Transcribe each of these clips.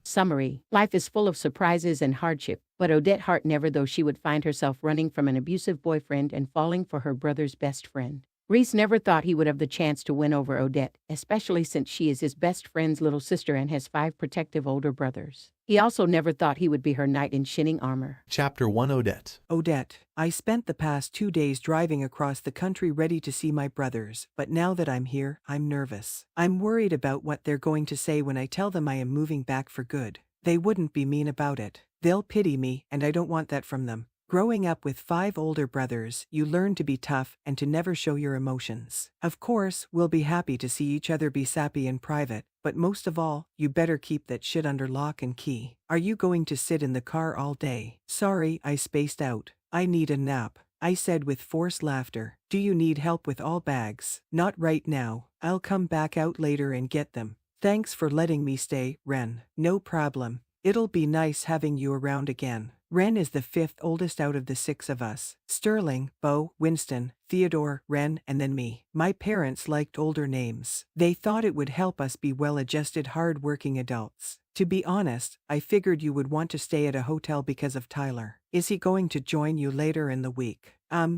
Summary. Life is full of surprises and hardship, but Odette Hart never, though she would find herself running from an abusive boyfriend and falling for her brother's best friend. Reese never thought he would have the chance to win over Odette, especially since she is his best friend's little sister and has 5 protective older brothers. He also never thought he would be her knight in shining armor. Chapter 1 Odette. Odette, I spent the past 2 days driving across the country ready to see my brothers, but now that I'm here, I'm nervous. I'm worried about what they're going to say when I tell them I am moving back for good. They wouldn't be mean about it. They'll pity me, and I don't want that from them. Growing up with 5 older brothers, you learn to be tough and to never show your emotions. Of course, we'll be happy to see each other be sappy in private, but most of all, you better keep that shit under lock and key. Are you going to sit in the car all day? Sorry, I spaced out. I need a nap, I said with forced laughter. Do you need help with all bags? Not right now. I'll come back out later and get them. Thanks for letting me stay, Ren. No problem. It'll be nice having you around again. Ren is the 5th oldest out of the 6 of us. Sterling, Bo, Winston, Theodore, Ren, and then me. My parents liked older names. They thought it would help us be well-adjusted, hard-working adults. To be honest, I figured you would want to stay at a hotel because of Tyler. Is he going to join you later in the week?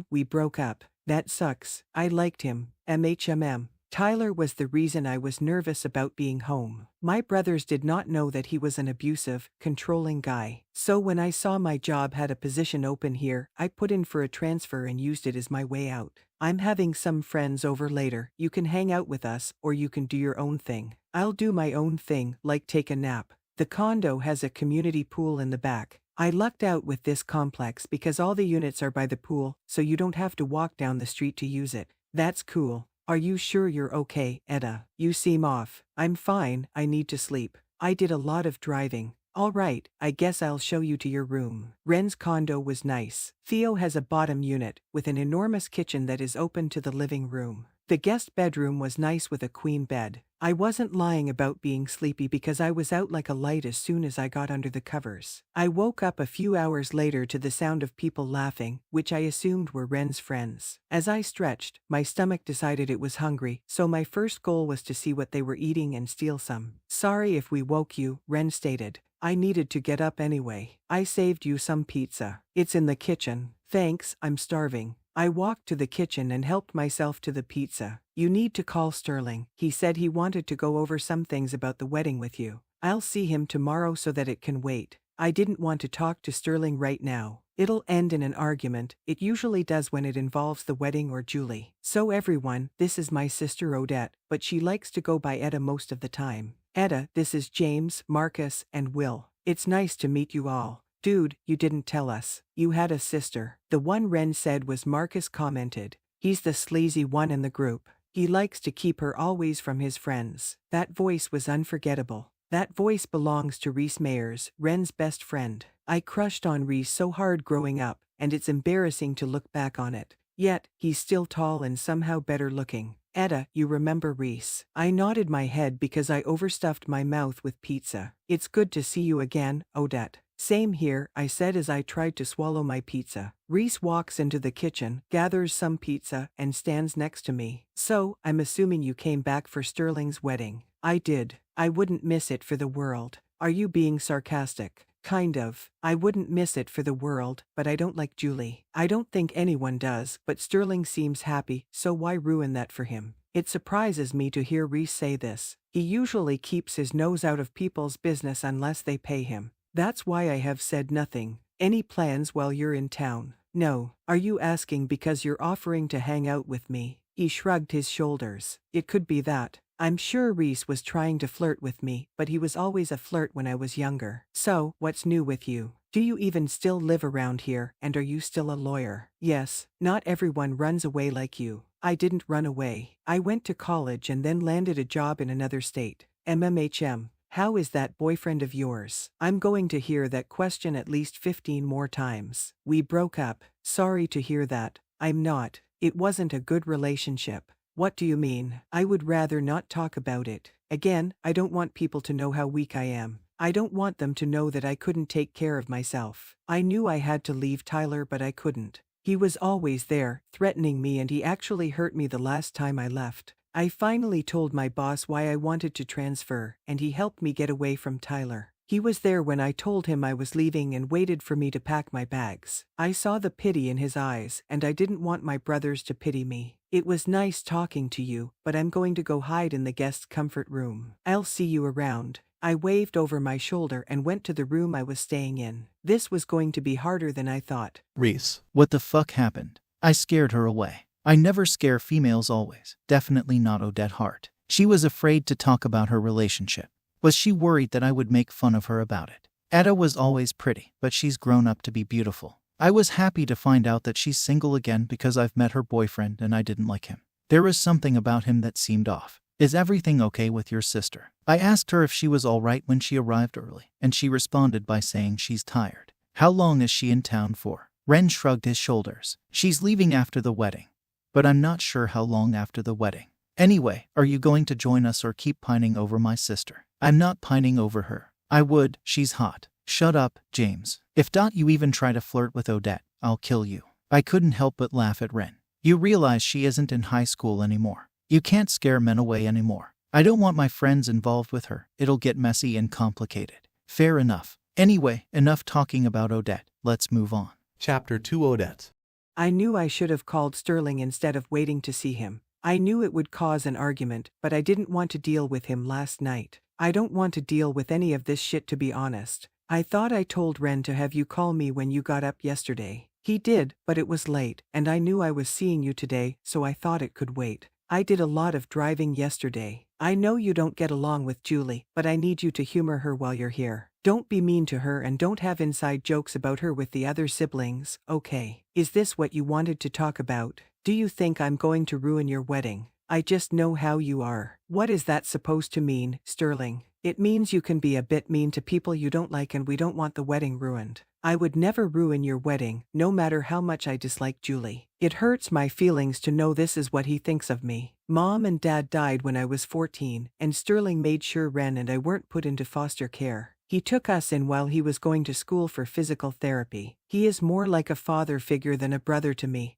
We broke up. That sucks. I liked him. MHMM. Tyler was the reason I was nervous about being home. My brothers did not know that he was an abusive, controlling guy. So when I saw my job had a position open here, I put in for a transfer and used it as my way out. I'm having some friends over later. You can hang out with us, or you can do your own thing. I'll do my own thing, like take a nap. The condo has a community pool in the back. I lucked out with this complex because all the units are by the pool, so you don't have to walk down the street to use it. That's cool. Are you sure you're okay, Etta? You seem off. I'm fine, I need to sleep. I did a lot of driving. All right, I guess I'll show you to your room. Ren's condo was nice. Theo has a bottom unit, with an enormous kitchen that is open to the living room. The guest bedroom was nice with a queen bed. I wasn't lying about being sleepy because I was out like a light as soon as I got under the covers. I woke up a few hours later to the sound of people laughing, which I assumed were Ren's friends. As I stretched, my stomach decided it was hungry, so my first goal was to see what they were eating and steal some. Sorry if we woke you, Ren stated. I needed to get up anyway. I saved you some pizza. It's in the kitchen. Thanks, I'm starving. I walked to the kitchen and helped myself to the pizza. You need to call Sterling. He said he wanted to go over some things about the wedding with you. I'll see him tomorrow so that it can wait. I didn't want to talk to Sterling right now. It'll end in an argument. It usually does when it involves the wedding or Julie. So everyone, this is my sister Odette, but she likes to go by Etta most of the time. Etta, this is James, Marcus, and Will. It's nice to meet you all. Dude, you didn't tell us. You had a sister. The one Ren said was Marcus commented. He's the sleazy one in the group. He likes to keep her always from his friends. That voice was unforgettable. That voice belongs to Reese Mayers, Ren's best friend. I crushed on Reese so hard growing up, and it's embarrassing to look back on it. Yet, he's still tall and somehow better looking. Etta, you remember Reese? I nodded my head because I overstuffed my mouth with pizza. It's good to see you again, Odette. Same here, I said as I tried to swallow my pizza. Reese walks into the kitchen, gathers some pizza, and stands next to me. So, I'm assuming you came back for Sterling's wedding. I did. I wouldn't miss it for the world. Are you being sarcastic? Kind of. I wouldn't miss it for the world, but I don't like Julie. I don't think anyone does, but Sterling seems happy, so why ruin that for him? It surprises me to hear Reese say this. He usually keeps his nose out of people's business unless they pay him. That's why I have said nothing. Any plans while you're in town? No. Are you asking because you're offering to hang out with me? He shrugged his shoulders. It could be that. I'm sure Reese was trying to flirt with me, but he was always a flirt when I was younger. So, what's new with you? Do you even still live around here, and are you still a lawyer? Yes. Not everyone runs away like you. I didn't run away. I went to college and then landed a job in another state. MMHM. How is that boyfriend of yours? I'm going to hear that question at least 15 more times. We broke up. Sorry to hear that. I'm not. It wasn't a good relationship. What do you mean? I would rather not talk about it. Again, I don't want people to know how weak I am. I don't want them to know that I couldn't take care of myself. I knew I had to leave Tyler, but I couldn't. He was always there, threatening me, and he actually hurt me the last time I left. I finally told my boss why I wanted to transfer, and he helped me get away from Tyler. He was there when I told him I was leaving and waited for me to pack my bags. I saw the pity in his eyes, and I didn't want my brothers to pity me. It was nice talking to you, but I'm going to go hide in the guest comfort room. I'll see you around. I waved over my shoulder and went to the room I was staying in. This was going to be harder than I thought. Reese, what the fuck happened? I scared her away. I never scare females always. Definitely not Odette Hart. She was afraid to talk about her relationship. Was she worried that I would make fun of her about it? Etta was always pretty, but she's grown up to be beautiful. I was happy to find out that she's single again because I've met her boyfriend and I didn't like him. There was something about him that seemed off. Is everything okay with your sister? I asked her if she was all right when she arrived early, and she responded by saying she's tired. How long is she in town for? Ren shrugged his shoulders. She's leaving after the wedding. But I'm not sure how long after the wedding. Anyway, are you going to join us or keep pining over my sister? I'm not pining over her. I would, she's hot. Shut up, James. If you even try to flirt with Odette, I'll kill you. I couldn't help but laugh at Ren. You realize she isn't in high school anymore. You can't scare men away anymore. I don't want my friends involved with her. It'll get messy and complicated. Fair enough. Anyway, enough talking about Odette. Let's move on. Chapter 2 Odette. I knew I should have called Sterling instead of waiting to see him. I knew it would cause an argument, but I didn't want to deal with him last night. I don't want to deal with any of this shit, to be honest. I thought I told Ren to have you call me when you got up yesterday. He did, but it was late, and I knew I was seeing you today, so I thought it could wait. I did a lot of driving yesterday. I know you don't get along with Julie, but I need you to humor her while you're here. Don't be mean to her and don't have inside jokes about her with the other siblings, okay? Is this what you wanted to talk about? Do you think I'm going to ruin your wedding? I just know how you are. What is that supposed to mean, Sterling? It means you can be a bit mean to people you don't like and we don't want the wedding ruined. I would never ruin your wedding, no matter how much I dislike Julie. It hurts my feelings to know this is what he thinks of me. Mom and Dad died when I was 14, and Sterling made sure Ren and I weren't put into foster care. He took us in while he was going to school for physical therapy. He is more like a father figure than a brother to me.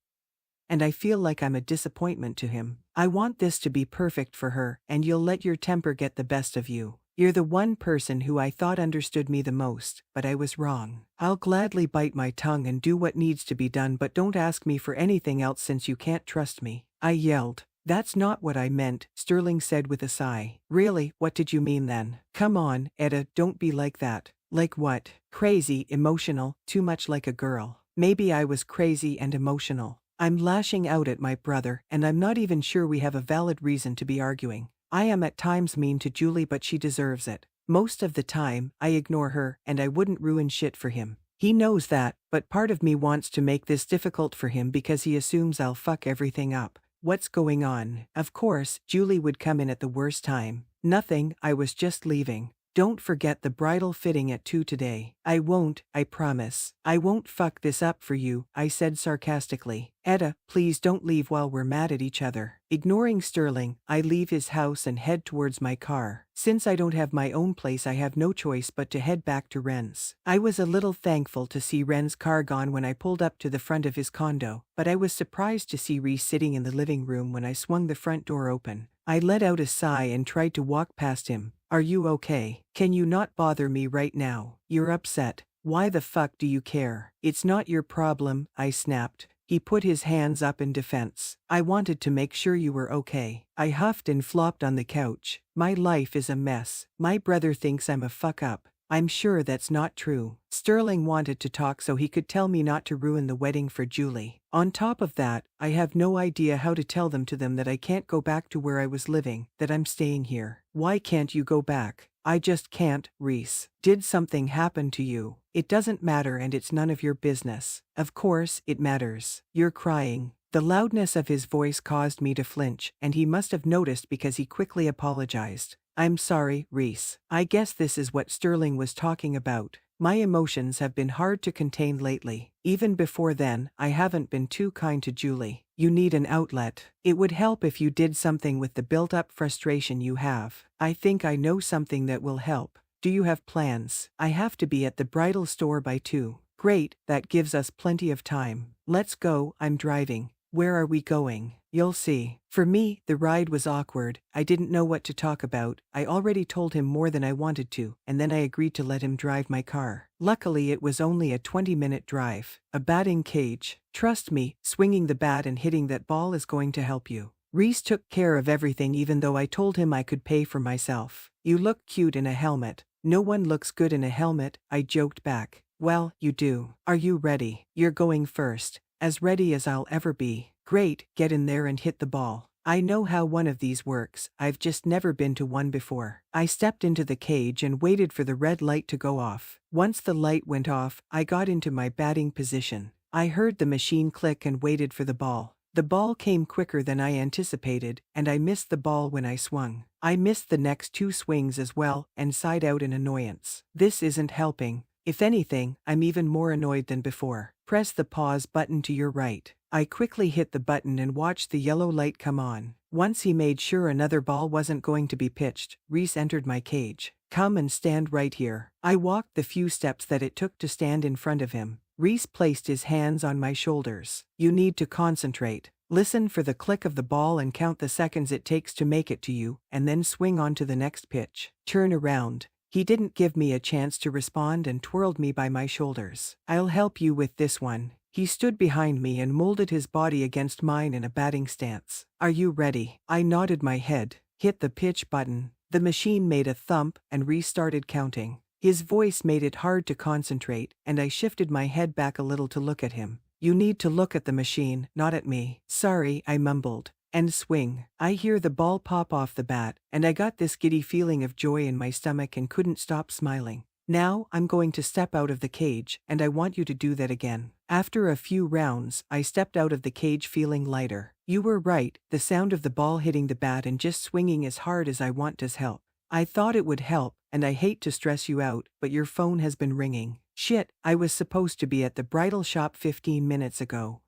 And I feel like I'm a disappointment to him. I want this to be perfect for her, and you'll let your temper get the best of you. You're the one person who I thought understood me the most, but I was wrong. I'll gladly bite my tongue and do what needs to be done, but don't ask me for anything else since you can't trust me. I yelled. That's not what I meant, Sterling said with a sigh. Really, what did you mean then? Come on, Etta, don't be like that. Like what? Crazy, emotional, too much like a girl. Maybe I was crazy and emotional. I'm lashing out at my brother, and I'm not even sure we have a valid reason to be arguing. I am at times mean to Julie, but she deserves it. Most of the time, I ignore her, and I wouldn't ruin shit for him. He knows that, but part of me wants to make this difficult for him because he assumes I'll fuck everything up. What's going on? Of course, Julie would come in at the worst time. Nothing, I was just leaving. Don't forget the bridal fitting at 2 today. I won't, I promise. I won't fuck this up for you, I said sarcastically. Etta, please don't leave while we're mad at each other. Ignoring Sterling, I leave his house and head towards my car. Since I don't have my own place, I have no choice but to head back to Ren's. I was a little thankful to see Ren's car gone when I pulled up to the front of his condo, but I was surprised to see Reese sitting in the living room when I swung the front door open. I let out a sigh and tried to walk past him. Are you okay? Can you not bother me right now? You're upset. Why the fuck do you care? It's not your problem, I snapped. He put his hands up in defense. I wanted to make sure you were okay. I huffed and flopped on the couch. My life is a mess. My brother thinks I'm a fuck up. I'm sure that's not true. Sterling wanted to talk so he could tell me not to ruin the wedding for Julie. On top of that, I have no idea how to tell them that I can't go back to where I was living, that I'm staying here. Why can't you go back? I just can't, Reese. Did something happen to you? It doesn't matter and it's none of your business. Of course, it matters. You're crying. The loudness of his voice caused me to flinch, and he must have noticed because he quickly apologized. I'm sorry, Reese. I guess this is what Sterling was talking about. My emotions have been hard to contain lately. Even before then, I haven't been too kind to Julie. You need an outlet. It would help if you did something with the built-up frustration you have. I think I know something that will help. Do you have plans? I have to be at the bridal store by 2. Great, that gives us plenty of time. Let's go, I'm driving. Where are we going? You'll see. For me, the ride was awkward. I didn't know what to talk about. I already told him more than I wanted to, and then I agreed to let him drive my car. Luckily, it was only a 20-minute drive. A batting cage. Trust me, swinging the bat and hitting that ball is going to help you. Reese took care of everything even though I told him I could pay for myself. You look cute in a helmet. No one looks good in a helmet, I joked back. Well, you do. Are you ready? You're going first. As ready as I'll ever be. Great, get in there and hit the ball. I know how one of these works, I've just never been to one before. I stepped into the cage and waited for the red light to go off. Once the light went off, I got into my batting position. I heard the machine click and waited for the ball. The ball came quicker than I anticipated, and I missed the ball when I swung. I missed the next 2 swings as well, and sighed out in annoyance. This isn't helping. If anything, I'm even more annoyed than before. Press the pause button to your right. I quickly hit the button and watched the yellow light come on. Once he made sure another ball wasn't going to be pitched, Reese entered my cage. Come and stand right here. I walked the few steps that it took to stand in front of him. Reese placed his hands on my shoulders. You need to concentrate. Listen for the click of the ball and count the seconds it takes to make it to you, and then swing on to the next pitch. Turn around. He didn't give me a chance to respond and twirled me by my shoulders. I'll help you with this one. He stood behind me and molded his body against mine in a batting stance. Are you ready? I nodded my head, hit the pitch button. The machine made a thump and restarted counting. His voice made it hard to concentrate, and I shifted my head back a little to look at him. You need to look at the machine, not at me. Sorry, I mumbled. And swing. I hear the ball pop off the bat, and I got this giddy feeling of joy in my stomach and couldn't stop smiling. Now, I'm going to step out of the cage, and I want you to do that again. After a few rounds, I stepped out of the cage feeling lighter. You were right, the sound of the ball hitting the bat and just swinging as hard as I want does help. I thought it would help, and I hate to stress you out, but your phone has been ringing. Shit, I was supposed to be at the bridal shop 15 minutes ago.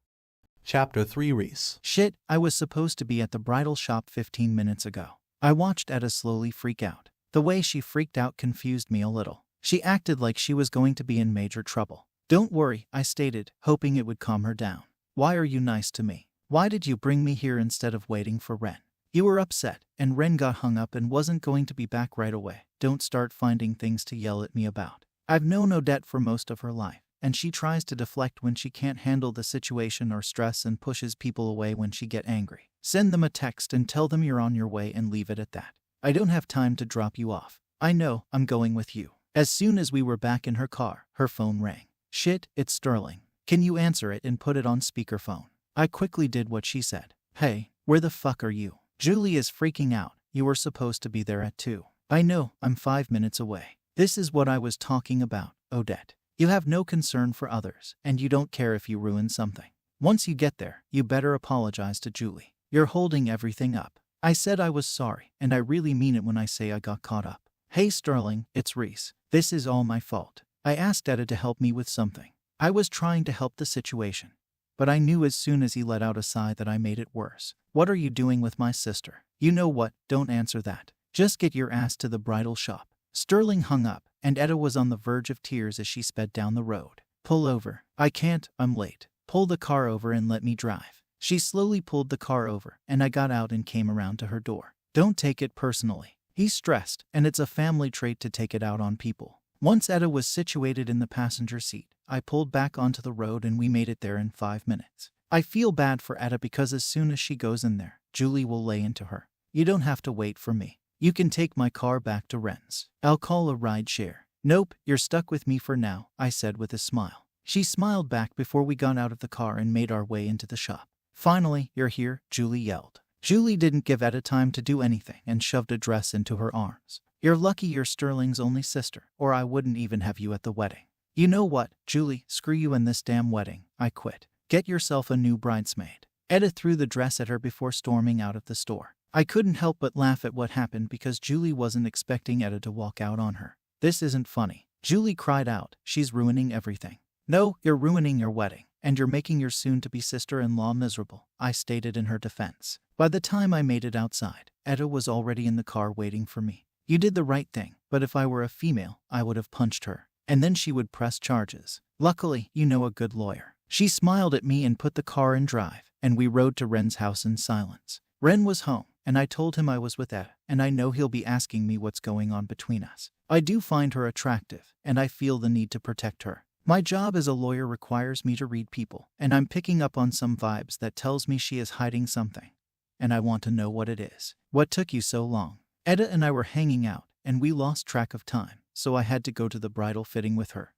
Chapter 3 Reese. Shit, I was supposed to be at the bridal shop 15 minutes ago. I watched Etta slowly freak out. The way she freaked out confused me a little. She acted like she was going to be in major trouble. Don't worry, I stated, hoping it would calm her down. Why are you nice to me? Why did you bring me here instead of waiting for Ren? You were upset, and Ren got hung up and wasn't going to be back right away. Don't start finding things to yell at me about. I've known Odette for most of her life, and she tries to deflect when she can't handle the situation or stress and pushes people away when she get angry. Send them a text and tell them you're on your way and leave it at that. I don't have time to drop you off. I know, I'm going with you. As soon as we were back in her car, her phone rang. Shit, it's Sterling. Can you answer it and put it on speakerphone? I quickly did what she said. Hey, where the fuck are you? Julie is freaking out. You were supposed to be there at 2. I know, I'm 5 minutes away. This is what I was talking about, Odette. You have no concern for others, and you don't care if you ruin something. Once you get there, you better apologize to Julie. You're holding everything up. I said I was sorry, and I really mean it when I say I got caught up. Hey Sterling, it's Reese. This is all my fault. I asked Etta to help me with something. I was trying to help the situation, but I knew as soon as he let out a sigh that I made it worse. What are you doing with my sister? You know what, don't answer that. Just get your ass to the bridal shop. Sterling hung up, and Etta was on the verge of tears as she sped down the road. Pull over. I can't, I'm late. Pull the car over and let me drive. She slowly pulled the car over, and I got out and came around to her door. Don't take it personally. He's stressed, and it's a family trait to take it out on people. Once Etta was situated in the passenger seat, I pulled back onto the road and we made it there in 5 minutes. I feel bad for Etta because as soon as she goes in there, Julie will lay into her. You don't have to wait for me. You can take my car back to Ren's. I'll call a ride share. Nope, you're stuck with me for now, I said with a smile. She smiled back before we got out of the car and made our way into the shop. Finally, you're here, Julie yelled. Julie didn't give Etta time to do anything and shoved a dress into her arms. You're lucky you're Sterling's only sister, or I wouldn't even have you at the wedding. You know what, Julie, screw you and this damn wedding. I quit. Get yourself a new bridesmaid. Etta threw the dress at her before storming out of the store. I couldn't help but laugh at what happened because Julie wasn't expecting Etta to walk out on her. This isn't funny. Julie cried out, she's ruining everything. No, you're ruining your wedding, and you're making your soon-to-be sister-in-law miserable, I stated in her defense. By the time I made it outside, Etta was already in the car waiting for me. You did the right thing, but if I were a female, I would have punched her, and then she would press charges. Luckily, you know a good lawyer. She smiled at me and put the car in drive, and we rode to Ren's house in silence. Ren was home, and I told him I was with Etta, and I know he'll be asking me what's going on between us. I do find her attractive, and I feel the need to protect her. My job as a lawyer requires me to read people, and I'm picking up on some vibes that tells me she is hiding something, and I want to know what it is. What took you so long? Etta and I were hanging out, and we lost track of time, so I had to go to the bridal fitting with her.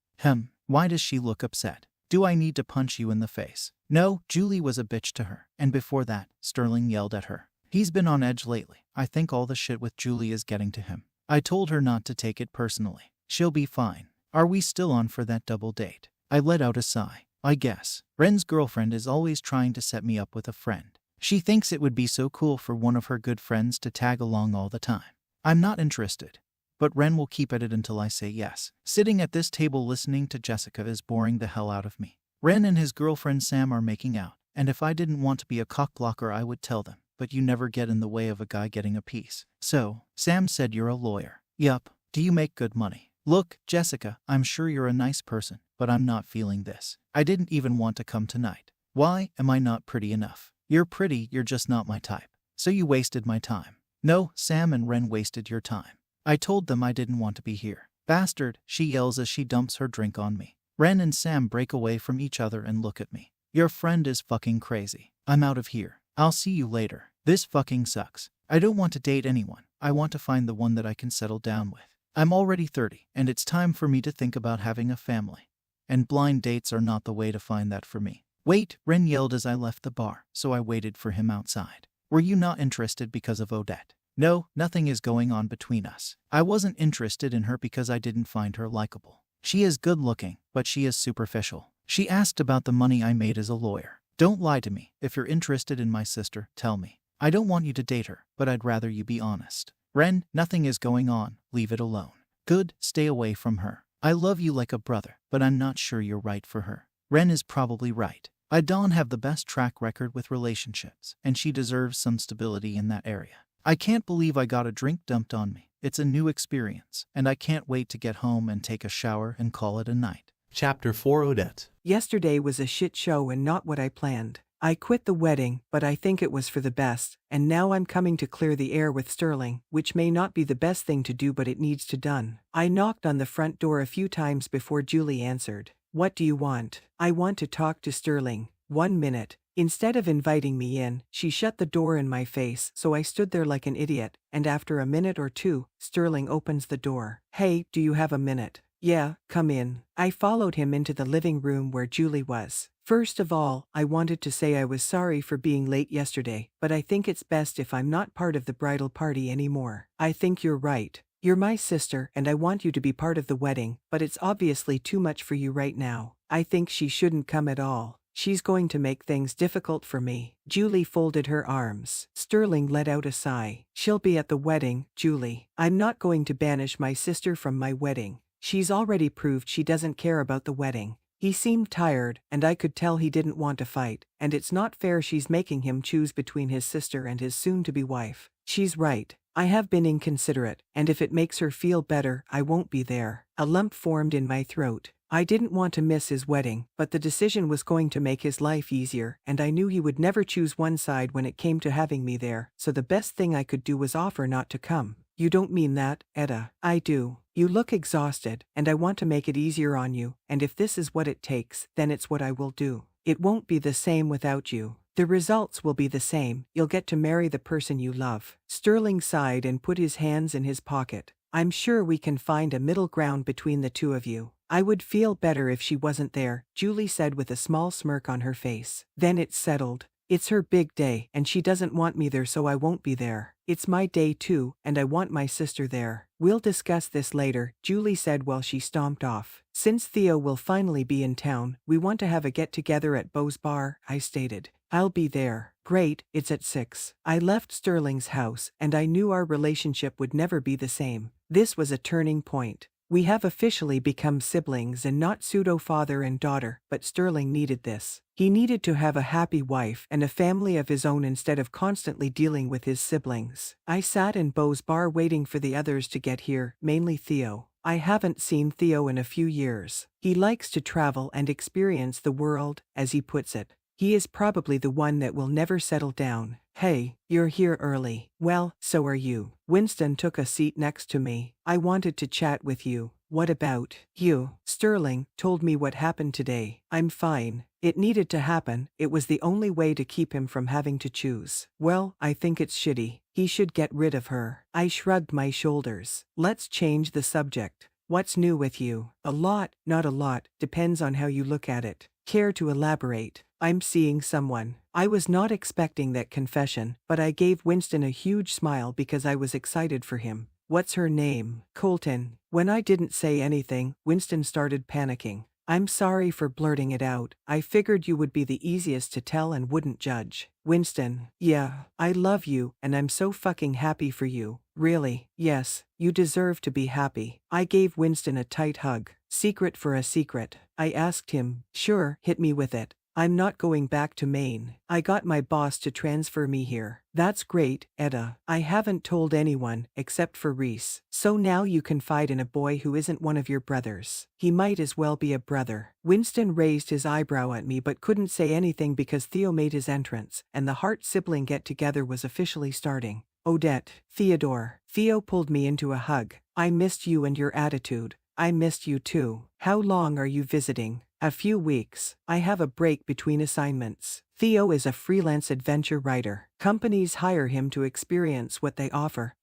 Why does she look upset? Do I need to punch you in the face? No, Julie was a bitch to her, and before that, Sterling yelled at her. He's been on edge lately. I think all the shit with Julie is getting to him. I told her not to take it personally. She'll be fine. Are we still on for that double date? I let out a sigh. I guess. Ren's girlfriend is always trying to set me up with a friend. She thinks it would be so cool for one of her good friends to tag along all the time. I'm not interested. But Ren will keep at it until I say yes. Sitting at this table listening to Jessica is boring the hell out of me. Ren and his girlfriend Sam are making out, and if I didn't want to be a cockblocker I would tell them, but you never get in the way of a guy getting a piece. So, Sam said you're a lawyer. Yup. Do you make good money? Look, Jessica, I'm sure you're a nice person, but I'm not feeling this. I didn't even want to come tonight. Why am I not pretty enough? You're pretty, you're just not my type. So you wasted my time. No, Sam and Ren wasted your time. I told them I didn't want to be here. Bastard, she yells as she dumps her drink on me. Ren and Sam break away from each other and look at me. Your friend is fucking crazy. I'm out of here. I'll see you later. This fucking sucks. I don't want to date anyone. I want to find the one that I can settle down with. I'm already 30, and it's time for me to think about having a family. And blind dates are not the way to find that for me. Wait, Ren yelled as I left the bar, so I waited for him outside. Were you not interested because of Odette? No, nothing is going on between us. I wasn't interested in her because I didn't find her likable. She is good looking, but she is superficial. She asked about the money I made as a lawyer. Don't lie to me. If you're interested in my sister, tell me. I don't want you to date her, but I'd rather you be honest. Ren, nothing is going on. Leave it alone. Good, stay away from her. I love you like a brother, but I'm not sure you're right for her. Ren is probably right. I don't have the best track record with relationships, and she deserves some stability in that area. I can't believe I got a drink dumped on me. It's a new experience, and I can't wait to get home and take a shower and call it a night. Chapter 4 Odette. Yesterday was a shit show and not what I planned. I quit the wedding, but I think it was for the best, and now I'm coming to clear the air with Sterling, which may not be the best thing to do but it needs to done. I knocked on the front door a few times before Julie answered. What do you want? I want to talk to Sterling. 1 minute. Instead of inviting me in, she shut the door in my face, so I stood there like an idiot, and after a minute or two, Sterling opens the door. Hey, do you have a minute? Yeah, come in. I followed him into the living room where Julie was. First of all, I wanted to say I was sorry for being late yesterday, but I think it's best if I'm not part of the bridal party anymore. I think you're right. You're my sister, and I want you to be part of the wedding, but it's obviously too much for you right now. I think she shouldn't come at all. She's going to make things difficult for me. Julie folded her arms. Sterling let out a sigh. She'll be at the wedding, Julie. I'm not going to banish my sister from my wedding. She's already proved she doesn't care about the wedding. He seemed tired, and I could tell he didn't want to fight, and it's not fair she's making him choose between his sister and his soon-to-be wife. She's right. I have been inconsiderate, and if it makes her feel better, I won't be there. A lump formed in my throat. I didn't want to miss his wedding, but the decision was going to make his life easier, and I knew he would never choose one side when it came to having me there, so the best thing I could do was offer not to come. You don't mean that, Etta. I do. You look exhausted, and I want to make it easier on you, and if this is what it takes, then it's what I will do. It won't be the same without you. The results will be the same. You'll get to marry the person you love. Sterling sighed and put his hands in his pocket. I'm sure we can find a middle ground between the two of you. I would feel better if she wasn't there, Julie said with a small smirk on her face. Then it's settled. It's her big day, and she doesn't want me there, so I won't be there. It's my day too, and I want my sister there. We'll discuss this later, Julie said while she stomped off. Since Theo will finally be in town, we want to have a get-together at Beau's bar, I stated. I'll be there. Great, it's at 6. I left Sterling's house, and I knew our relationship would never be the same. This was a turning point. We have officially become siblings and not pseudo-father and daughter, but Sterling needed this. He needed to have a happy wife and a family of his own instead of constantly dealing with his siblings. I sat in Beau's bar waiting for the others to get here, mainly Theo. I haven't seen Theo in a few years. He likes to travel and experience the world, as he puts it. He is probably the one that will never settle down. Hey, you're here early. Well, so are you. Winston took a seat next to me. I wanted to chat with you. What about you? Sterling told me what happened today. I'm fine. It needed to happen. It was the only way to keep him from having to choose. Well, I think it's shitty. He should get rid of her. I shrugged my shoulders. Let's change the subject. What's new with you? A lot, not a lot, depends on how you look at it. Care to elaborate? I'm seeing someone. I was not expecting that confession, but I gave Winston a huge smile because I was excited for him. What's her name? Colton. When I didn't say anything, Winston started panicking. I'm sorry for blurting it out. I figured you would be the easiest to tell and wouldn't judge. Winston. Yeah, I love you, and I'm so fucking happy for you. Really? Yes, you deserve to be happy. I gave Winston a tight hug. Secret for a secret. I asked him. Sure, hit me with it. I'm not going back to Maine. I got my boss to transfer me here. That's great, Etta. I haven't told anyone, except for Reese. So now you confide in a boy who isn't one of your brothers. He might as well be a brother. Winston raised his eyebrow at me but couldn't say anything because Theo made his entrance, and the Hart sibling get-together was officially starting. Odette. Theodore. Theo pulled me into a hug. I missed you and your attitude. I missed you too. How long are you visiting? A few weeks. I have a break between assignments. Theo is a freelance adventure writer. Companies hire him to experience what they offer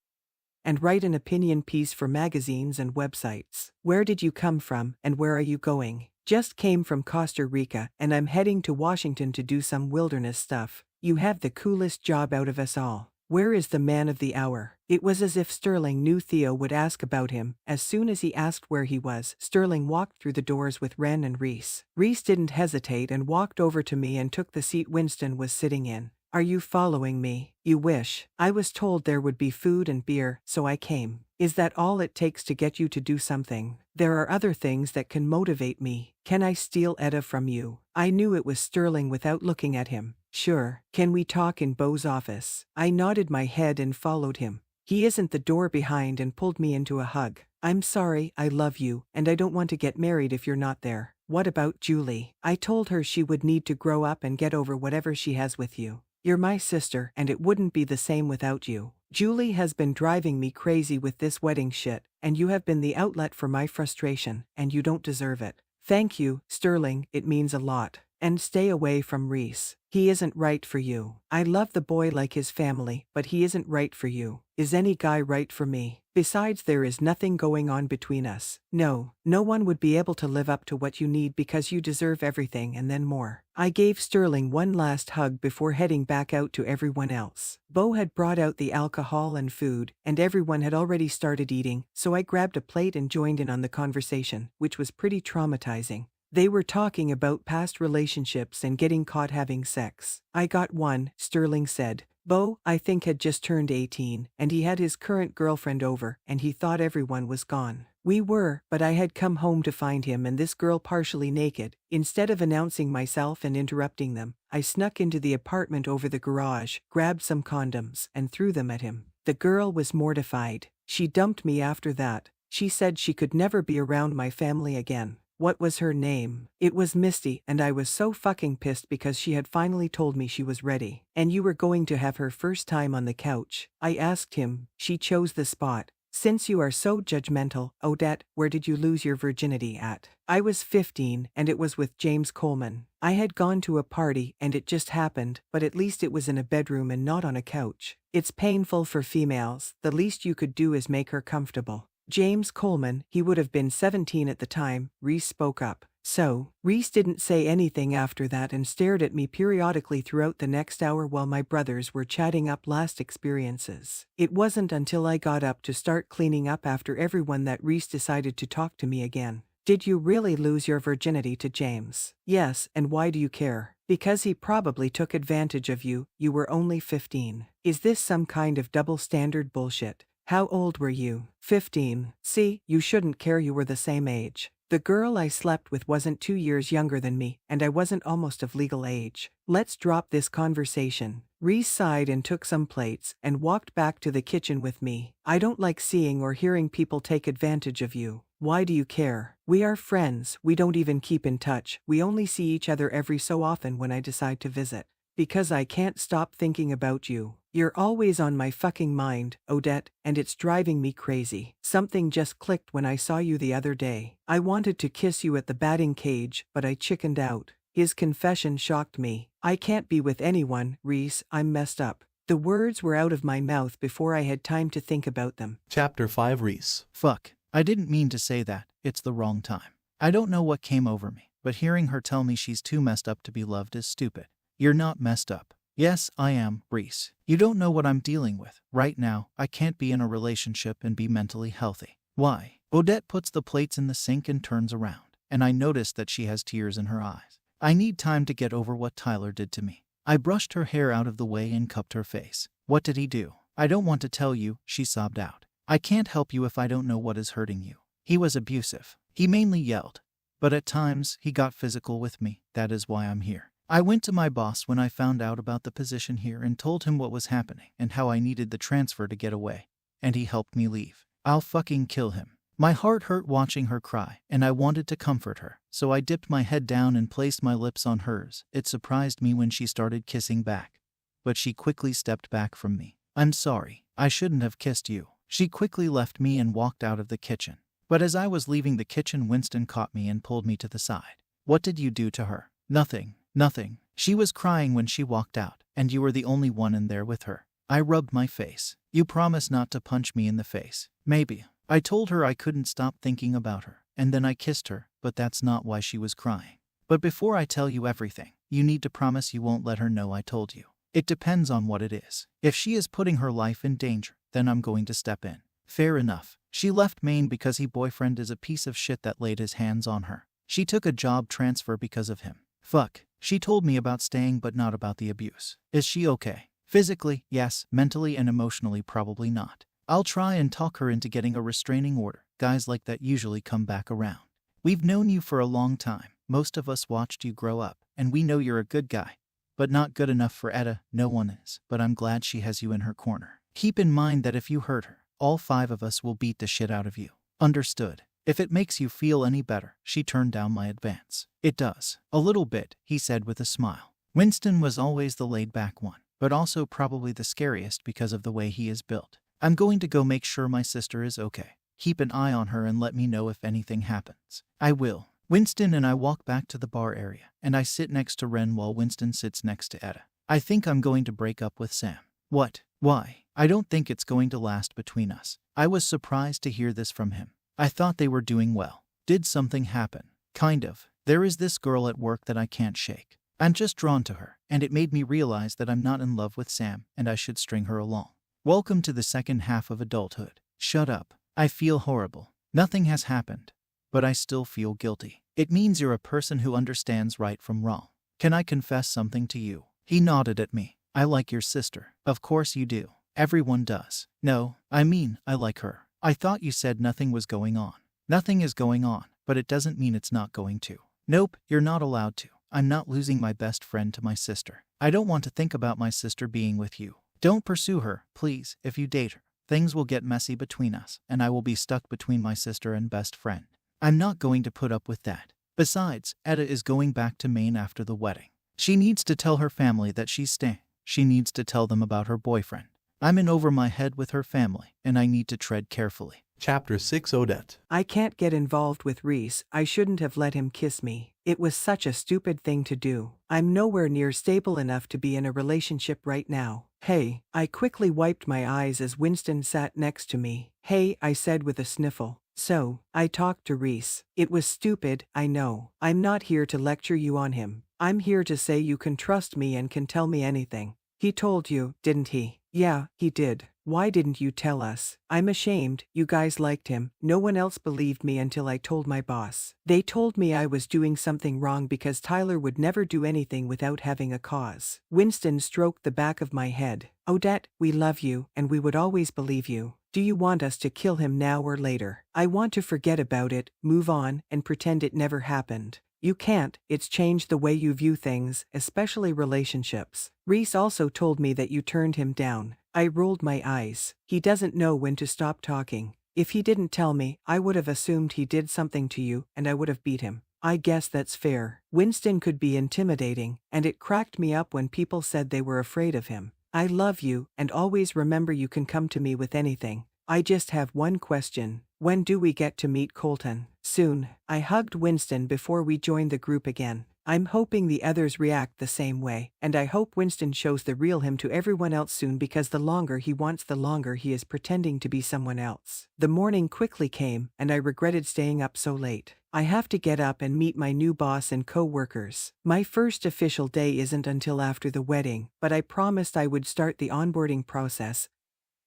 and write an opinion piece for magazines and websites. Where did you come from, and where are you going? Just came from Costa Rica, and I'm heading to Washington to do some wilderness stuff. You have the coolest job out of us all. Where is the man of the hour? It was as if Sterling knew Theo would ask about him. As soon as he asked where he was, Sterling walked through the doors with Ren and Reese. Reese didn't hesitate and walked over to me and took the seat Winston was sitting in. Are you following me? You wish. I was told there would be food and beer, so I came. Is that all it takes to get you to do something? There are other things that can motivate me. Can I steal Etta from you? I knew it was Sterling without looking at him. Sure. Can we talk in Beau's office? I nodded my head and followed him. He isn't the door behind and pulled me into a hug. I'm sorry, I love you, and I don't want to get married if you're not there. What about Julie? I told her she would need to grow up and get over whatever she has with you. You're my sister, and it wouldn't be the same without you. Julie has been driving me crazy with this wedding shit, and you have been the outlet for my frustration, and you don't deserve it. Thank you, Sterling, it means a lot. And stay away from Reese. He isn't right for you. I love the boy like his family, but he isn't right for you. Is any guy right for me? Besides, there is nothing going on between us. No one would be able to live up to what you need because you deserve everything and then more. I gave Sterling one last hug before heading back out to everyone else. Beau had brought out the alcohol and food, and everyone had already started eating, so I grabbed a plate and joined in on the conversation, which was pretty traumatizing. They were talking about past relationships and getting caught having sex. I got one, Sterling said. Beau, I think, had just turned 18, and he had his current girlfriend over, and he thought everyone was gone. We were, but I had come home to find him and this girl partially naked. Instead of announcing myself and interrupting them, I snuck into the apartment over the garage, grabbed some condoms, and threw them at him. The girl was mortified. She dumped me after that. She said she could never be around my family again. What was her name? It was Misty, and I was so fucking pissed because she had finally told me she was ready. And you were going to have her first time on the couch. I asked him. She chose the spot. Since you are so judgmental, Odette, where did you lose your virginity at? I was 15, and it was with James Coleman. I had gone to a party, and it just happened, but at least it was in a bedroom and not on a couch. It's painful for females. The least you could do is make her comfortable. James Coleman, he would have been 17 at the time, Reese spoke up. So, Reese didn't say anything after that and stared at me periodically throughout the next hour while my brothers were chatting up last experiences. It wasn't until I got up to start cleaning up after everyone that Reese decided to talk to me again. Did you really lose your virginity to James? Yes, and why do you care? Because he probably took advantage of you, you were only 15. Is this some kind of double standard bullshit? How old were you? 15. See, you shouldn't care, you were the same age. The girl I slept with wasn't 2 years younger than me, and I wasn't almost of legal age. Let's drop this conversation. Reese sighed and took some plates and walked back to the kitchen with me. I don't like seeing or hearing people take advantage of you. Why do you care? We are friends, we don't even keep in touch, we only see each other every so often when I decide to visit. Because I can't stop thinking about you. You're always on my fucking mind, Odette, and it's driving me crazy. Something just clicked when I saw you the other day. I wanted to kiss you at the batting cage, but I chickened out. His confession shocked me. I can't be with anyone, Reese, I'm messed up. The words were out of my mouth before I had time to think about them. Chapter 5 Reese. Fuck. I didn't mean to say that. It's the wrong time. I don't know what came over me, but hearing her tell me she's too messed up to be loved is stupid. You're not messed up. Yes, I am, Reese. You don't know what I'm dealing with. Right now, I can't be in a relationship and be mentally healthy. Why? Odette puts the plates in the sink and turns around, and I notice that she has tears in her eyes. I need time to get over what Tyler did to me. I brushed her hair out of the way and cupped her face. What did he do? I don't want to tell you, she sobbed out. I can't help you if I don't know what is hurting you. He was abusive. He mainly yelled. But at times, he got physical with me. That is why I'm here. I went to my boss when I found out about the position here and told him what was happening and how I needed the transfer to get away. And he helped me leave. I'll fucking kill him. My heart hurt watching her cry, and I wanted to comfort her, so I dipped my head down and placed my lips on hers. It surprised me when she started kissing back. But she quickly stepped back from me. I'm sorry. I shouldn't have kissed you. She quickly left me and walked out of the kitchen. But as I was leaving the kitchen, Winston caught me and pulled me to the side. What did you do to her? Nothing. Nothing. She was crying when she walked out, and you were the only one in there with her. I rubbed my face. You promised not to punch me in the face. Maybe. I told her I couldn't stop thinking about her, and then I kissed her, but that's not why she was crying. But before I tell you everything, you need to promise you won't let her know I told you. It depends on what it is. If she is putting her life in danger, then I'm going to step in. Fair enough. She left Maine because his boyfriend is a piece of shit that laid his hands on her. She took a job transfer because of him. Fuck. She told me about staying but not about the abuse. Is she okay? Physically, yes. Mentally and emotionally, probably not. I'll try and talk her into getting a restraining order. Guys like that usually come back around. We've known you for a long time. Most of us watched you grow up, and we know you're a good guy. But not good enough for Etta. No one is. But I'm glad she has you in her corner. Keep in mind that if you hurt her, all 5 of us will beat the shit out of you. Understood? If it makes you feel any better, she turned down my advance. It does. A little bit, he said with a smile. Winston was always the laid-back one, but also probably the scariest because of the way he is built. I'm going to go make sure my sister is okay. Keep an eye on her and let me know if anything happens. I will. Winston and I walk back to the bar area, and I sit next to Ren while Winston sits next to Etta. I think I'm going to break up with Sam. What? Why? I don't think it's going to last between us. I was surprised to hear this from him. I thought they were doing well. Did something happen? Kind of. There is this girl at work that I can't shake. I'm just drawn to her, and it made me realize that I'm not in love with Sam, and I should string her along. Welcome to the second half of adulthood. Shut up. I feel horrible. Nothing has happened. But I still feel guilty. It means you're a person who understands right from wrong. Can I confess something to you? He nodded at me. I like your sister. Of course you do. Everyone does. No, I mean, I like her. I thought you said nothing was going on. Nothing is going on, but it doesn't mean it's not going to. Nope, you're not allowed to. I'm not losing my best friend to my sister. I don't want to think about my sister being with you. Don't pursue her, please. If you date her, things will get messy between us, and I will be stuck between my sister and best friend. I'm not going to put up with that. Besides, Etta is going back to Maine after the wedding. She needs to tell her family that she's staying. She needs to tell them about her boyfriend. I'm in over my head with her family, and I need to tread carefully. Chapter 6 Odette. I can't get involved with Reese. I shouldn't have let him kiss me. It was such a stupid thing to do. I'm nowhere near stable enough to be in a relationship right now. Hey, I quickly wiped my eyes as Winston sat next to me. Hey, I said with a sniffle. So, I talked to Reese. It was stupid, I know. I'm not here to lecture you on him. I'm here to say you can trust me and can tell me anything. He told you, didn't he? Yeah, he did. Why didn't you tell us? I'm ashamed. You guys liked him. No one else believed me until I told my boss. They told me I was doing something wrong because Tyler would never do anything without having a cause. Winston stroked the back of my head. Odette, we love you, and we would always believe you. Do you want us to kill him now or later? I want to forget about it, move on, and pretend it never happened. You can't. It's changed the way you view things, especially relationships. Reese also told me that you turned him down. I rolled my eyes. He doesn't know when to stop talking. If he didn't tell me, I would have assumed he did something to you, and I would have beat him. I guess that's fair. Winston could be intimidating, and it cracked me up when people said they were afraid of him. I love you, and always remember you can come to me with anything. I just have one question. When do we get to meet Colton? Soon. I hugged Winston before we joined the group again. I'm hoping the others react the same way, and I hope Winston shows the real him to everyone else soon, because the longer he wants, the longer he is pretending to be someone else. The morning quickly came, and I regretted staying up so late. I have to get up and meet my new boss and co-workers. My first official day isn't until after the wedding, but I promised I would start the onboarding process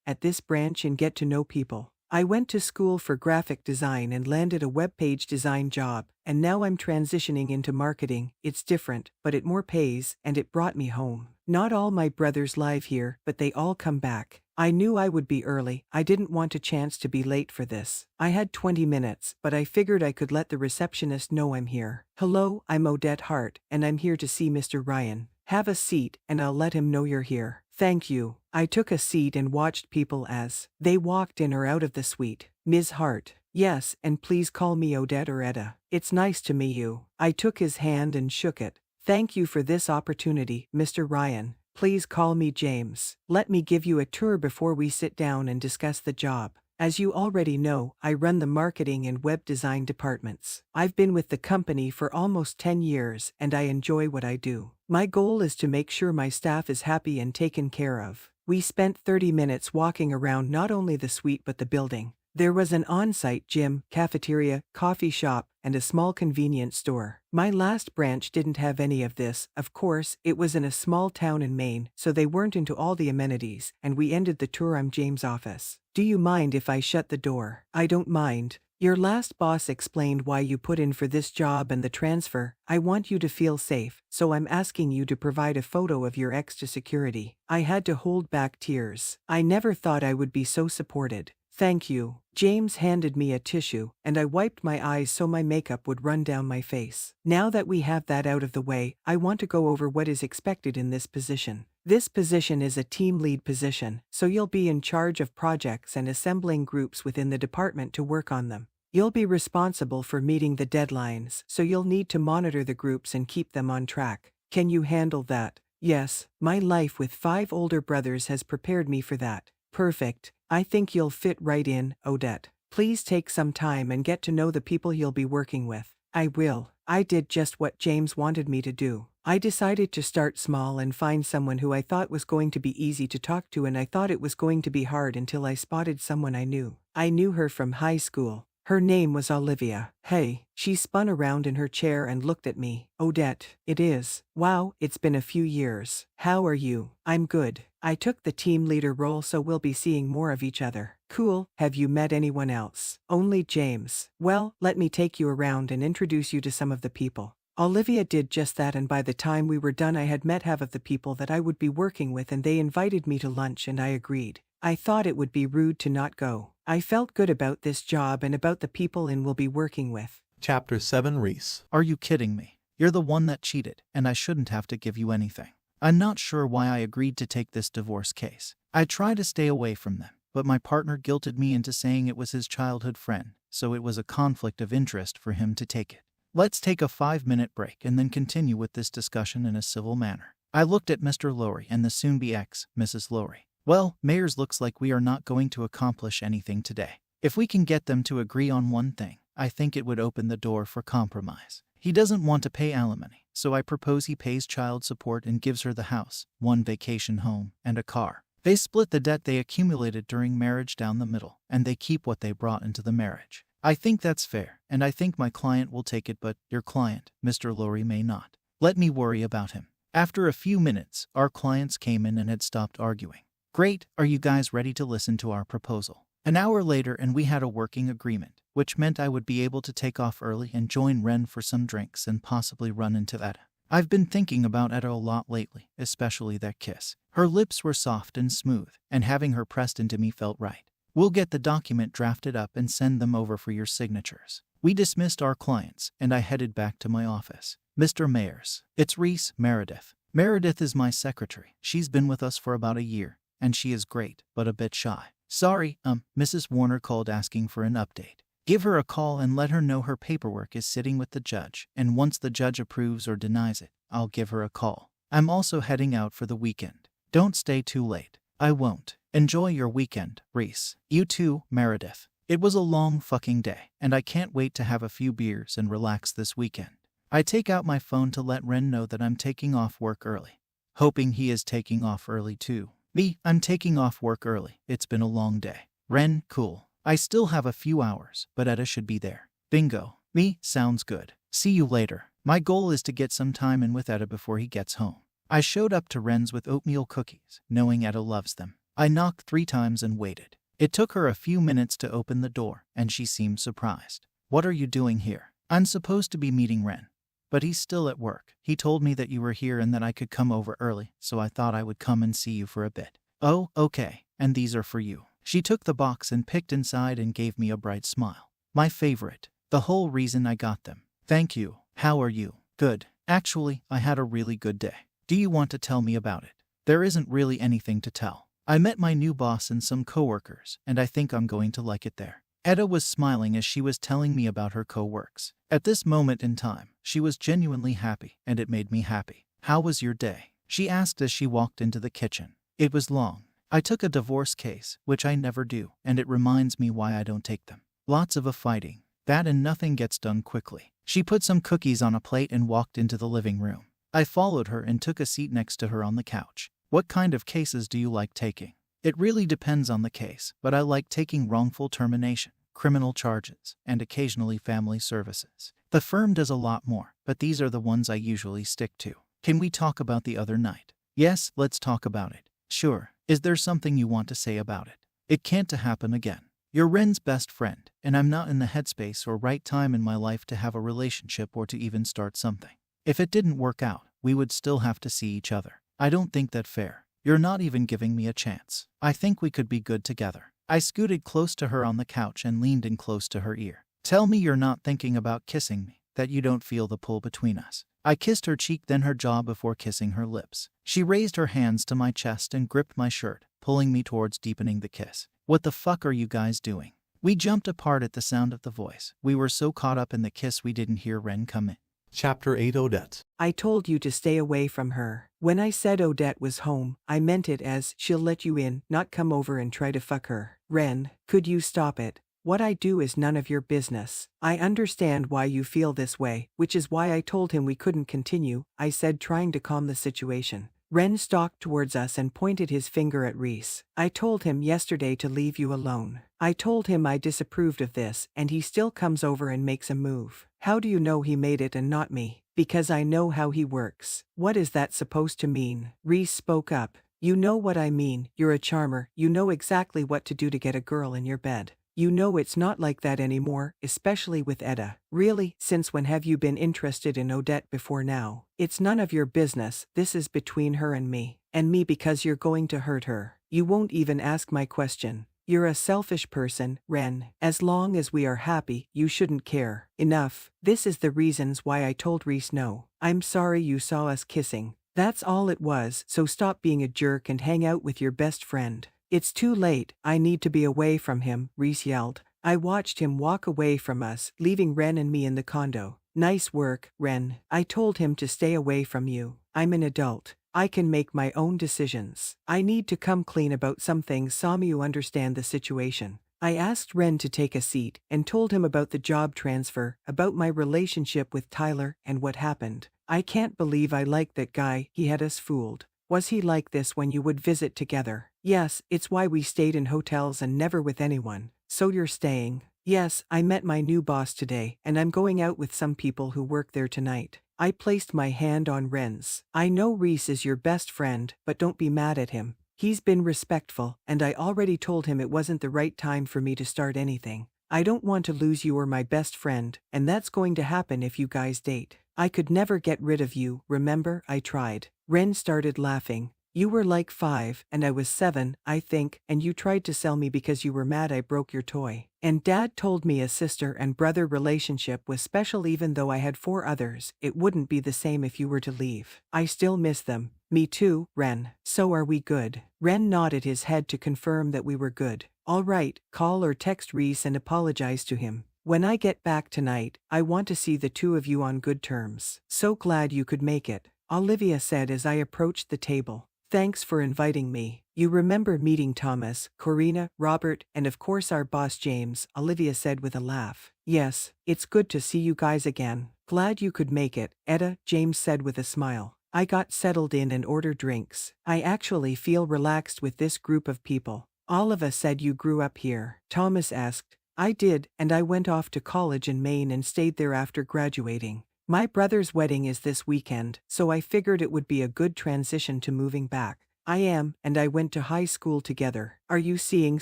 at this branch and get to know people. I went to school for graphic design and landed a web page design job, and now I'm transitioning into marketing. It's different, but it more pays, and it brought me home. Not all my brothers live here, but they all come back. I knew I would be early. I didn't want a chance to be late for this. I had 20 minutes, but I figured I could let the receptionist know I'm here. Hello, I'm Odette Hart, and I'm here to see Mr. Ryan. Have a seat, and I'll let him know you're here. Thank you. I took a seat and watched people as they walked in or out of the suite. Ms. Hart. Yes, and please call me Odette or Etta. It's nice to meet you. I took his hand and shook it. Thank you for this opportunity, Mr. Ryan. Please call me James. Let me give you a tour before we sit down and discuss the job. As you already know, I run the marketing and web design departments. I've been with the company for almost 10 years, and I enjoy what I do. My goal is to make sure my staff is happy and taken care of. We spent 30 minutes walking around not only the suite but the building. There was an on-site gym, cafeteria, coffee shop, and a small convenience store. My last branch didn't have any of this. Of course, it was in a small town in Maine, so they weren't into all the amenities, and we ended the tour at James' office. Do you mind if I shut the door? I don't mind. Your last boss explained why you put in for this job and the transfer. I want you to feel safe, so I'm asking you to provide a photo of your ex to security. I had to hold back tears. I never thought I would be so supported. Thank you. James handed me a tissue, and I wiped my eyes so my makeup would run down my face. Now that we have that out of the way, I want to go over what is expected in this position. This position is a team lead position, so you'll be in charge of projects and assembling groups within the department to work on them. You'll be responsible for meeting the deadlines, so you'll need to monitor the groups and keep them on track. Can you handle that? Yes, my life with 5 older brothers has prepared me for that. Perfect. I think you'll fit right in, Odette. Please take some time and get to know the people you'll be working with. I will. I did just what James wanted me to do. I decided to start small and find someone who I thought was going to be easy to talk to, and I thought it was going to be hard until I spotted someone I knew. I knew her from high school. Her name was Olivia. Hey, she spun around in her chair and looked at me. Odette, it is. Wow, it's been a few years. How are you? I'm good. I took the team leader role, so we'll be seeing more of each other. Cool. Have you met anyone else? Only James. Well, let me take you around and introduce you to some of the people. Olivia did just that, and by the time we were done I had met half of the people that I would be working with, and they invited me to lunch and I agreed. I thought it would be rude to not go. I felt good about this job and about the people and will be working with. Chapter 7 Reese. Are you kidding me? You're the one that cheated, and I shouldn't have to give you anything. I'm not sure why I agreed to take this divorce case. I try to stay away from them, but my partner guilted me into saying it was his childhood friend, so it was a conflict of interest for him to take it. Let's take a 5-minute break and then continue with this discussion in a civil manner. I looked at Mr. Lowry and the soon-be ex, Mrs. Lowry. Well, Mayors, looks like we are not going to accomplish anything today. If we can get them to agree on one thing, I think it would open the door for compromise. He doesn't want to pay alimony, so I propose he pays child support and gives her the house, 1 vacation home, and a car. They split the debt they accumulated during marriage down the middle, and they keep what they brought into the marriage. I think that's fair, and I think my client will take it, but your client, Mr. Lowry, may not. Let me worry about him. After a few minutes, our clients came in and had stopped arguing. Great, are you guys ready to listen to our proposal? An hour later and we had a working agreement, which meant I would be able to take off early and join Ren for some drinks and possibly run into Etta. I've been thinking about Etta a lot lately, especially that kiss. Her lips were soft and smooth, and having her pressed into me felt right. We'll get the document drafted up and send them over for your signatures. We dismissed our clients, and I headed back to my office. Mr. Mayors, it's Reese Meredith. Meredith is my secretary. She's been with us for about a year, and she is great, but a bit shy. Sorry, Mrs. Warner called asking for an update. Give her a call and let her know her paperwork is sitting with the judge, and once the judge approves or denies it, I'll give her a call. I'm also heading out for the weekend. Don't stay too late. I won't. Enjoy your weekend, Reese. You too, Meredith. It was a long fucking day, and I can't wait to have a few beers and relax this weekend. I take out my phone to let Ren know that I'm taking off work early, hoping he is taking off early too. Me, I'm taking off work early. It's been a long day. Ren, cool. I still have a few hours, but Etta should be there. Bingo. Me, sounds good. See you later. My goal is to get some time in with Etta before he gets home. I showed up to Ren's with oatmeal cookies, knowing Etta loves them. I knocked 3 times and waited. It took her a few minutes to open the door, and she seemed surprised. What are you doing here? I'm supposed to be meeting Ren, but he's still at work. He told me that you were here and that I could come over early, so I thought I would come and see you for a bit. Oh, okay, and these are for you. She took the box and picked inside and gave me a bright smile. My favorite. The whole reason I got them. Thank you. How are you? Good. Actually, I had a really good day. Do you want to tell me about it? There isn't really anything to tell. I met my new boss and some coworkers, and I think I'm going to like it there. Etta was smiling as she was telling me about her co-works. At this moment in time, she was genuinely happy, and it made me happy. How was your day? She asked as she walked into the kitchen. It was long. I took a divorce case, which I never do, and it reminds me why I don't take them. Lots of fighting. That and nothing gets done quickly. She put some cookies on a plate and walked into the living room. I followed her and took a seat next to her on the couch. What kind of cases do you like taking? It really depends on the case, but I like taking wrongful termination, criminal charges, and occasionally family services. The firm does a lot more, but these are the ones I usually stick to. Can we talk about the other night? Yes, let's talk about it. Sure. Is there something you want to say about it? It can't happen again. You're Ren's best friend, and I'm not in the headspace or right time in my life to have a relationship or to even start something. If it didn't work out, we would still have to see each other. I don't think that's fair. You're not even giving me a chance. I think we could be good together. I scooted close to her on the couch and leaned in close to her ear. Tell me you're not thinking about kissing me, that you don't feel the pull between us. I kissed her cheek, then her jaw before kissing her lips. She raised her hands to my chest and gripped my shirt, pulling me towards, deepening the kiss. What the fuck are you guys doing? We jumped apart at the sound of the voice. We were so caught up in the kiss we didn't hear Ren come in. Chapter 8 Odette. I told you to stay away from her. When I said Odette was home, I meant it as she'll let you in, not come over and try to fuck her. Ren, could you stop it? What I do is none of your business. I understand why you feel this way, which is why I told him we couldn't continue, I said, trying to calm the situation. Ren stalked towards us and pointed his finger at Reese. I told him yesterday to leave you alone. I told him I disapproved of this, and he still comes over and makes a move. How do you know he made it and not me? Because I know how he works. What is that supposed to mean? Reese spoke up. You know what I mean. You're a charmer. You know exactly what to do to get a girl in your bed. You know it's not like that anymore, especially with Etta. Really, since when have you been interested in Odette before now? It's none of your business. This is between her and me. And me because you're going to hurt her. You won't even ask my question. You're a selfish person, Ren. As long as we are happy, you shouldn't care. Enough. This is the reasons why I told Reese no. I'm sorry you saw us kissing. That's all it was, so stop being a jerk and hang out with your best friend. It's too late. I need to be away from him, Reese yelled. I watched him walk away from us, leaving Ren and me in the condo. Nice work, Ren. I told him to stay away from you. I'm an adult. I can make my own decisions. I need to come clean about some things so you understand the situation. I asked Ren to take a seat and told him about the job transfer, about my relationship with Tyler and what happened. I can't believe I liked that guy. He had us fooled. Was he like this when you would visit together? Yes, it's why we stayed in hotels and never with anyone. So you're staying? Yes, I met my new boss today, and I'm going out with some people who work there tonight. I placed my hand on Ren's. I know Reese is your best friend, but don't be mad at him. He's been respectful, and I already told him it wasn't the right time for me to start anything. I don't want to lose you or my best friend, and that's going to happen if you guys date. I could never get rid of you, remember? I tried. Ren started laughing. You were like 5, and I was 7, I think, and you tried to sell me because you were mad I broke your toy. And Dad told me a sister and brother relationship was special even though I had 4 others. It wouldn't be the same if you were to leave. I still miss them. Me too, Ren. So are we good? Ren nodded his head to confirm that we were good. All right, call or text Reese and apologize to him. When I get back tonight, I want to see the 2 of you on good terms. So glad you could make it, Olivia said as I approached the table. Thanks for inviting me. You remember meeting Thomas, Corina, Robert, and of course our boss James, Olivia said with a laugh. Yes, it's good to see you guys again. Glad you could make it, Etta, James said with a smile. I got settled in and ordered drinks. I actually feel relaxed with this group of people. Oliva said you grew up here. Thomas asked. I did, and I went off to college in Maine and stayed there after graduating. My brother's wedding is this weekend, so I figured it would be a good transition to moving back. I am, and I went to high school together. Are you seeing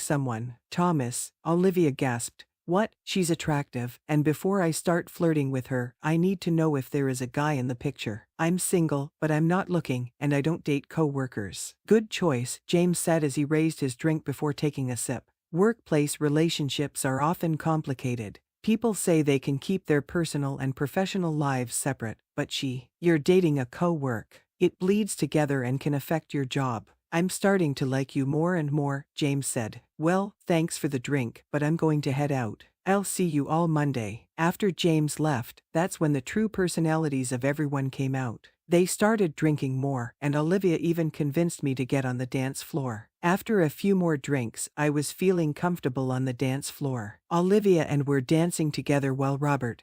someone? Thomas, Olivia gasped. What? She's attractive, and before I start flirting with her, I need to know if there is a guy in the picture. I'm single, but I'm not looking, and I don't date co-workers. Good choice, James said as he raised his drink before taking a sip. Workplace relationships are often complicated. People say they can keep their personal and professional lives separate, but you're dating a co-work. It bleeds together and can affect your job. I'm starting to like you more and more, James said. Well, thanks for the drink, but I'm going to head out. I'll see you all Monday. After James left, that's when the true personalities of everyone came out. They started drinking more, and Olivia even convinced me to get on the dance floor. After a few more drinks, I was feeling comfortable on the dance floor. Olivia and were dancing together while Robert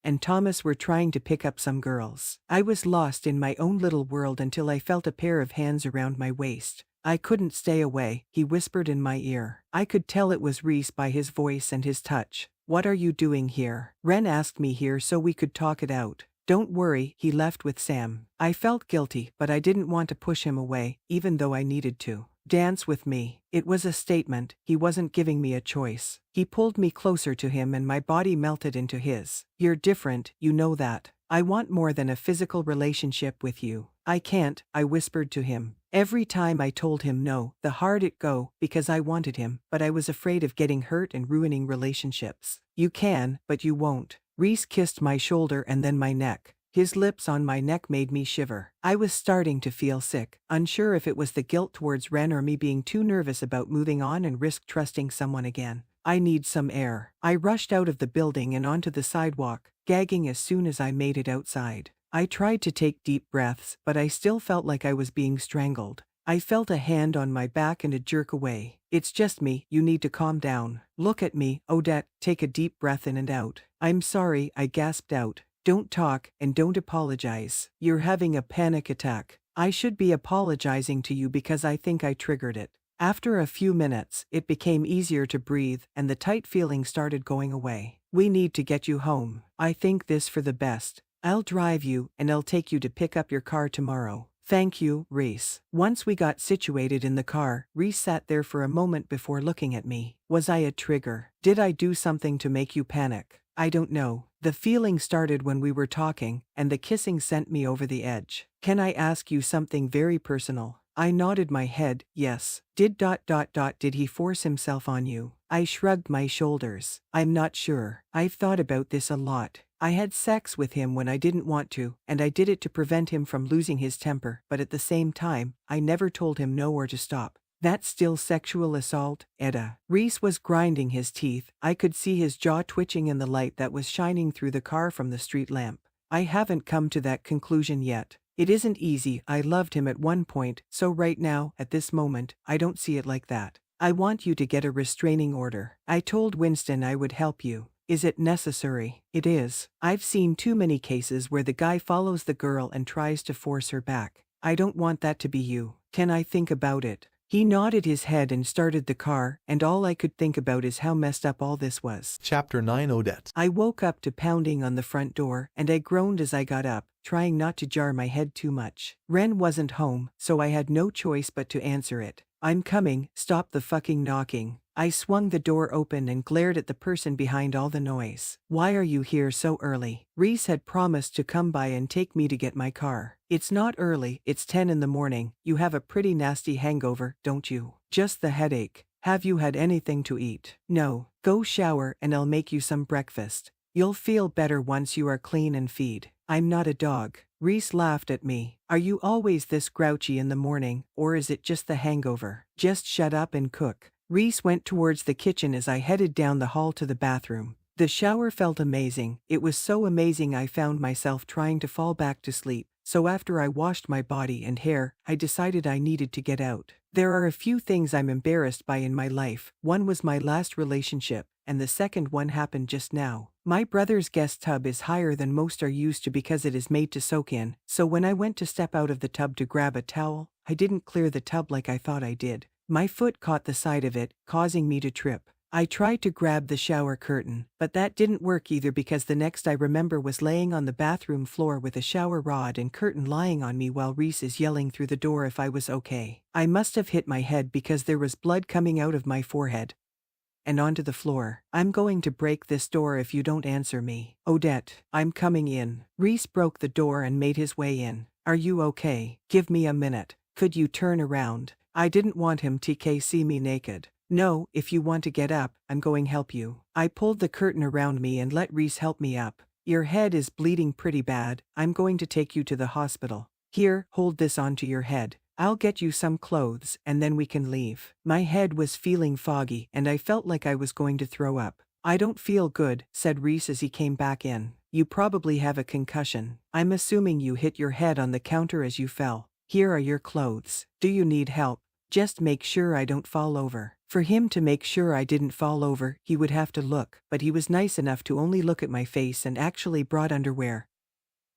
and Thomas were trying to pick up some girls. I was lost in my own little world until I felt a pair of hands around my waist. I couldn't stay away, he whispered in my ear. I could tell it was Reese by his voice and his touch. What are you doing here? Ren asked me here so we could talk it out. Don't worry, he left with Sam. I felt guilty, but I didn't want to push him away, even though I needed to. Dance with me. It was a statement. He wasn't giving me a choice. He pulled me closer to him and my body melted into his. You're different, you know that. I want more than a physical relationship with you. I can't, I whispered to him. Every time I told him no, the harder it go, because I wanted him, but I was afraid of getting hurt and ruining relationships. You can, but you won't. Reese kissed my shoulder and then my neck. His lips on my neck made me shiver. I was starting to feel sick, unsure if it was the guilt towards Ren or me being too nervous about moving on and risk trusting someone again. I need some air. I rushed out of the building and onto the sidewalk, gagging as soon as I made it outside. I tried to take deep breaths, but I still felt like I was being strangled. I felt a hand on my back and a jerk away. It's just me, you need to calm down. Look at me, Odette, take a deep breath in and out. I'm sorry, I gasped out. Don't talk, and don't apologize. You're having a panic attack. I should be apologizing to you because I think I triggered it. After a few minutes, it became easier to breathe, and the tight feeling started going away. We need to get you home. I think this for the best. I'll drive you, and I'll take you to pick up your car tomorrow. Thank you, Reese. Once we got situated in the car, Reese sat there for a moment before looking at me. Was I a trigger? Did I do something to make you panic? I don't know. The feeling started when we were talking, and the kissing sent me over the edge. Can I ask you something very personal? I nodded my head, yes. Did he force himself on you? I shrugged my shoulders. I'm not sure. I've thought about this a lot. I had sex with him when I didn't want to, and I did it to prevent him from losing his temper, but at the same time, I never told him no or to stop. That's still sexual assault, Etta. Reese was grinding his teeth. I could see his jaw twitching in the light that was shining through the car from the street lamp. I haven't come to that conclusion yet. It isn't easy. I loved him at one point, so right now, at this moment, I don't see it like that. I want you to get a restraining order. I told Winston I would help you. Is it necessary? It is. I've seen too many cases where the guy follows the girl and tries to force her back. I don't want that to be you. Can I think about it? He nodded his head and started the car, and all I could think about is how messed up all this was. Chapter 9 Odette. I woke up to pounding on the front door, and I groaned as I got up, trying not to jar my head too much. Ren wasn't home, so I had no choice but to answer it. I'm coming, stop the fucking knocking. I swung the door open and glared at the person behind all the noise. Why are you here so early? Reese had promised to come by and take me to get my car. It's not early, it's 10 in the morning. You have a pretty nasty hangover, don't you? Just the headache. Have you had anything to eat? No. Go shower and I'll make you some breakfast. You'll feel better once you are clean and feed. I'm not a dog. Reese laughed at me. Are you always this grouchy in the morning, or is it just the hangover? Just shut up and cook. Reese went towards the kitchen as I headed down the hall to the bathroom. The shower felt amazing. It was so amazing I found myself trying to fall back to sleep. So after I washed my body and hair, I decided I needed to get out. There are a few things I'm embarrassed by in my life. One was my last relationship, and the second one happened just now. My brother's guest tub is higher than most are used to because it is made to soak in, so when I went to step out of the tub to grab a towel, I didn't clear the tub like I thought I did. My foot caught the side of it, causing me to trip. I tried to grab the shower curtain, but that didn't work either because the next I remember was laying on the bathroom floor with a shower rod and curtain lying on me while Reese is yelling through the door if I was okay. I must have hit my head because there was blood coming out of my forehead and onto the floor. I'm going to break this door if you don't answer me. Odette, I'm coming in. Reese broke the door and made his way in. Are you okay? Give me a minute. Could you turn around? I didn't want him to see me naked. No, if you want to get up, I'm going help you. I pulled the curtain around me and let Reese help me up. Your head is bleeding pretty bad. I'm going to take you to the hospital. Here, hold this onto your head. I'll get you some clothes and then we can leave. My head was feeling foggy and I felt like I was going to throw up. I don't feel good, said Reese as he came back in. You probably have a concussion. I'm assuming you hit your head on the counter as you fell. Here are your clothes. Do you need help? Just make sure I don't fall over. For him to make sure I didn't fall over, he would have to look, but he was nice enough to only look at my face and actually brought underwear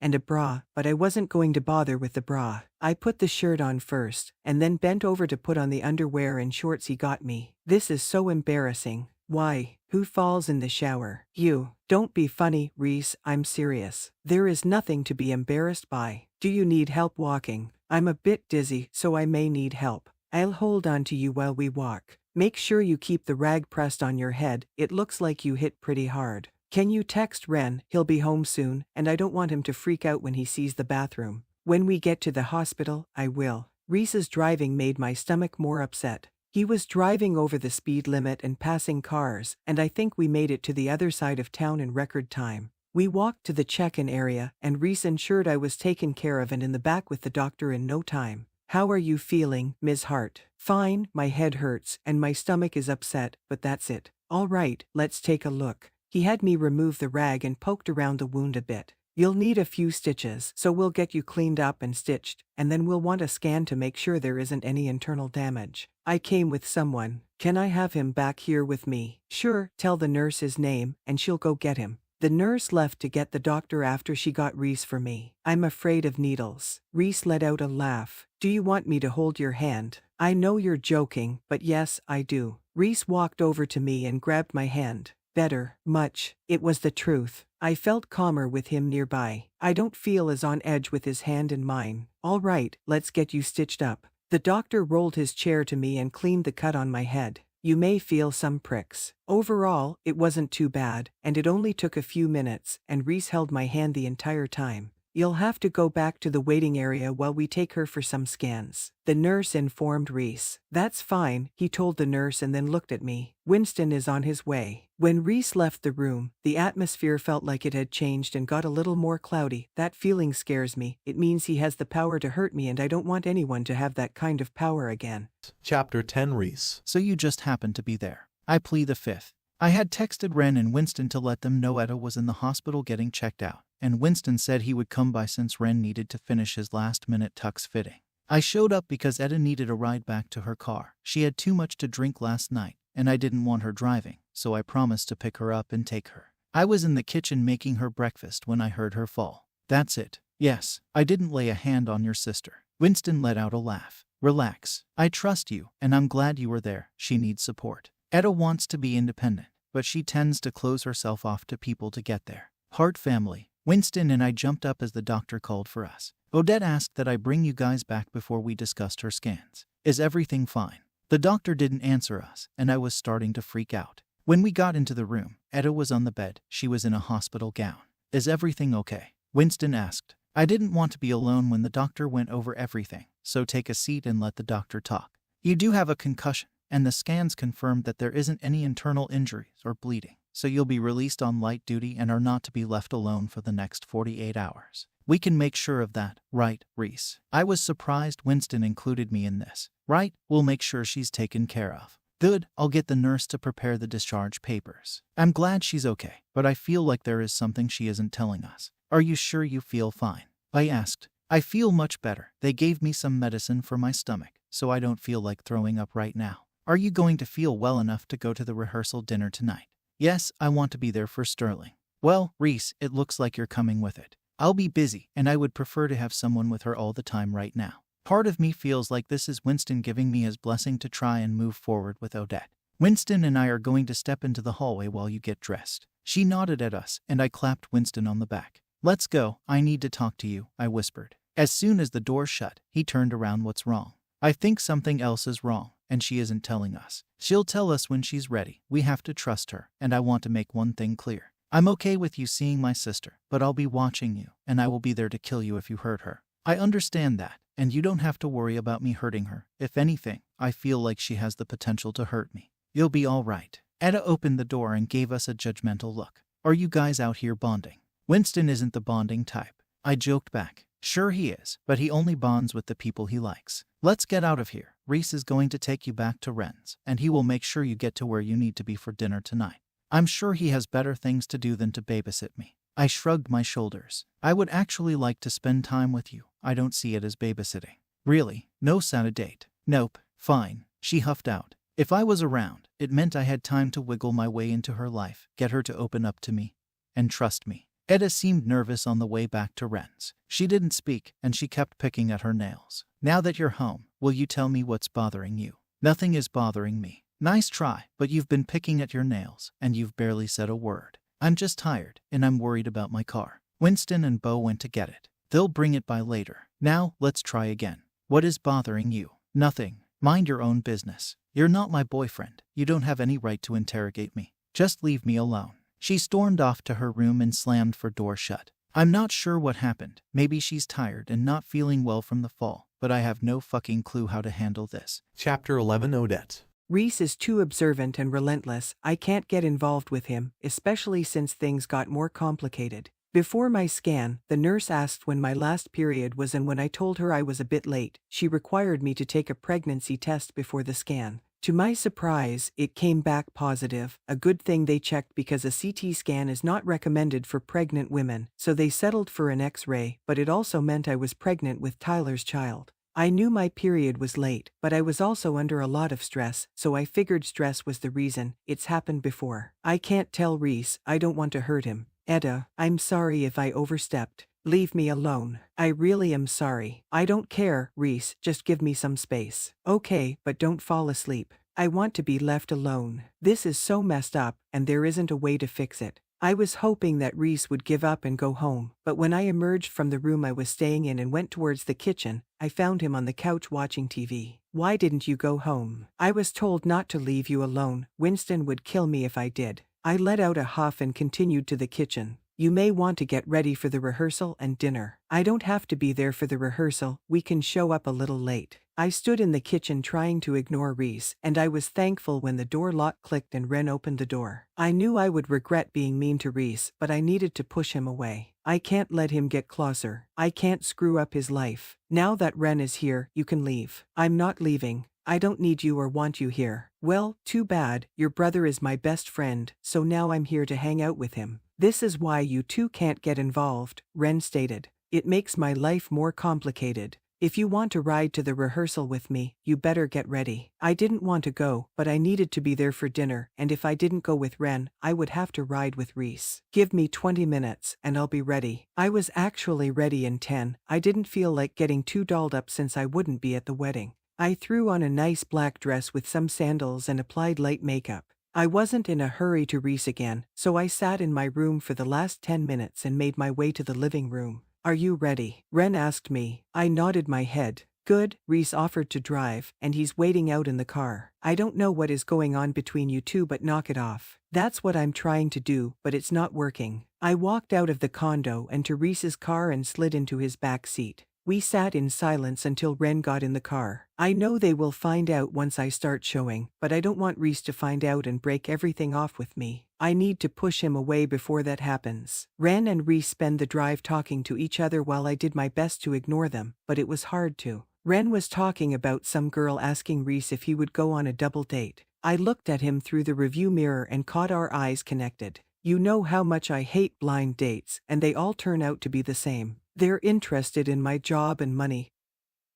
and a bra, but I wasn't going to bother with the bra. I put the shirt on first, and then bent over to put on the underwear and shorts he got me. This is so embarrassing. Why? Who falls in the shower? You. Don't be funny, Reese, I'm serious. There is nothing to be embarrassed by. Do you need help walking? I'm a bit dizzy, so I may need help. I'll hold on to you while we walk. Make sure you keep the rag pressed on your head, it looks like you hit pretty hard. Can you text Ren? He'll be home soon, and I don't want him to freak out when he sees the bathroom. When we get to the hospital, I will. Reese's driving made my stomach more upset. He was driving over the speed limit and passing cars, and I think we made it to the other side of town in record time. We walked to the check-in area, and Reese ensured I was taken care of and in the back with the doctor in no time. How are you feeling, Ms. Hart? Fine, my head hurts, and my stomach is upset, but that's it. All right, let's take a look. He had me remove the rag and poked around the wound a bit. You'll need a few stitches, so we'll get you cleaned up and stitched, and then we'll want a scan to make sure there isn't any internal damage. I came with someone. Can I have him back here with me? Sure, tell the nurse his name, and she'll go get him. The nurse left to get the doctor after she got Reese for me. I'm afraid of needles. Reese let out a laugh. Do you want me to hold your hand? I know you're joking, but yes, I do. Reese walked over to me and grabbed my hand. Better, much. It was the truth. I felt calmer with him nearby. I don't feel as on edge with his hand in mine. All right, let's get you stitched up. The doctor rolled his chair to me and cleaned the cut on my head. You may feel some pricks. Overall, it wasn't too bad, and it only took a few minutes, and Reese held my hand the entire time. You'll have to go back to the waiting area while we take her for some scans. The nurse informed Reese. That's fine, he told the nurse and then looked at me. Winston is on his way. When Reese left the room, the atmosphere felt like it had changed and got a little more cloudy. That feeling scares me. It means he has the power to hurt me and I don't want anyone to have that kind of power again. Chapter 10 Reese. So you just happened to be there. I plead the fifth. I had texted Ren and Winston to let them know Etta was in the hospital getting checked out, and Winston said he would come by since Ren needed to finish his last-minute tux fitting. I showed up because Etta needed a ride back to her car. She had too much to drink last night, and I didn't want her driving, so I promised to pick her up and take her. I was in the kitchen making her breakfast when I heard her fall. That's it. Yes, I didn't lay a hand on your sister. Winston let out a laugh. Relax. I trust you, and I'm glad you were there. She needs support. Etta wants to be independent, but she tends to close herself off to people to get there. Hart family. Winston and I jumped up as the doctor called for us. Odette asked that I bring you guys back before we discussed her scans. Is everything fine? The doctor didn't answer us, and I was starting to freak out. When we got into the room, Etta was on the bed. She was in a hospital gown. Is everything okay? Winston asked. I didn't want to be alone when the doctor went over everything, so take a seat and let the doctor talk. You do have a concussion, and the scans confirmed that there isn't any internal injuries or bleeding, so you'll be released on light duty and are not to be left alone for the next 48 hours. We can make sure of that, right, Reese? I was surprised Winston included me in this. Right, we'll make sure she's taken care of. Good, I'll get the nurse to prepare the discharge papers. I'm glad she's okay, but I feel like there is something she isn't telling us. Are you sure you feel fine? I asked. I feel much better. They gave me some medicine for my stomach, so I don't feel like throwing up right now. Are you going to feel well enough to go to the rehearsal dinner tonight? Yes, I want to be there for Sterling. Well, Reese, it looks like you're coming with it. I'll be busy, and I would prefer to have someone with her all the time right now. Part of me feels like this is Winston giving me his blessing to try and move forward with Odette. Winston and I are going to step into the hallway while you get dressed. She nodded at us, and I clapped Winston on the back. Let's go, I need to talk to you, I whispered. As soon as the door shut, he turned around. What's wrong? I think something else is wrong, and she isn't telling us. She'll tell us when she's ready. We have to trust her, and I want to make one thing clear. I'm okay with you seeing my sister, but I'll be watching you, and I will be there to kill you if you hurt her. I understand that, and you don't have to worry about me hurting her. If anything, I feel like she has the potential to hurt me. You'll be all right. Etta opened the door and gave us a judgmental look. Are you guys out here bonding? Winston isn't the bonding type. I joked back. Sure he is, but he only bonds with the people he likes. Let's get out of here. Reese is going to take you back to Ren's, and he will make sure you get to where you need to be for dinner tonight. I'm sure he has better things to do than to babysit me. I shrugged my shoulders. I would actually like to spend time with you. I don't see it as babysitting. Really? No Santa date? Nope. Fine. She huffed out. If I was around, it meant I had time to wiggle my way into her life, get her to open up to me, and trust me. Etta seemed nervous on the way back to Ren's. She didn't speak, and she kept picking at her nails. Now that you're home, will you tell me what's bothering you? Nothing is bothering me. Nice try, but you've been picking at your nails, and you've barely said a word. I'm just tired, and I'm worried about my car. Winston and Beau went to get it. They'll bring it by later. Now, let's try again. What is bothering you? Nothing. Mind your own business. You're not my boyfriend. You don't have any right to interrogate me. Just leave me alone. She stormed off to her room and slammed her door shut. I'm not sure what happened. Maybe she's tired and not feeling well from the fall, but I have no fucking clue how to handle this. Chapter 11 Odette. Reese is too observant and relentless. I can't get involved with him, especially since things got more complicated. Before my scan, the nurse asked when my last period was, and when I told her I was a bit late, she required me to take a pregnancy test before the scan. To my surprise, it came back positive. A good thing they checked, because a CT scan is not recommended for pregnant women, so they settled for an X-ray, but it also meant I was pregnant with Tyler's child. I knew my period was late, but I was also under a lot of stress, so I figured stress was the reason. It's happened before. I can't tell Reese. I don't want to hurt him. Etta, I'm sorry if I overstepped. Leave me alone. I really am sorry. I don't care, Reese, just give me some space. Okay, but don't fall asleep. I want to be left alone. This is so messed up, and there isn't a way to fix it. I was hoping that Reese would give up and go home, but when I emerged from the room I was staying in and went towards the kitchen, I found him on the couch watching TV. Why didn't you go home? I was told not to leave you alone. Winston would kill me if I did. I let out a huff and continued to the kitchen. You may want to get ready for the rehearsal and dinner. I don't have to be there for the rehearsal. We can show up a little late. I stood in the kitchen trying to ignore Reese, and I was thankful when the door lock clicked and Ren opened the door. I knew I would regret being mean to Reese, but I needed to push him away. I can't let him get closer. I can't screw up his life. Now that Ren is here, you can leave. I'm not leaving. I don't need you or want you here. Well, too bad. Your brother is my best friend, so now I'm here to hang out with him. This is why you two can't get involved, Ren stated. It makes my life more complicated. If you want to ride to the rehearsal with me, you better get ready. I didn't want to go, but I needed to be there for dinner, and if I didn't go with Ren, I would have to ride with Reese. Give me 20 minutes, and I'll be ready. I was actually ready in 10. I didn't feel like getting too dolled up since I wouldn't be at the wedding. I threw on a nice black dress with some sandals and applied light makeup. I wasn't in a hurry to Reese again, so I sat in my room for the last 10 minutes and made my way to the living room. Are you ready? Ren asked me. I nodded my head. Good, Reese offered to drive, and he's waiting out in the car. I don't know what is going on between you two, but knock it off. That's what I'm trying to do, but it's not working. I walked out of the condo and to Reese's car and slid into his back seat. We sat in silence until Ren got in the car. I know they will find out once I start showing, but I don't want Reese to find out and break everything off with me. I need to push him away before that happens. Ren and Reese spent the drive talking to each other while I did my best to ignore them, but it was hard to. Ren was talking about some girl asking Reese if he would go on a double date. I looked at him through the review mirror and caught our eyes connected. You know how much I hate blind dates, and they all turn out to be the same. They're interested in my job and money.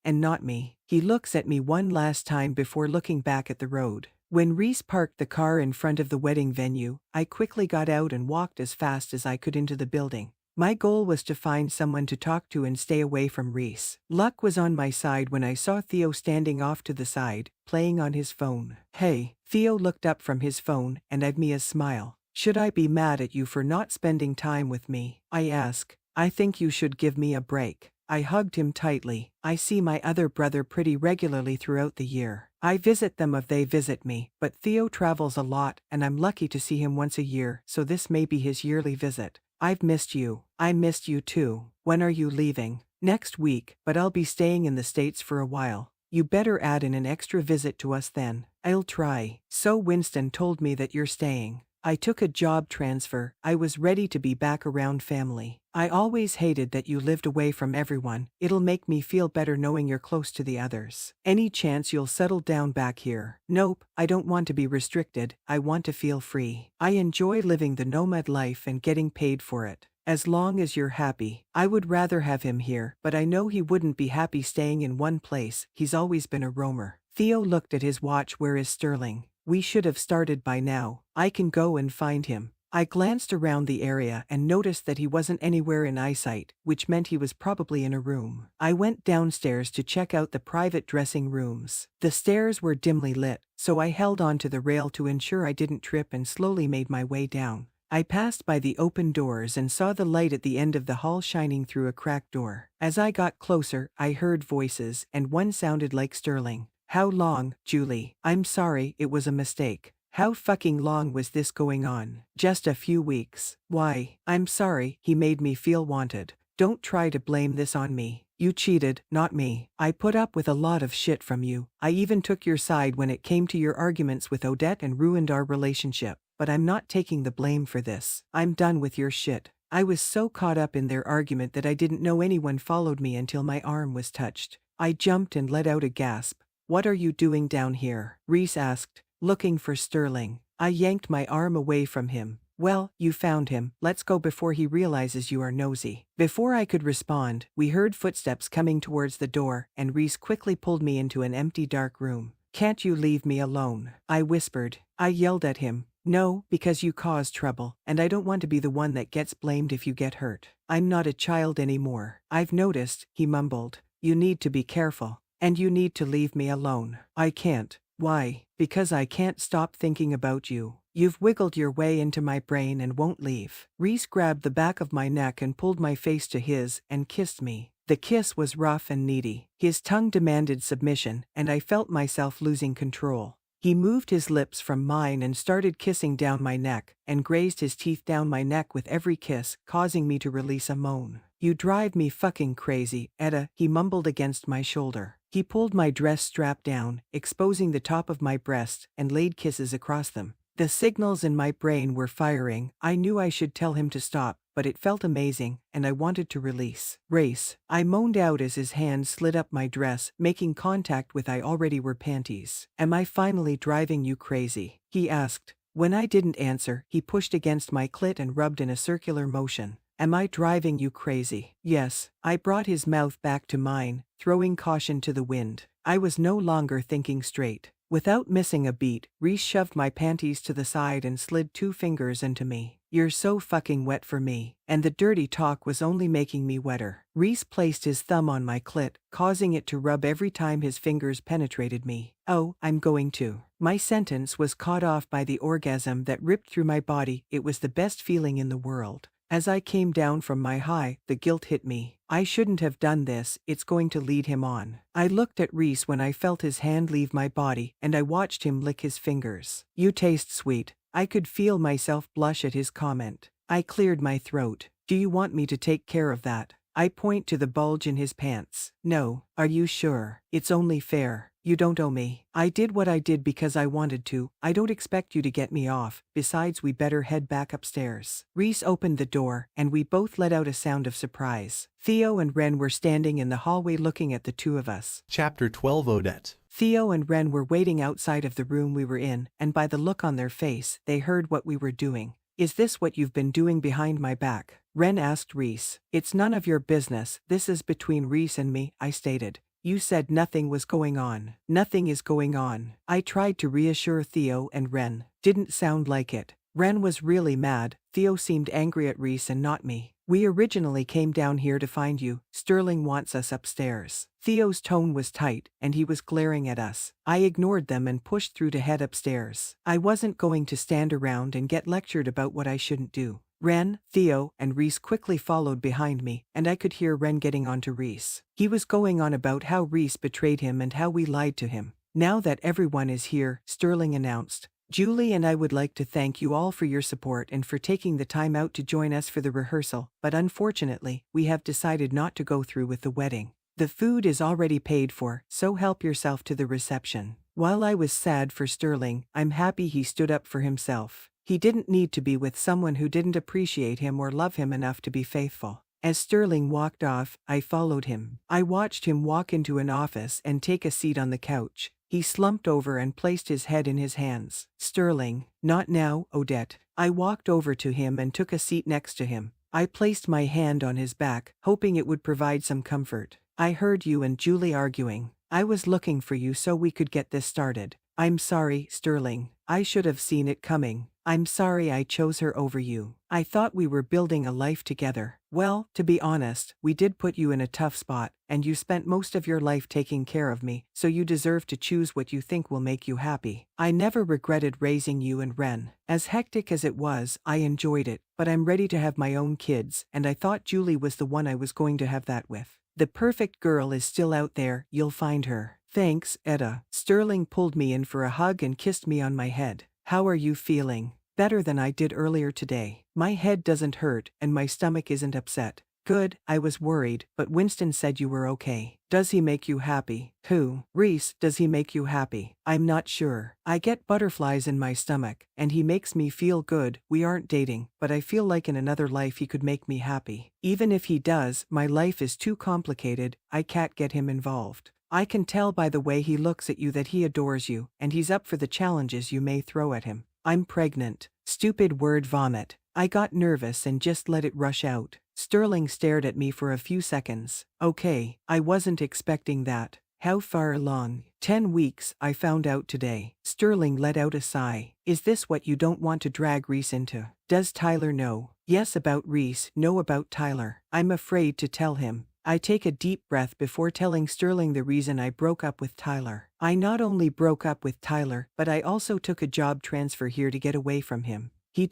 And not me. He looks at me one last time before looking back at the road. When Reese parked the car in front of the wedding venue, I quickly got out and walked as fast as I could into the building. My goal was to find someone to talk to and stay away from Reese. Luck was on my side when I saw Theo standing off to the side, playing on his phone. Hey, Theo looked up from his phone and gave me a smile. Should I be mad at you for not spending time with me? I asked. I think you should give me a break. I hugged him tightly. I see my other brother pretty regularly throughout the year. I visit them if they visit me, but Theo travels a lot and I'm lucky to see him once a year, so this may be his yearly visit. I've missed you. I missed you too. When are you leaving? Next week, but I'll be staying in the States for a while. You better add in an extra visit to us then. I'll try. So Winston told me that you're staying. I took a job transfer. I was ready to be back around family. I always hated that you lived away from everyone. It'll make me feel better knowing you're close to the others. Any chance you'll settle down back here? Nope, I don't want to be restricted. I want to feel free. I enjoy living the nomad life and getting paid for it. As long as you're happy. I would rather have him here, but I know he wouldn't be happy staying in one place. He's always been a roamer. Theo looked at his watch. Where is Sterling? We should have started by now. I can go and find him. I glanced around the area and noticed that he wasn't anywhere in eyesight, which meant he was probably in a room. I went downstairs to check out the private dressing rooms. The stairs were dimly lit, so I held onto the rail to ensure I didn't trip and slowly made my way down. I passed by the open doors and saw the light at the end of the hall shining through a cracked door. As I got closer, I heard voices, and one sounded like Sterling. How long, Julie? I'm sorry, it was a mistake. How fucking long was this going on? Just a few weeks. Why? I'm sorry, he made me feel wanted. Don't try to blame this on me. You cheated, not me. I put up with a lot of shit from you. I even took your side when it came to your arguments with Odette and ruined our relationship. But I'm not taking the blame for this. I'm done with your shit. I was so caught up in their argument that I didn't know anyone followed me until my arm was touched. I jumped and let out a gasp. What are you doing down here? Reese asked. Looking for Sterling. I yanked my arm away from him. Well, you found him. Let's go before he realizes you are nosy. Before I could respond, we heard footsteps coming towards the door, and Reese quickly pulled me into an empty dark room. Can't you leave me alone? I whispered. I yelled at him. No, because you caused trouble, and I don't want to be the one that gets blamed if you get hurt. I'm not a child anymore. I've noticed, he mumbled. You need to be careful. And you need to leave me alone. I can't. Why? Because I can't stop thinking about you. You've wiggled your way into my brain and won't leave. Reese grabbed the back of my neck and pulled my face to his and kissed me. The kiss was rough and needy. His tongue demanded submission, and I felt myself losing control. He moved his lips from mine and started kissing down my neck, and grazed his teeth down my neck with every kiss, causing me to release a moan. You drive me fucking crazy, Etta, he mumbled against my shoulder. He pulled my dress strap down, exposing the top of my breast, and laid kisses across them. The signals in my brain were firing. I knew I should tell him to stop, but it felt amazing, and I wanted to release. Race. I moaned out as his hand slid up my dress, making contact with I already were panties. Am I finally driving you crazy? He asked. When I didn't answer, he pushed against my clit and rubbed in a circular motion. Am I driving you crazy? Yes. I brought his mouth back to mine, throwing caution to the wind. I was no longer thinking straight. Without missing a beat, Reese shoved my panties to the side and slid 2 fingers into me. You're so fucking wet for me. And the dirty talk was only making me wetter. Reese placed his thumb on my clit, causing it to rub every time his fingers penetrated me. Oh, I'm going to. My sentence was cut off by the orgasm that ripped through my body. It was the best feeling in the world. As I came down from my high, the guilt hit me. I shouldn't have done this, it's going to lead him on. I looked at Reese when I felt his hand leave my body, and I watched him lick his fingers. You taste sweet. I could feel myself blush at his comment. I cleared my throat. Do you want me to take care of that? I point to the bulge in his pants. No. Are you sure? It's only fair. You don't owe me. I did what I did because I wanted to. I don't expect you to get me off. Besides, we better head back upstairs. Reese opened the door, and we both let out a sound of surprise. Theo and Ren were standing in the hallway looking at the two of us. Chapter 12 Odette. Theo and Ren were waiting outside of the room we were in, and by the look on their face, they heard what we were doing. Is this what you've been doing behind my back? Ren asked Reese. It's none of your business. This is between Reese and me, I stated. You said nothing was going on. Nothing is going on. I tried to reassure Theo and Ren. Didn't sound like it. Ren was really mad. Theo seemed angry at Reese and not me. We originally came down here to find you. Sterling wants us upstairs. Theo's tone was tight, and he was glaring at us. I ignored them and pushed through to head upstairs. I wasn't going to stand around and get lectured about what I shouldn't do. Ren, Theo, and Reese quickly followed behind me, and I could hear Ren getting onto Reese. He was going on about how Reese betrayed him and how we lied to him. Now that everyone is here, Sterling announced. Julie and I would like to thank you all for your support and for taking the time out to join us for the rehearsal, but unfortunately, we have decided not to go through with the wedding. The food is already paid for, so help yourself to the reception. While I was sad for Sterling, I'm happy he stood up for himself. He didn't need to be with someone who didn't appreciate him or love him enough to be faithful. As Sterling walked off, I followed him. I watched him walk into an office and take a seat on the couch. He slumped over and placed his head in his hands. Sterling, not now, Odette. I walked over to him and took a seat next to him. I placed my hand on his back, hoping it would provide some comfort. I heard you and Julie arguing. I was looking for you so we could get this started. I'm sorry, Sterling. I should have seen it coming. I'm sorry I chose her over you. I thought we were building a life together. Well, to be honest, we did put you in a tough spot, and you spent most of your life taking care of me, so you deserve to choose what you think will make you happy. I never regretted raising you and Ren. As hectic as it was, I enjoyed it, but I'm ready to have my own kids, and I thought Julie was the one I was going to have that with. The perfect girl is still out there, you'll find her. Thanks, Etta. Sterling pulled me in for a hug and kissed me on my head. How are you feeling? Better than I did earlier today. My head doesn't hurt, and my stomach isn't upset. Good, I was worried, but Winston said you were okay. Does he make you happy? Who? Reese, does he make you happy? I'm not sure. I get butterflies in my stomach, and he makes me feel good. We aren't dating, but I feel like in another life he could make me happy. Even if he does, my life is too complicated. I can't get him involved. I can tell by the way he looks at you that he adores you, and he's up for the challenges you may throw at him. I'm pregnant. Stupid word vomit. I got nervous and just let it rush out. Sterling stared at me for a few seconds. Okay, I wasn't expecting that. How far along? 10 weeks, I found out today. Sterling let out a sigh. Is this what you don't want to drag Reese into? Does Tyler know? Yes about Reese, no about Tyler. I'm afraid to tell him. I take a deep breath before telling Sterling the reason I broke up with Tyler. I not only broke up with Tyler, but I also took a job transfer here to get away from him. He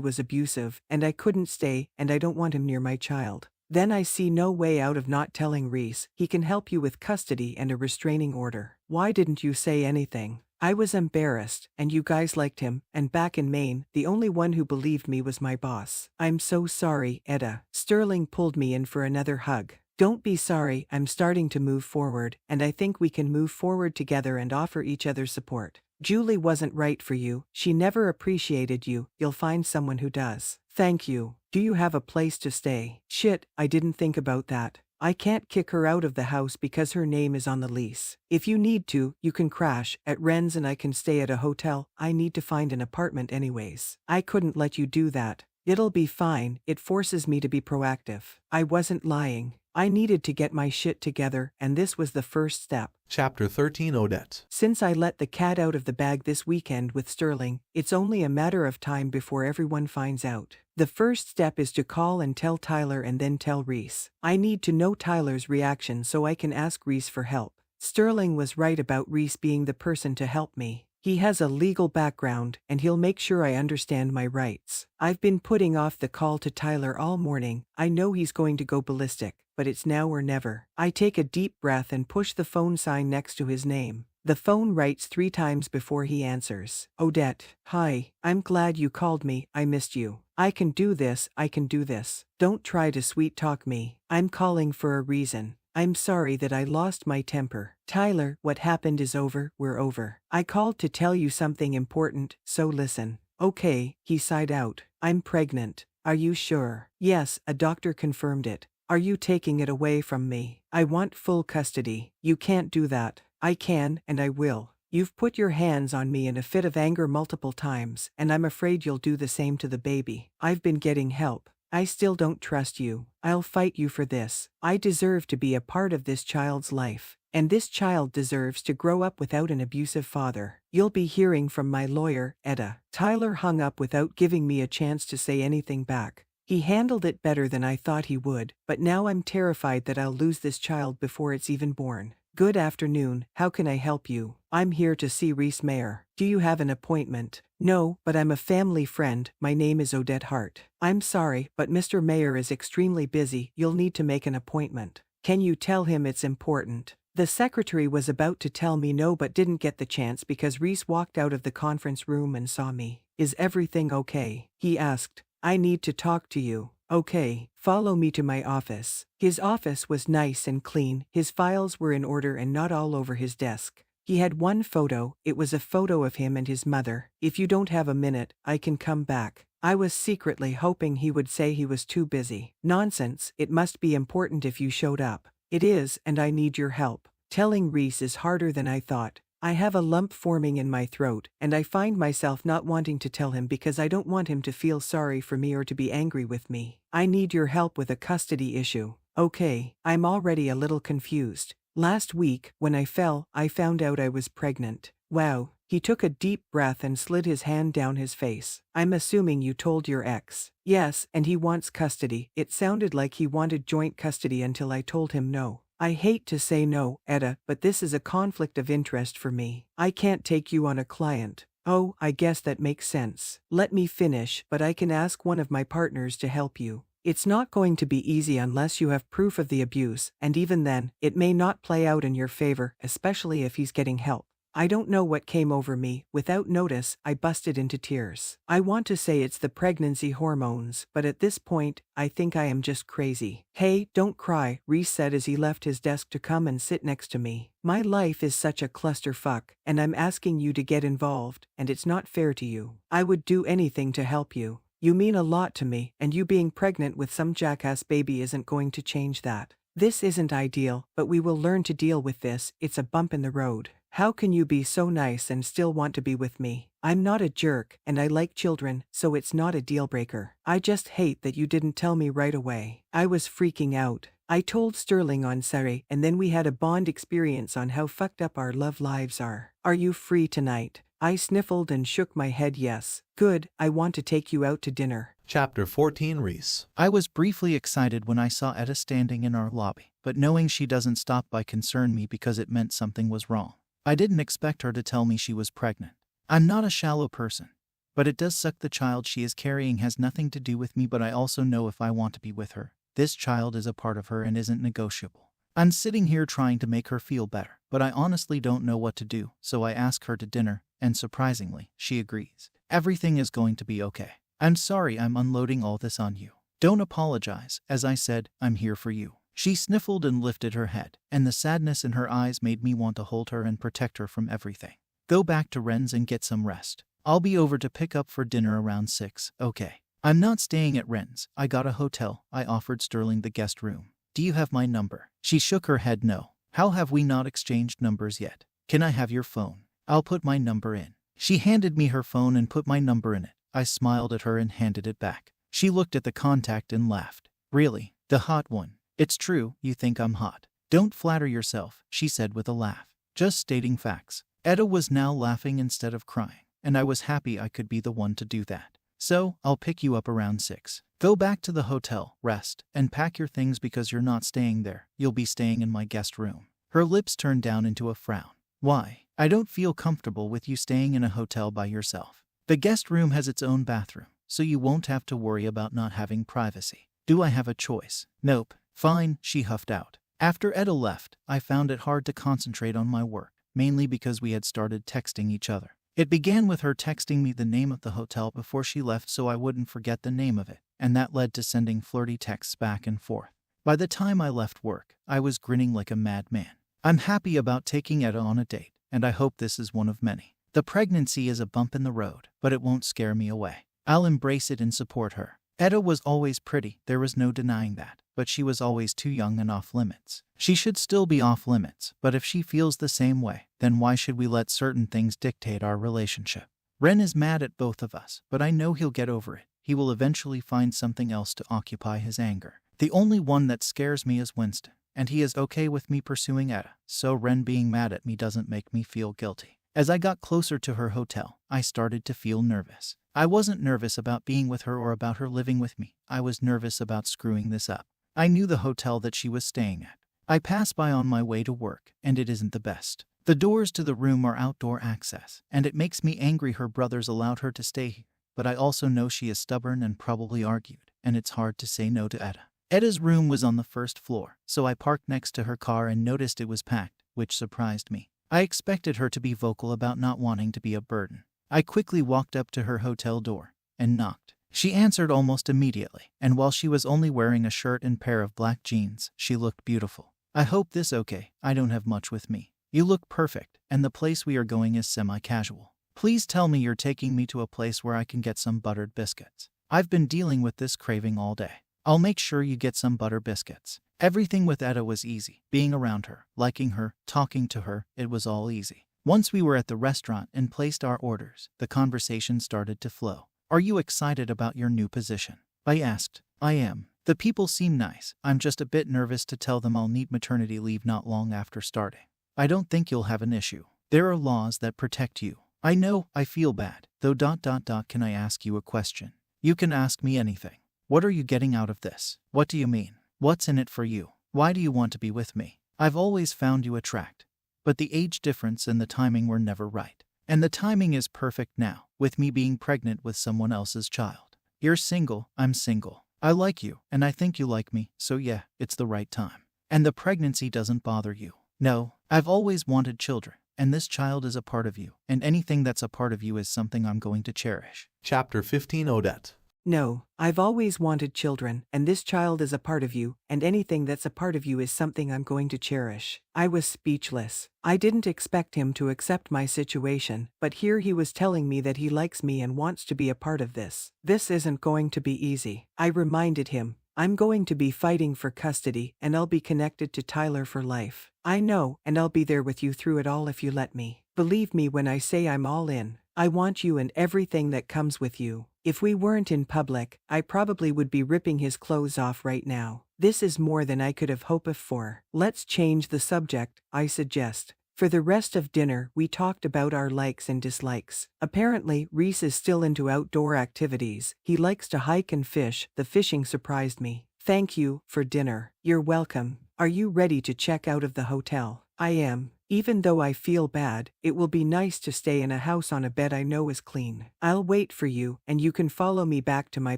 was abusive, and I couldn't stay, and I don't want him near my child. Then I see no way out of not telling Reese. He can help you with custody and a restraining order. Why didn't you say anything? I was embarrassed, and you guys liked him, and back in Maine, the only one who believed me was my boss. I'm so sorry, Etta. Sterling pulled me in for another hug. Don't be sorry, I'm starting to move forward, and I think we can move forward together and offer each other support. Julie wasn't right for you, she never appreciated you, you'll find someone who does. Thank you. Do you have a place to stay? Shit, I didn't think about that. I can't kick her out of the house because her name is on the lease. If you need to, you can crash at Ren's and I can stay at a hotel. I need to find an apartment anyways. I couldn't let you do that. It'll be fine, it forces me to be proactive. I wasn't lying. I needed to get my shit together, and this was the first step. Chapter 13 Odette. Since I let the cat out of the bag this weekend with Sterling, it's only a matter of time before everyone finds out. The first step is to call and tell Tyler and then tell Reese. I need to know Tyler's reaction so I can ask Reese for help. Sterling was right about Reese being the person to help me. He has a legal background, and he'll make sure I understand my rights. I've been putting off the call to Tyler all morning. I know he's going to go ballistic, but it's now or never. I take a deep breath and push the phone sign next to his name. The phone writes 3 times before he answers. Odette, hi, I'm glad you called me, I missed you. I can do this, I can do this. Don't try to sweet talk me. I'm calling for a reason. I'm sorry that I lost my temper. Tyler, what happened is over, we're over. I called to tell you something important, so listen. Okay, he sighed out. I'm pregnant. Are you sure? Yes, a doctor confirmed it. Are you taking it away from me? I want full custody. You can't do that. I can, and I will. You've put your hands on me in a fit of anger multiple times, and I'm afraid you'll do the same to the baby. I've been getting help. I still don't trust you. I'll fight you for this. I deserve to be a part of this child's life, and this child deserves to grow up without an abusive father. You'll be hearing from my lawyer, Etta. Tyler hung up without giving me a chance to say anything back. He handled it better than I thought he would, but now I'm terrified that I'll lose this child before it's even born. Good afternoon, how can I help you? I'm here to see Reese Mayer. Do you have an appointment? No, but I'm a family friend. My name is Odette Hart. I'm sorry, but Mr. Mayer is extremely busy. You'll need to make an appointment. Can you tell him it's important? The secretary was about to tell me no but didn't get the chance because Reese walked out of the conference room and saw me. Is everything okay? He asked. I need to talk to you. Okay, follow me to my office. His office was nice and clean. His files were in order and not all over his desk. He had one photo. It was a photo of him and his mother. If you don't have a minute, I can come back. I was secretly hoping he would say he was too busy. Nonsense, it must be important if you showed up. It is, and I need your help. Telling Reese is harder than I thought. I have a lump forming in my throat, and I find myself not wanting to tell him because I don't want him to feel sorry for me or to be angry with me. I need your help with a custody issue. Okay, I'm already a little confused. Last week, when I fell, I found out I was pregnant. Wow. He took a deep breath and slid his hand down his face. I'm assuming you told your ex. Yes, and he wants custody. It sounded like he wanted joint custody until I told him no. I hate to say no, Etta, but this is a conflict of interest for me. I can't take you on a client. Oh, I guess that makes sense. Let me finish, but I can ask one of my partners to help you. It's not going to be easy unless you have proof of the abuse, and even then, it may not play out in your favor, especially if he's getting help. I don't know what came over me. Without notice, I busted into tears. I want to say it's the pregnancy hormones, but at this point, I think I am just crazy. Hey, don't cry, Reese said as he left his desk to come and sit next to me. My life is such a clusterfuck, and I'm asking you to get involved, and it's not fair to you. I would do anything to help you. You mean a lot to me, and you being pregnant with some jackass baby isn't going to change that. This isn't ideal, but we will learn to deal with this. It's a bump in the road. How can you be so nice and still want to be with me? I'm not a jerk, and I like children, so it's not a deal breaker. I just hate that you didn't tell me right away. I was freaking out. I told Sterling on Saturday, and then we had a bond experience on how fucked up our love lives are. Are you free tonight? I sniffled and shook my head yes. Good, I want to take you out to dinner. Chapter 14 Reese. I was briefly excited when I saw Etta standing in our lobby, but knowing she doesn't stop by concerned me because it meant something was wrong. I didn't expect her to tell me she was pregnant. I'm not a shallow person, but it does suck the child she is carrying has nothing to do with me, but I also know if I want to be with her, this child is a part of her and isn't negotiable. I'm sitting here trying to make her feel better, but I honestly don't know what to do, so I ask her to dinner, and surprisingly, she agrees. Everything is going to be okay. I'm sorry I'm unloading all this on you. Don't apologize, as I said, I'm here for you. She sniffled and lifted her head, and the sadness in her eyes made me want to hold her and protect her from everything. Go back to Ren's and get some rest. I'll be over to pick up for dinner around 6, okay? I'm not staying at Ren's. I got a hotel. I offered Sterling the guest room. Do you have my number? She shook her head no. How have we not exchanged numbers yet? Can I have your phone? I'll put my number in. She handed me her phone and put my number in it. I smiled at her and handed it back. She looked at the contact and laughed. Really? The hot one? It's true, you think I'm hot. Don't flatter yourself, she said with a laugh. Just stating facts. Etta was now laughing instead of crying, and I was happy I could be the one to do that. So, I'll pick you up around 6. Go back to the hotel, rest, and pack your things because you're not staying there. You'll be staying in my guest room. Her lips turned down into a frown. Why? I don't feel comfortable with you staying in a hotel by yourself. The guest room has its own bathroom, so you won't have to worry about not having privacy. Do I have a choice? Nope. Fine, she huffed out. After Etta left, I found it hard to concentrate on my work, mainly because we had started texting each other. It began with her texting me the name of the hotel before she left so I wouldn't forget the name of it, and that led to sending flirty texts back and forth. By the time I left work, I was grinning like a madman. I'm happy about taking Etta on a date, and I hope this is one of many. The pregnancy is a bump in the road, but it won't scare me away. I'll embrace it and support her. Etta was always pretty, there was no denying that, but she was always too young and off limits. She should still be off limits, but if she feels the same way, then why should we let certain things dictate our relationship? Ren is mad at both of us, but I know he'll get over it. He will eventually find something else to occupy his anger. The only one that scares me is Winston, and he is okay with me pursuing Etta, so Ren being mad at me doesn't make me feel guilty. As I got closer to her hotel, I started to feel nervous. I wasn't nervous about being with her or about her living with me. I was nervous about screwing this up. I knew the hotel that she was staying at. I pass by on my way to work, and it isn't the best. The doors to the room are outdoor access, and it makes me angry her brothers allowed her to stay here. But I also know she is stubborn and probably argued, and it's hard to say no to Etta. Etta's room was on the first floor, so I parked next to her car and noticed it was packed, which surprised me. I expected her to be vocal about not wanting to be a burden. I quickly walked up to her hotel door and knocked. She answered almost immediately, and while she was only wearing a shirt and pair of black jeans, she looked beautiful. I hope this okay, I don't have much with me. You look perfect, and the place we are going is semi-casual. Please tell me you're taking me to a place where I can get some buttered biscuits. I've been dealing with this craving all day. I'll make sure you get some butter biscuits. Everything with Etta was easy. Being around her, liking her, talking to her, it was all easy. Once we were at the restaurant and placed our orders, the conversation started to flow. Are you excited about your new position? I asked. I am. The people seem nice. I'm just a bit nervous to tell them I'll need maternity leave not long after starting. I don't think you'll have an issue. There are laws that protect you. I know, I feel bad. Though ... Can I ask you a question? You can ask me anything. What are you getting out of this? What do you mean? What's in it for you? Why do you want to be with me? I've always found you attractive. But the age difference and the timing were never right. And the timing is perfect now, with me being pregnant with someone else's child. You're single, I'm single. I like you, and I think you like me, so yeah, it's the right time. And the pregnancy doesn't bother you. No, I've always wanted children, and this child is a part of you, and anything that's a part of you is something I'm going to cherish. Chapter 15 Odette. No, I've always wanted children, and this child is a part of you, and anything that's a part of you is something I'm going to cherish. I was speechless. I didn't expect him to accept my situation, but here he was telling me that he likes me and wants to be a part of this. This isn't going to be easy. I reminded him, I'm going to be fighting for custody, and I'll be connected to Tyler for life. I know, and I'll be there with you through it all if you let me. Believe me when I say I'm all in. I want you and everything that comes with you. If we weren't in public, I probably would be ripping his clothes off right now. This is more than I could have hoped for. Let's change the subject, I suggest. For the rest of dinner, we talked about our likes and dislikes. Apparently, Reese is still into outdoor activities. He likes to hike and fish. The fishing surprised me. Thank you for dinner. You're welcome. Are you ready to check out of the hotel? I am. Even though I feel bad, it will be nice to stay in a house on a bed I know is clean. I'll wait for you, and you can follow me back to my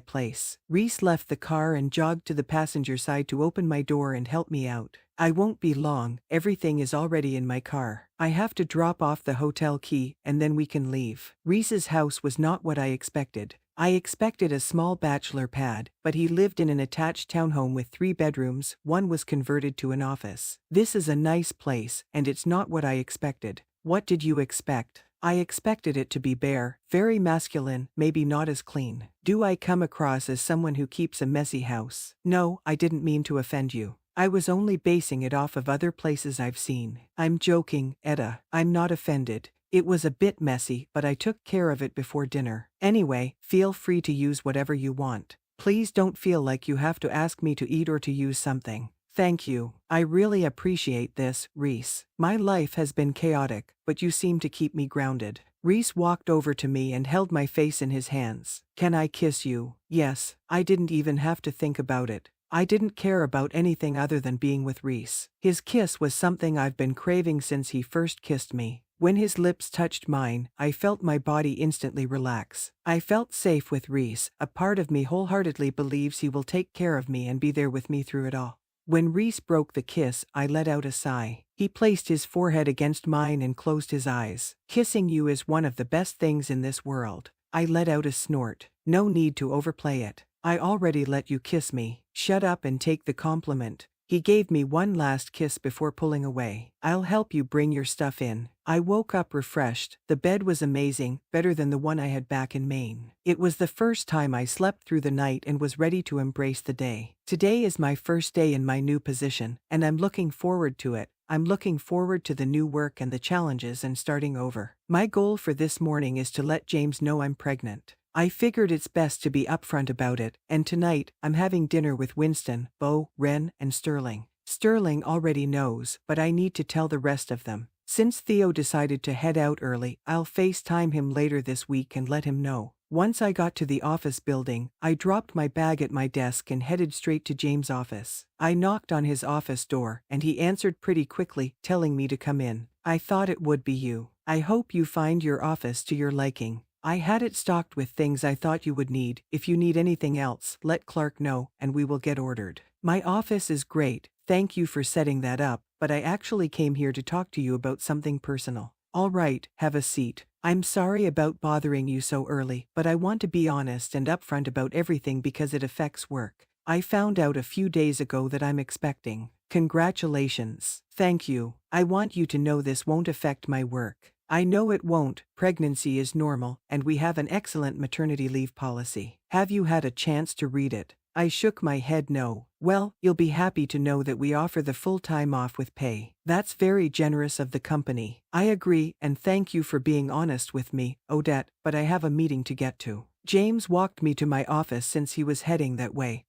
place. Reese left the car and jogged to the passenger side to open my door and help me out. I won't be long, everything is already in my car. I have to drop off the hotel key, and then we can leave. Reese's house was not what I expected. I expected a small bachelor pad, but he lived in an attached townhome with 3 bedrooms, one was converted to an office. This is a nice place, and it's not what I expected. What did you expect? I expected it to be bare, very masculine, maybe not as clean. Do I come across as someone who keeps a messy house? No, I didn't mean to offend you. I was only basing it off of other places I've seen. I'm joking, Etta. I'm not offended. It was a bit messy, but I took care of it before dinner. Anyway, feel free to use whatever you want. Please don't feel like you have to ask me to eat or to use something. Thank you. I really appreciate this, Reese. My life has been chaotic, but you seem to keep me grounded. Reese walked over to me and held my face in his hands. Can I kiss you? Yes. I didn't even have to think about it. I didn't care about anything other than being with Reese. His kiss was something I've been craving since he first kissed me. When his lips touched mine, I felt my body instantly relax. I felt safe with Reese. A part of me wholeheartedly believes he will take care of me and be there with me through it all. When Reese broke the kiss, I let out a sigh. He placed his forehead against mine and closed his eyes. Kissing you is one of the best things in this world. I let out a snort. No need to overplay it. I already let you kiss me. Shut up and take the compliment. He gave me one last kiss before pulling away. I'll help you bring your stuff in. I woke up refreshed. The bed was amazing, better than the one I had back in Maine. It was the first time I slept through the night and was ready to embrace the day. Today is my first day in my new position, and I'm looking forward to it. I'm looking forward to the new work and the challenges and starting over. My goal for this morning is to let James know I'm pregnant. I figured it's best to be upfront about it, and tonight, I'm having dinner with Winston, Bo, Ren, and Sterling. Sterling already knows, but I need to tell the rest of them. Since Theo decided to head out early, I'll FaceTime him later this week and let him know. Once I got to the office building, I dropped my bag at my desk and headed straight to James' office. I knocked on his office door, and he answered pretty quickly, telling me to come in. I thought it would be you. I hope you find your office to your liking. I had it stocked with things I thought you would need. If you need anything else, let Clark know, and we will get ordered. My office is great, thank you for setting that up, but I actually came here to talk to you about something personal. All right, have a seat. I'm sorry about bothering you so early, but I want to be honest and upfront about everything because it affects work. I found out a few days ago that I'm expecting. Congratulations. Thank you. I want you to know this won't affect my work. I know it won't. Pregnancy is normal, and we have an excellent maternity leave policy. Have you had a chance to read it? I shook my head no. Well, you'll be happy to know that we offer the full time off with pay. That's very generous of the company. I agree, and thank you for being honest with me, Odette, but I have a meeting to get to. James walked me to my office since he was heading that way,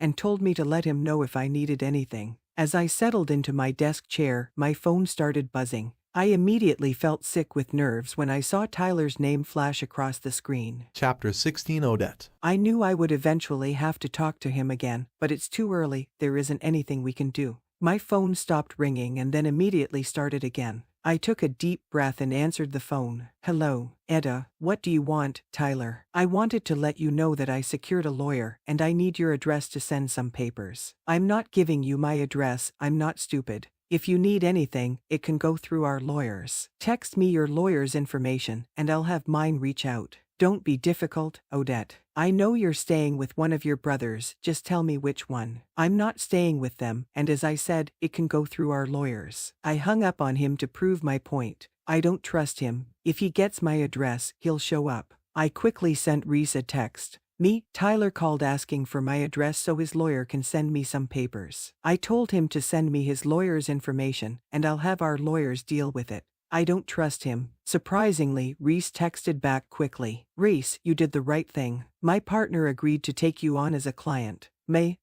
and told me to let him know if I needed anything. As I settled into my desk chair, my phone started buzzing. I immediately felt sick with nerves when I saw Tyler's name flash across the screen. Chapter 16 Odette. I knew I would eventually have to talk to him again, but it's too early, there isn't anything we can do. My phone stopped ringing and then immediately started again. I took a deep breath and answered the phone. Hello, Edda, what do you want, Tyler? I wanted to let you know that I secured a lawyer, and I need your address to send some papers. I'm not giving you my address, I'm not stupid. If you need anything, it can go through our lawyers. Text me your lawyer's information, and I'll have mine reach out. Don't be difficult, Odette. I know you're staying with one of your brothers, just tell me which one. I'm not staying with them, and as I said, it can go through our lawyers. I hung up on him to prove my point. I don't trust him. If he gets my address, he'll show up. I quickly sent Reese a text. Tyler called asking for my address so his lawyer can send me some papers. I told him to send me his lawyer's information, and I'll have our lawyers deal with it. I don't trust him. Surprisingly, Reese texted back quickly. Reese, you did the right thing. My partner agreed to take you on as a client.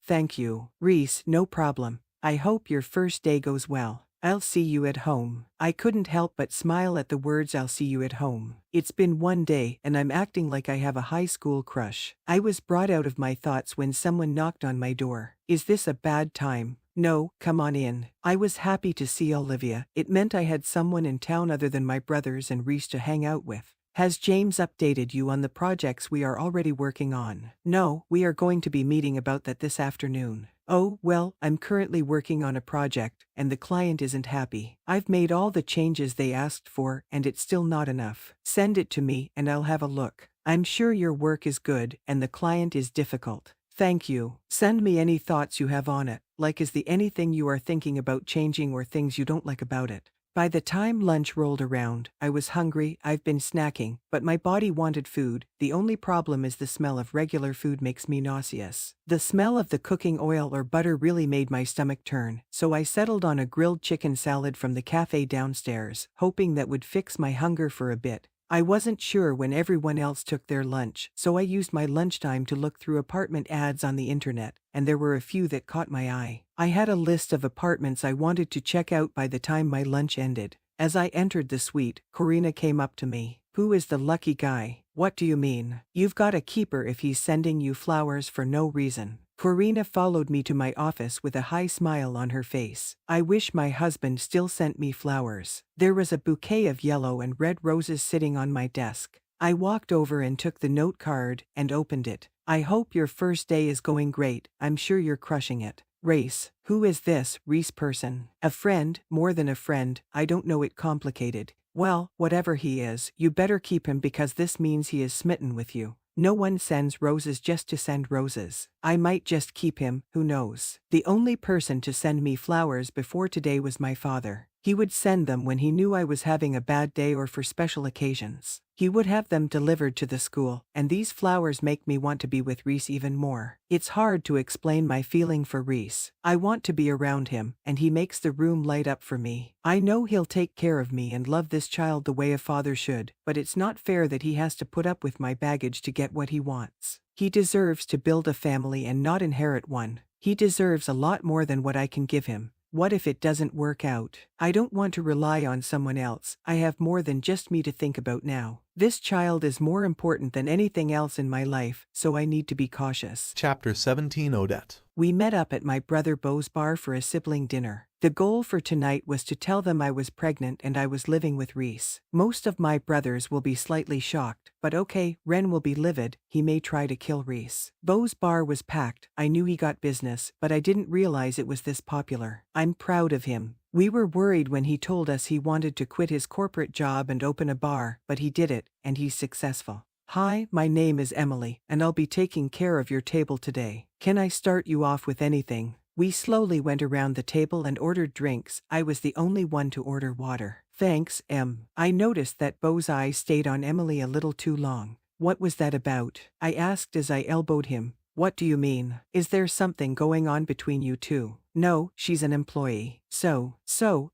Thank you. Reese, no problem. I hope your first day goes well. I'll see you at home. I couldn't help but smile at the words I'll see you at home. It's been one day and I'm acting like I have a high school crush. I was brought out of my thoughts when someone knocked on my door. Is this a bad time? No, come on in. I was happy to see Olivia. It meant I had someone in town other than my brothers and Reese to hang out with. Has James updated you on the projects we are already working on? No, we are going to be meeting about that this afternoon. Oh, well, I'm currently working on a project, and the client isn't happy. I've made all the changes they asked for, and it's still not enough. Send it to me, and I'll have a look. I'm sure your work is good, and the client is difficult. Thank you. Send me any thoughts you have on it, like is the anything you are thinking about changing or things you don't like about it. By the time lunch rolled around, I was hungry. I've been snacking, but my body wanted food. The only problem is the smell of regular food makes me nauseous. The smell of the cooking oil or butter really made my stomach turn, so I settled on a grilled chicken salad from the cafe downstairs, hoping that would fix my hunger for a bit. I wasn't sure when everyone else took their lunch, so I used my lunchtime to look through apartment ads on the internet, and there were a few that caught my eye. I had a list of apartments I wanted to check out by the time my lunch ended. As I entered the suite, Corina came up to me. Who is the lucky guy? What do you mean? You've got a keeper if he's sending you flowers for no reason. Corina followed me to my office with a high smile on her face. I wish my husband still sent me flowers. There was a bouquet of yellow and red roses sitting on my desk. I walked over and took the note card and opened it. I hope your first day is going great. I'm sure you're crushing it. Race. Who is this Reese person? A friend, more than a friend, I don't know it complicated. Well, whatever he is, you better keep him because this means he is smitten with you. No one sends roses just to send roses. I might just keep him, who knows. The only person to send me flowers before today was my father. He would send them when he knew I was having a bad day or for special occasions. He would have them delivered to the school, and these flowers make me want to be with Reese even more. It's hard to explain my feeling for Reese. I want to be around him, and he makes the room light up for me. I know he'll take care of me and love this child the way a father should, but it's not fair that he has to put up with my baggage to get what he wants. He deserves to build a family and not inherit one. He deserves a lot more than what I can give him. What if it doesn't work out? I don't want to rely on someone else. I have more than just me to think about now. This child is more important than anything else in my life, so I need to be cautious. Chapter 17 Odette. We met up at my brother Beau's bar for a sibling dinner. The goal for tonight was to tell them I was pregnant and I was living with Reese. Most of my brothers will be slightly shocked, but okay, Ren will be livid. He may try to kill Reese. Beau's bar was packed. I knew he got business, but I didn't realize it was this popular. I'm proud of him. We were worried when he told us he wanted to quit his corporate job and open a bar, but he did it, and he's successful. Hi, my name is Emily, and I'll be taking care of your table today. Can I start you off with anything? We slowly went around the table and ordered drinks. I was the only one to order water. Thanks, Em. I noticed that Beau's eyes stayed on Emily a little too long. What was that about? I asked as I elbowed him. What do you mean? Is there something going on between you two? No, she's an employee. So,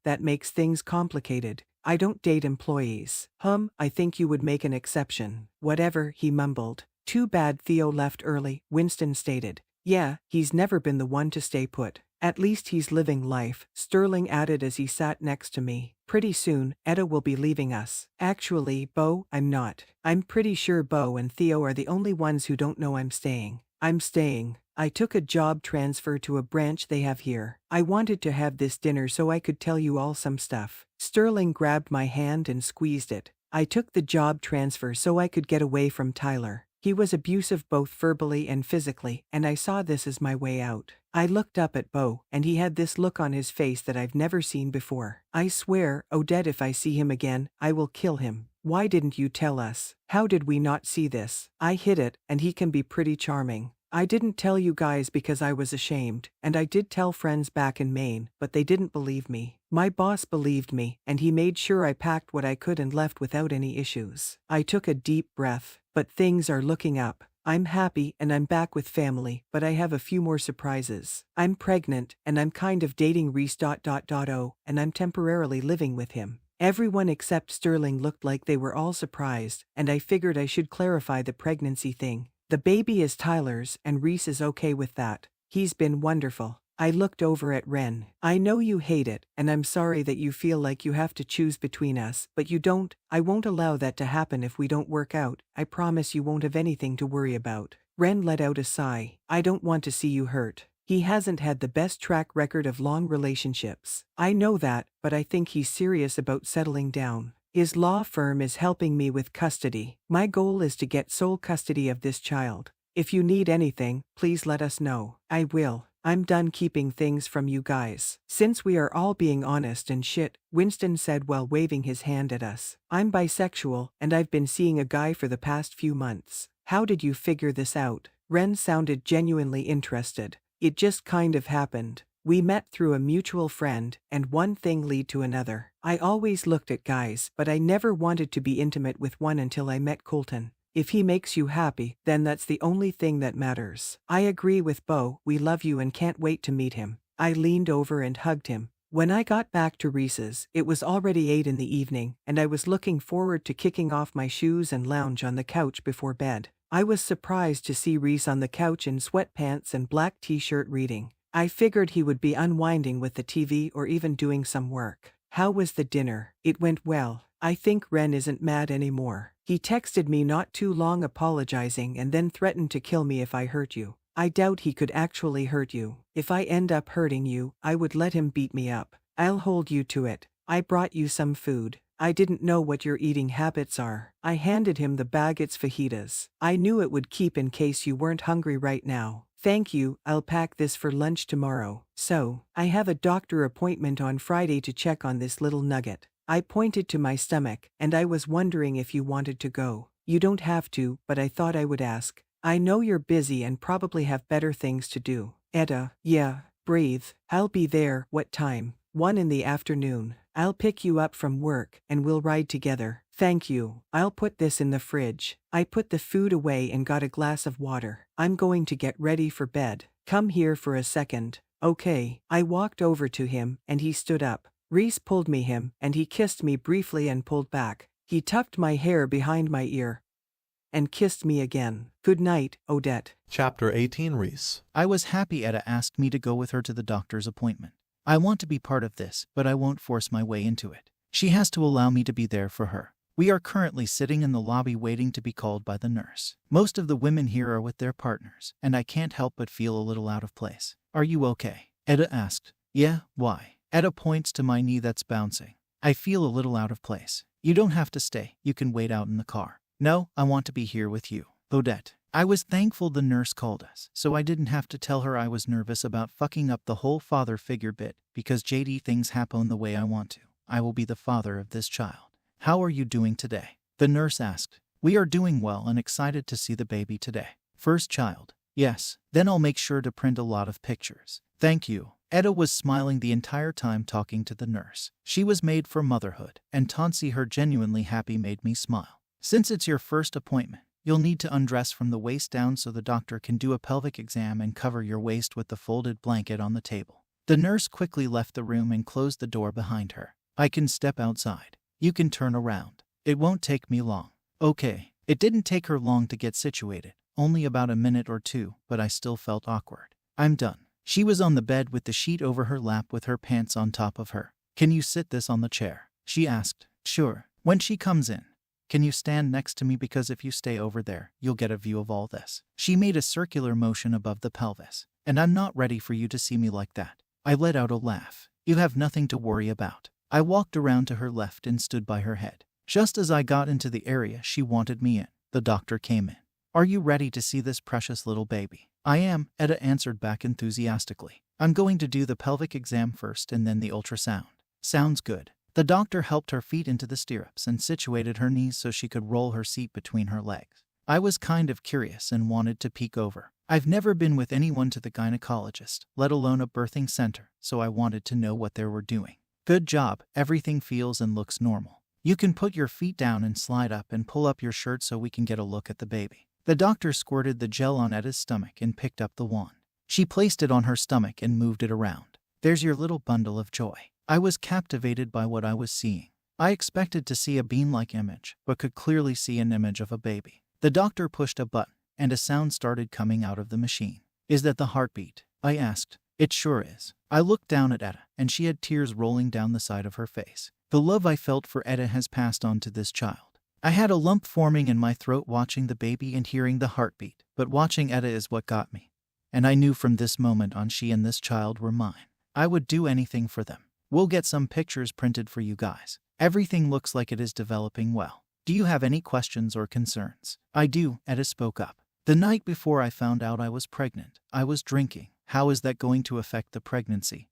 that makes things complicated. I don't date employees. I think you would make an exception. Whatever, he mumbled. Too bad Theo left early, Winston stated. Yeah, he's never been the one to stay put. At least he's living life, Sterling added as he sat next to me. Pretty soon, Etta will be leaving us. Actually, Beau, I'm not. I'm pretty sure Beau and Theo are the only ones who don't know I'm staying. I'm staying. I took a job transfer to a branch they have here. I wanted to have this dinner so I could tell you all some stuff. Sterling grabbed my hand and squeezed it. I took the job transfer so I could get away from Tyler. He was abusive both verbally and physically, and I saw this as my way out. I looked up at Beau, and he had this look on his face that I've never seen before. I swear, Odette, if I see him again, I will kill him. Why didn't you tell us? How did we not see this? I hid it, and he can be pretty charming. I didn't tell you guys because I was ashamed, and I did tell friends back in Maine, but they didn't believe me. My boss believed me, and he made sure I packed what I could and left without any issues. I took a deep breath, but things are looking up. I'm happy and I'm back with family, but I have a few more surprises. I'm pregnant, and I'm kind of dating Reese. And I'm temporarily living with him. Everyone except Sterling looked like they were all surprised, and I figured I should clarify the pregnancy thing. The baby is Tyler's, and Reese is okay with that. He's been wonderful. I looked over at Ren. I know you hate it, and I'm sorry that you feel like you have to choose between us, but you don't. I won't allow that to happen if we don't work out. I promise you won't have anything to worry about. Ren let out a sigh. I don't want to see you hurt. He hasn't had the best track record of long relationships. I know that, but I think he's serious about settling down. His law firm is helping me with custody. My goal is to get sole custody of this child. If you need anything, please let us know. I will. I'm done keeping things from you guys. Since we are all being honest and shit, Winston said while waving his hand at us. I'm bisexual, and I've been seeing a guy for the past few months. How did you figure this out? Ren sounded genuinely interested. It just kind of happened. We met through a mutual friend, and one thing led to another. I always looked at guys, but I never wanted to be intimate with one until I met Colton. If he makes you happy, then that's the only thing that matters. I agree with Beau, we love you and can't wait to meet him. I leaned over and hugged him. When I got back to Reese's, it was already 8 in the evening, and I was looking forward to kicking off my shoes and lounge on the couch before bed. I was surprised to see Reese on the couch in sweatpants and black t-shirt reading. I figured he would be unwinding with the TV or even doing some work. How was the dinner? It went well. I think Ren isn't mad anymore. He texted me not too long apologizing and then threatened to kill me if I hurt you. I doubt he could actually hurt you. If I end up hurting you, I would let him beat me up. I'll hold you to it. I brought you some food. I didn't know what your eating habits are. I handed him the bag. It's fajitas. I knew it would keep in case you weren't hungry right now. Thank you, I'll pack this for lunch tomorrow. So, I have a doctor appointment on Friday to check on this little nugget. I pointed to my stomach, and I was wondering if you wanted to go. You don't have to, but I thought I would ask. I know you're busy and probably have better things to do. Etta, yeah, breathe. I'll be there. What time? 1 in the afternoon. I'll pick you up from work, and we'll ride together. Thank you. I'll put this in the fridge. I put the food away and got a glass of water. I'm going to get ready for bed. Come here for a second. Okay. I walked over to him, and he stood up. Reese pulled me him, and he kissed me briefly and pulled back. He tucked my hair behind my ear and kissed me again. Good night, Odette. Chapter 18 Reese. I was happy Etta asked me to go with her to the doctor's appointment. I want to be part of this, but I won't force my way into it. She has to allow me to be there for her. We are currently sitting in the lobby waiting to be called by the nurse. Most of the women here are with their partners, and I can't help but feel a little out of place. Are you okay? Etta asked. Yeah, why? Etta points to my knee that's bouncing. I feel a little out of place. You don't have to stay. You can wait out in the car. No, I want to be here with you. Odette. I was thankful the nurse called us, so I didn't have to tell her I was nervous about fucking up the whole father figure bit, because JD things happen the way I want to. I will be the father of this child. How are you doing today? The nurse asked. We are doing well and excited to see the baby today. First child. Yes, then I'll make sure to print a lot of pictures. Thank you. Etta was smiling the entire time talking to the nurse. She was made for motherhood, and to see her genuinely happy made me smile. Since it's your first appointment, you'll need to undress from the waist down so the doctor can do a pelvic exam and cover your waist with the folded blanket on the table. The nurse quickly left the room and closed the door behind her. I can step outside. You can turn around. It won't take me long. Okay. It didn't take her long to get situated, only about a minute or two, but I still felt awkward. I'm done. She was on the bed with the sheet over her lap with her pants on top of her. Can you sit this on the chair? She asked. Sure. When she comes in, can you stand next to me because if you stay over there, you'll get a view of all this. She made a circular motion above the pelvis. And I'm not ready for you to see me like that. I let out a laugh. You have nothing to worry about. I walked around to her left and stood by her head. Just as I got into the area she wanted me in, the doctor came in. Are you ready to see this precious little baby? I am, Etta answered back enthusiastically. I'm going to do the pelvic exam first and then the ultrasound. Sounds good. The doctor helped her feet into the stirrups and situated her knees so she could roll her seat between her legs. I was kind of curious and wanted to peek over. I've never been with anyone to the gynecologist, let alone a birthing center, so I wanted to know what they were doing. Good job, everything feels and looks normal. You can put your feet down and slide up and pull up your shirt so we can get a look at the baby. The doctor squirted the gel on Etta's stomach and picked up the wand. She placed it on her stomach and moved it around. There's your little bundle of joy. I was captivated by what I was seeing. I expected to see a bean-like image, but could clearly see an image of a baby. The doctor pushed a button, and a sound started coming out of the machine. Is that the heartbeat? I asked. It sure is. I looked down at Etta, and she had tears rolling down the side of her face. The love I felt for Etta has passed on to this child. I had a lump forming in my throat watching the baby and hearing the heartbeat, but watching Etta is what got me. And I knew from this moment on she and this child were mine. I would do anything for them. We'll get some pictures printed for you guys. Everything looks like it is developing well. Do you have any questions or concerns? I do, Etta spoke up. The night before I found out I was pregnant, I was drinking. How is that going to affect the pregnancy?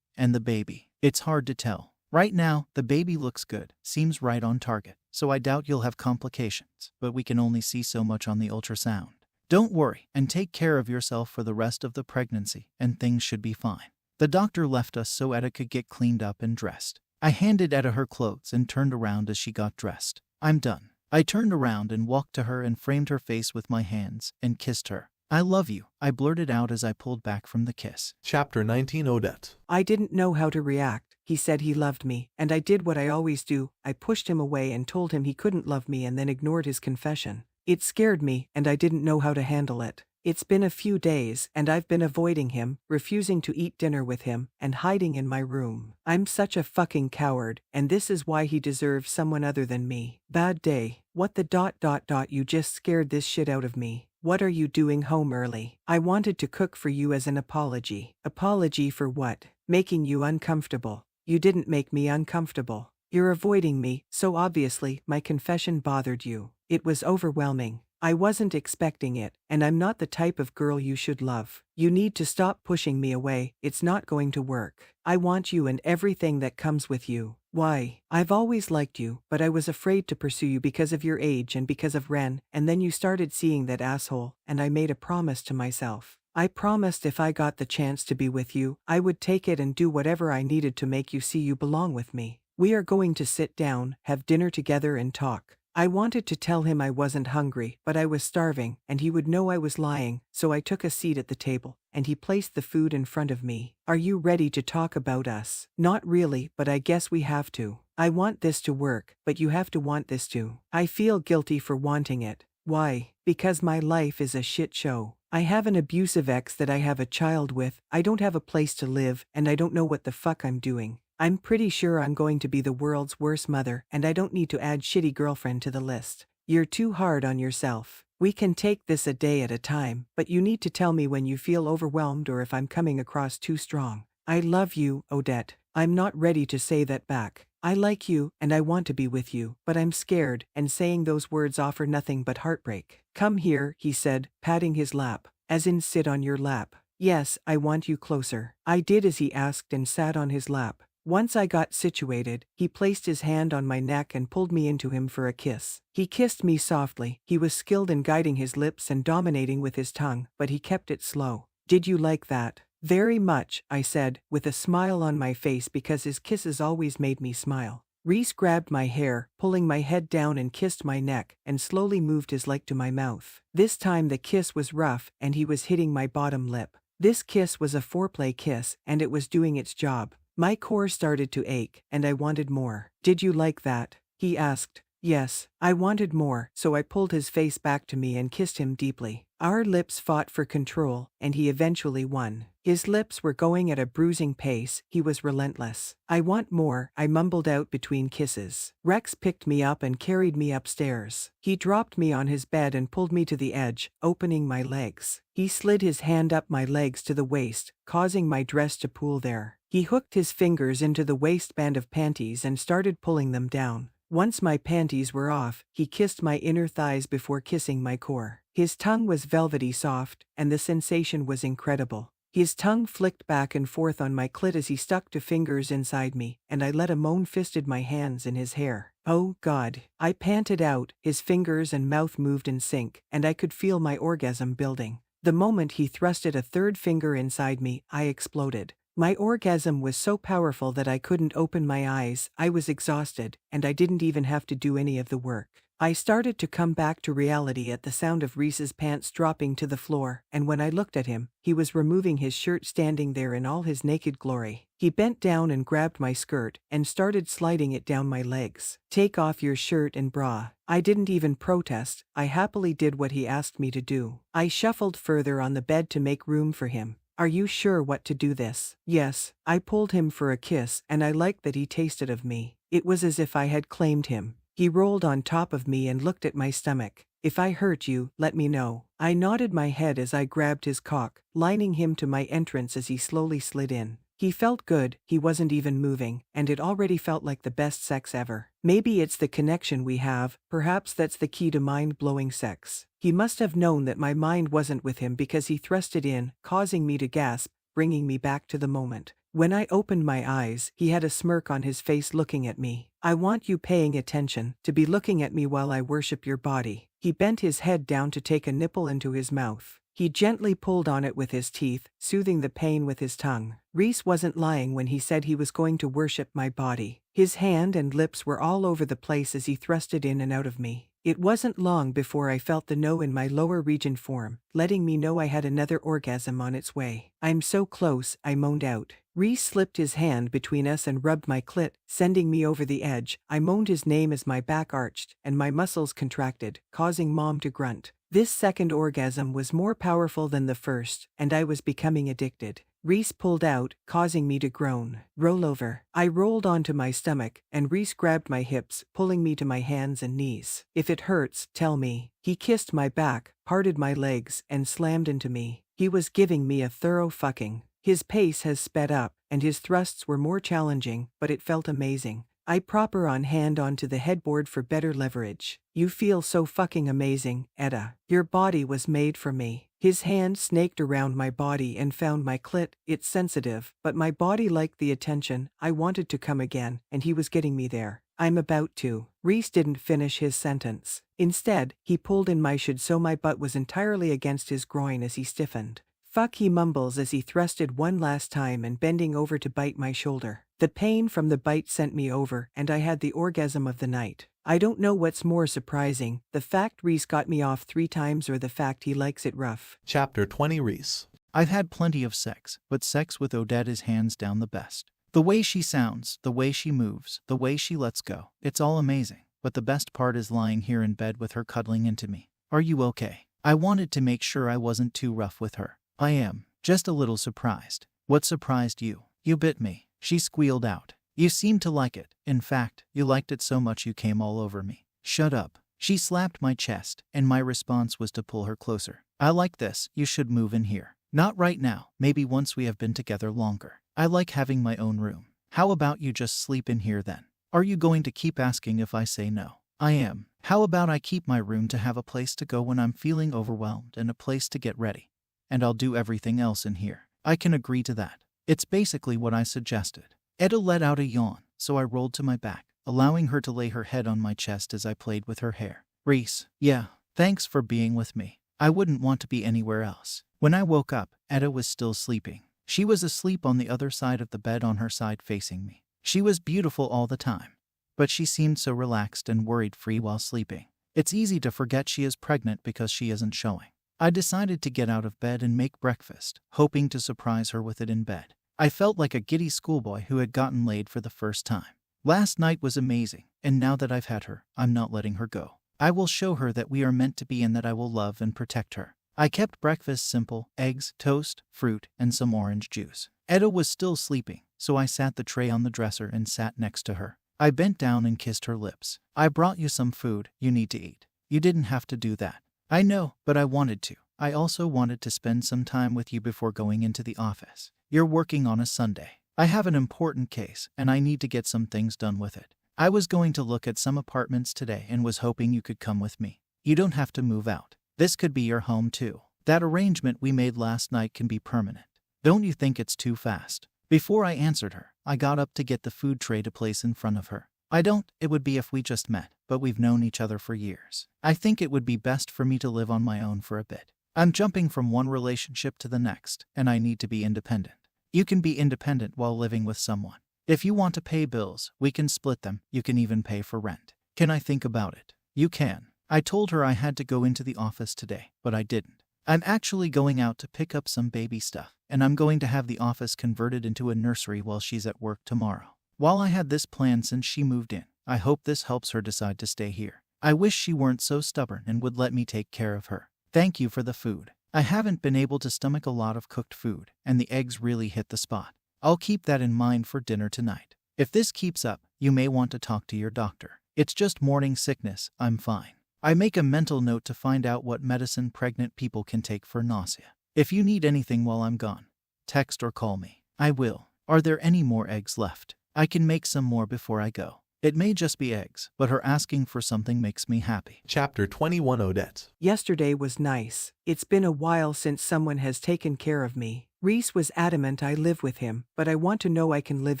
And the baby? It's hard to tell. Right now, the baby looks good, seems right on target, so I doubt you'll have complications, but we can only see so much on the ultrasound. Don't worry, and take care of yourself for the rest of the pregnancy, and things should be fine. The doctor left us so Etta could get cleaned up and dressed. I handed Etta her clothes and turned around as she got dressed. I'm done. I turned around and walked to her and framed her face with my hands and kissed her. I love you, I blurted out as I pulled back from the kiss. Chapter 19 Odette. I didn't know how to react. He said he loved me, and I did what I always do. I pushed him away and told him he couldn't love me and then ignored his confession. It scared me, and I didn't know how to handle it. It's been a few days, and I've been avoiding him, refusing to eat dinner with him, and hiding in my room. I'm such a fucking coward, and this is why he deserves someone other than me. Bad day. What the ... You just scared this shit out of me. What are you doing home early? I wanted to cook for you as an apology. Apology for what? Making you uncomfortable. You didn't make me uncomfortable. You're avoiding me, so obviously my confession bothered you. It was overwhelming. I wasn't expecting it, and I'm not the type of girl you should love. You need to stop pushing me away, it's not going to work. I want you and everything that comes with you. Why? I've always liked you, but I was afraid to pursue you because of your age and because of Ren, and then you started seeing that asshole, and I made a promise to myself. I promised if I got the chance to be with you, I would take it and do whatever I needed to make you see you belong with me. We are going to sit down, have dinner together and talk. I wanted to tell him I wasn't hungry, but I was starving, and he would know I was lying, so I took a seat at the table, and he placed the food in front of me. Are you ready to talk about us? Not really, but I guess we have to. I want this to work, but you have to want this too. I feel guilty for wanting it. Why? Because my life is a shit show. I have an abusive ex that I have a child with, I don't have a place to live, and I don't know what the fuck I'm doing. I'm pretty sure I'm going to be the world's worst mother, and I don't need to add shitty girlfriend to the list. You're too hard on yourself. We can take this a day at a time, but you need to tell me when you feel overwhelmed or if I'm coming across too strong. I love you, Odette. I'm not ready to say that back. I like you, and I want to be with you, but I'm scared, and saying those words offer nothing but heartbreak. Come here, he said, patting his lap. As in sit on your lap. Yes, I want you closer. I did as he asked and sat on his lap. Once I got situated, he placed his hand on my neck and pulled me into him for a kiss. He kissed me softly. He was skilled in guiding his lips and dominating with his tongue, but he kept it slow. Did you like that? Very much, I said, with a smile on my face because his kisses always made me smile. Reese grabbed my hair, pulling my head down and kissed my neck, and slowly moved his leg to my mouth. This time the kiss was rough, and he was hitting my bottom lip. This kiss was a foreplay kiss, and it was doing its job. My core started to ache, and I wanted more. Did you like that? He asked. Yes, I wanted more, so I pulled his face back to me and kissed him deeply. Our lips fought for control, and he eventually won. His lips were going at a bruising pace, he was relentless. I want more, I mumbled out between kisses. Rex picked me up and carried me upstairs. He dropped me on his bed and pulled me to the edge, opening my legs. He slid his hand up my legs to the waist, causing my dress to pool there. He hooked his fingers into the waistband of panties and started pulling them down. Once my panties were off, he kissed my inner thighs before kissing my core. His tongue was velvety soft, and the sensation was incredible. His tongue flicked back and forth on my clit as he stuck two fingers inside me, and I let a moan fisted my hands in his hair. Oh God. I panted out, his fingers and mouth moved in sync, and I could feel my orgasm building. The moment he thrusted a third finger inside me, I exploded. My orgasm was so powerful that I couldn't open my eyes, I was exhausted, and I didn't even have to do any of the work. I started to come back to reality at the sound of Reese's pants dropping to the floor, and when I looked at him, he was removing his shirt standing there in all his naked glory. He bent down and grabbed my skirt, and started sliding it down my legs. Take off your shirt and bra. I didn't even protest, I happily did what he asked me to do. I shuffled further on the bed to make room for him. Are you sure what to do this? Yes. I pulled him for a kiss, and I liked that he tasted of me. It was as if I had claimed him. He rolled on top of me and looked at my stomach. If I hurt you, let me know. I nodded my head as I grabbed his cock, lining him to my entrance as he slowly slid in. He felt good, he wasn't even moving, and it already felt like the best sex ever. Maybe it's the connection we have, perhaps that's the key to mind-blowing sex. He must have known that my mind wasn't with him because he thrust it in, causing me to gasp, bringing me back to the moment. When I opened my eyes, he had a smirk on his face looking at me. I want you paying attention, to be looking at me while I worship your body. He bent his head down to take a nipple into his mouth. He gently pulled on it with his teeth, soothing the pain with his tongue. Reese wasn't lying when he said he was going to worship my body. His hand and lips were all over the place as he thrust it in and out of me. It wasn't long before I felt the no in my lower region form, letting me know I had another orgasm on its way. I'm so close, I moaned out. Reese slipped his hand between us and rubbed my clit, sending me over the edge. I moaned his name as my back arched, and my muscles contracted, causing Mom to grunt. This second orgasm was more powerful than the first, and I was becoming addicted. Reese pulled out, causing me to groan. Roll over. I rolled onto my stomach, and Reese grabbed my hips, pulling me to my hands and knees. If it hurts, tell me. He kissed my back, parted my legs, and slammed into me. He was giving me a thorough fucking. His pace has sped up, and his thrusts were more challenging, but it felt amazing. I prop her on hand onto the headboard for better leverage. You feel so fucking amazing, Etta. Your body was made for me. His hand snaked around my body and found my clit. It's sensitive, but my body liked the attention. I wanted to come again, and he was getting me there. I'm about to. Reese didn't finish his sentence. Instead, he pulled in my should so my butt was entirely against his groin as he stiffened. Fuck, he mumbles as he thrusted one last time and bending over to bite my shoulder. The pain from the bite sent me over, and I had the orgasm of the night. I don't know what's more surprising, the fact Reese got me off 3 times or the fact he likes it rough. Chapter 20 Reese. I've had plenty of sex, but sex with Odette is hands down the best. The way she sounds, the way she moves, the way she lets go, it's all amazing. But the best part is lying here in bed with her cuddling into me. Are you okay? I wanted to make sure I wasn't too rough with her. I am, just a little surprised. What surprised you? You bit me. She squealed out. You seemed to like it. In fact, you liked it so much you came all over me. Shut up. She slapped my chest, and my response was to pull her closer. I like this. You should move in here. Not right now. Maybe once we have been together longer. I like having my own room. How about you just sleep in here then? Are you going to keep asking if I say no? I am. How about I keep my room to have a place to go when I'm feeling overwhelmed and a place to get ready? And I'll do everything else in here. I can agree to that. It's basically what I suggested. Etta let out a yawn, so I rolled to my back, allowing her to lay her head on my chest as I played with her hair. Reese, yeah, thanks for being with me. I wouldn't want to be anywhere else. When I woke up, Etta was still sleeping. She was asleep on the other side of the bed on her side facing me. She was beautiful all the time, but she seemed so relaxed and worried-free while sleeping. It's easy to forget she is pregnant because she isn't showing. I decided to get out of bed and make breakfast, hoping to surprise her with it in bed. I felt like a giddy schoolboy who had gotten laid for the first time. Last night was amazing, and now that I've had her, I'm not letting her go. I will show her that we are meant to be and that I will love and protect her. I kept breakfast simple: eggs, toast, fruit, and some orange juice. Etta was still sleeping, so I sat the tray on the dresser and sat next to her. I bent down and kissed her lips. I brought you some food. You need to eat. You didn't have to do that. I know, but I wanted to. I also wanted to spend some time with you before going into the office. You're working on a Sunday. I have an important case, and I need to get some things done with it. I was going to look at some apartments today and was hoping you could come with me. You don't have to move out. This could be your home too. That arrangement we made last night can be permanent. Don't you think it's too fast? Before I answered her, I got up to get the food tray to place in front of her. I don't. It would be if we just met, but we've known each other for years. I think it would be best for me to live on my own for a bit. I'm jumping from one relationship to the next, and I need to be independent. You can be independent while living with someone. If you want to pay bills, we can split them. You can even pay for rent. Can I think about it? You can. I told her I had to go into the office today, but I didn't. I'm actually going out to pick up some baby stuff, and I'm going to have the office converted into a nursery while she's at work tomorrow. While I had this plan since she moved in, I hope this helps her decide to stay here. I wish she weren't so stubborn and would let me take care of her. Thank you for the food. I haven't been able to stomach a lot of cooked food, and the eggs really hit the spot. I'll keep that in mind for dinner tonight. If this keeps up, you may want to talk to your doctor. It's just morning sickness. I'm fine. I make a mental note to find out what medicine pregnant people can take for nausea. If you need anything while I'm gone, text or call me. I will. Are there any more eggs left? I can make some more before I go. It may just be eggs, but her asking for something makes me happy. Chapter 21 Odette. Yesterday was nice. It's been a while since someone has taken care of me. Reese was adamant I live with him, but I want to know I can live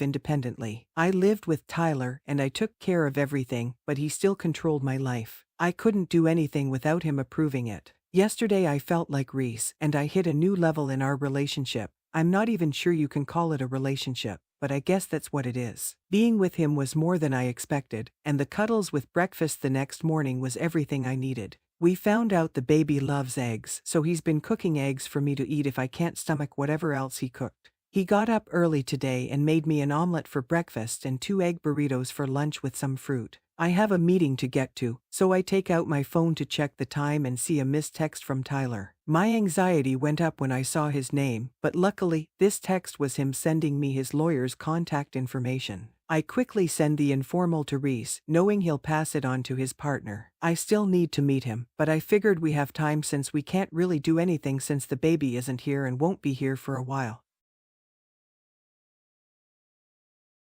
independently. I lived with Tyler and I took care of everything, but he still controlled my life. I couldn't do anything without him approving it. Yesterday I felt like Reese, and I hit a new level in our relationship. I'm not even sure you can call it a relationship, but I guess that's what it is. Being with him was more than I expected, and the cuddles with breakfast the next morning was everything I needed. We found out the baby loves eggs, so he's been cooking eggs for me to eat if I can't stomach whatever else he cooked. He got up early today and made me an omelet for breakfast and 2 egg burritos for lunch with some fruit. I have a meeting to get to, so I take out my phone to check the time and see a missed text from Tyler. My anxiety went up when I saw his name, but luckily, this text was him sending me his lawyer's contact information. I quickly send the informal to Reese, knowing he'll pass it on to his partner. I still need to meet him, but I figured we have time since we can't really do anything since the baby isn't here and won't be here for a while.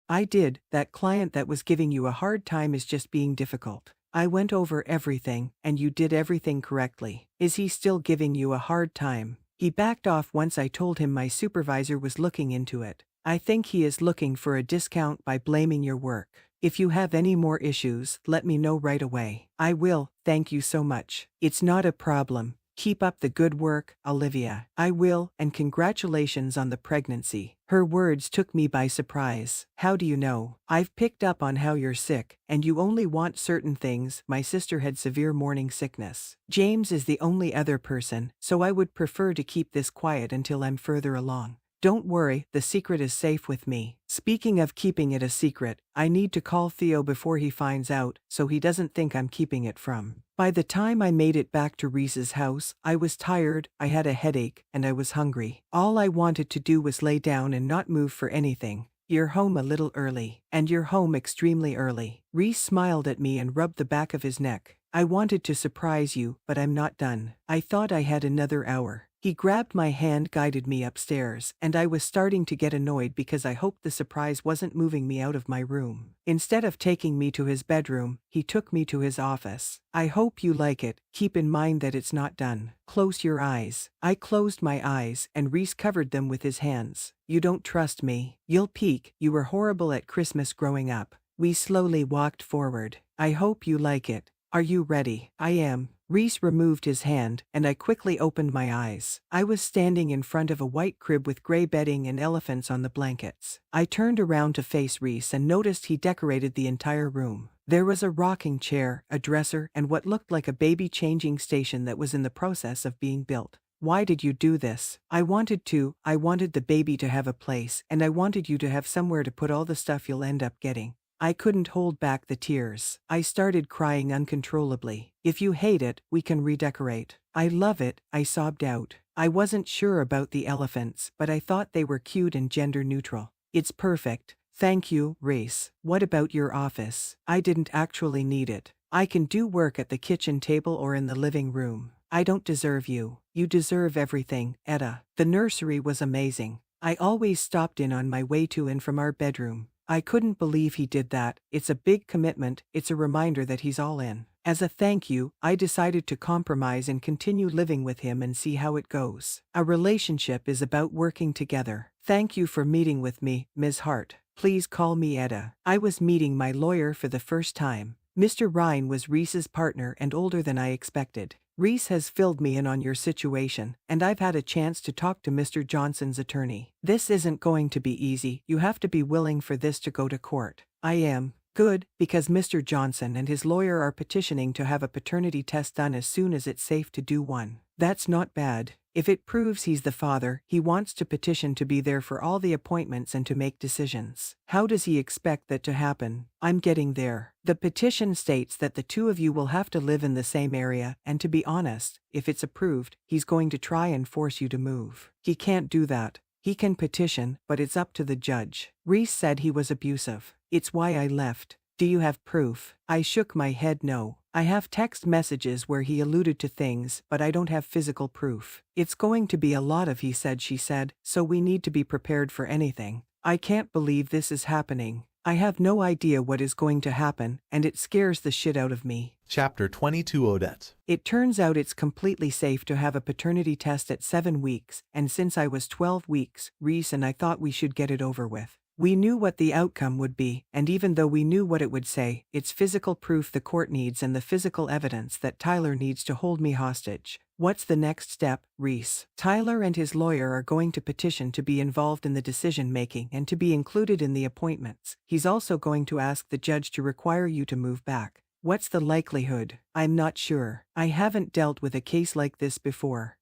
I did. That client that was giving you a hard time is just being difficult. I went over everything, and you did everything correctly. Is he still giving you a hard time? He backed off once I told him my supervisor was looking into it. I think he is looking for a discount by blaming your work. If you have any more issues, let me know right away. I will, thank you so much. It's not a problem. Keep up the good work, Olivia. I will, and congratulations on the pregnancy. Her words took me by surprise. How do you know? I've picked up on how you're sick, and you only want certain things. My sister had severe morning sickness. James is the only other person, so I would prefer to keep this quiet until I'm further along. Don't worry, the secret is safe with me. Speaking of keeping it a secret, I need to call Theo before he finds out, so he doesn't think I'm keeping it from. By the time I made it back to Reese's house, I was tired, I had a headache, and I was hungry. All I wanted to do was lay down and not move for anything. You're home a little early. And you're home extremely early. Reese smiled at me and rubbed the back of his neck. I wanted to surprise you, but I'm not done. I thought I had another hour. He grabbed my hand, guided me upstairs, and I was starting to get annoyed because I hoped the surprise wasn't moving me out of my room. Instead of taking me to his bedroom, he took me to his office. I hope you like it. Keep in mind that it's not done. Close your eyes. I closed my eyes, and Reese covered them with his hands. You don't trust me. You'll peek. You were horrible at Christmas growing up. We slowly walked forward. I hope you like it. Are you ready? I am. Reese removed his hand, and I quickly opened my eyes. I was standing in front of a white crib with gray bedding and elephants on the blankets. I turned around to face Reese and noticed he decorated the entire room. There was a rocking chair, a dresser, and what looked like a baby changing station that was in the process of being built. Why did you do this? I wanted the baby to have a place, and I wanted you to have somewhere to put all the stuff you'll end up getting. I couldn't hold back the tears. I started crying uncontrollably. If you hate it, we can redecorate. I love it, I sobbed out. I wasn't sure about the elephants, but I thought they were cute and gender neutral. It's perfect. Thank you, Reese. What about your office? I didn't actually need it. I can do work at the kitchen table or in the living room. I don't deserve you. You deserve everything, Etta. The nursery was amazing. I always stopped in on my way to and from our bedroom. I couldn't believe he did that. It's a big commitment. It's a reminder that he's all in. As a thank you, I decided to compromise and continue living with him and see how it goes. A relationship is about working together. Thank you for meeting with me, Ms. Hart. Please call me Etta. I was meeting my lawyer for the first time. Mr. Ryan was Reese's partner and older than I expected. Reese has filled me in on your situation, and I've had a chance to talk to Mr. Johnson's attorney. This isn't going to be easy. You have to be willing for this to go to court. I am. Good, because Mr. Johnson and his lawyer are petitioning to have a paternity test done as soon as it's safe to do one. That's not bad. If it proves he's the father, he wants to petition to be there for all the appointments and to make decisions. How does he expect that to happen? I'm getting there. The petition states that the two of you will have to live in the same area, and to be honest, if it's approved, he's going to try and force you to move. He can't do that. He can petition, but it's up to the judge. Reese said he was abusive. It's why I left. Do you have proof? I shook my head no. I have text messages where he alluded to things, but I don't have physical proof. It's going to be a lot of he said she said, so we need to be prepared for anything. I can't believe this is happening. I have no idea what is going to happen, and it scares the shit out of me. Chapter 22 Odette. It turns out it's completely safe to have a paternity test at 7 weeks, and since I was 12 weeks, Reese and I thought we should get it over with. We knew what the outcome would be, and even though we knew what it would say, it's physical proof the court needs and the physical evidence that Tyler needs to hold me hostage. What's the next step, Reese? Tyler and his lawyer are going to petition to be involved in the decision-making and to be included in the appointments. He's also going to ask the judge to require you to move back. What's the likelihood? I'm not sure. I haven't dealt with a case like this before.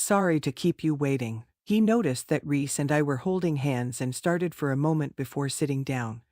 Sorry to keep you waiting. He noticed that Reese and I were holding hands and started for a moment before sitting down.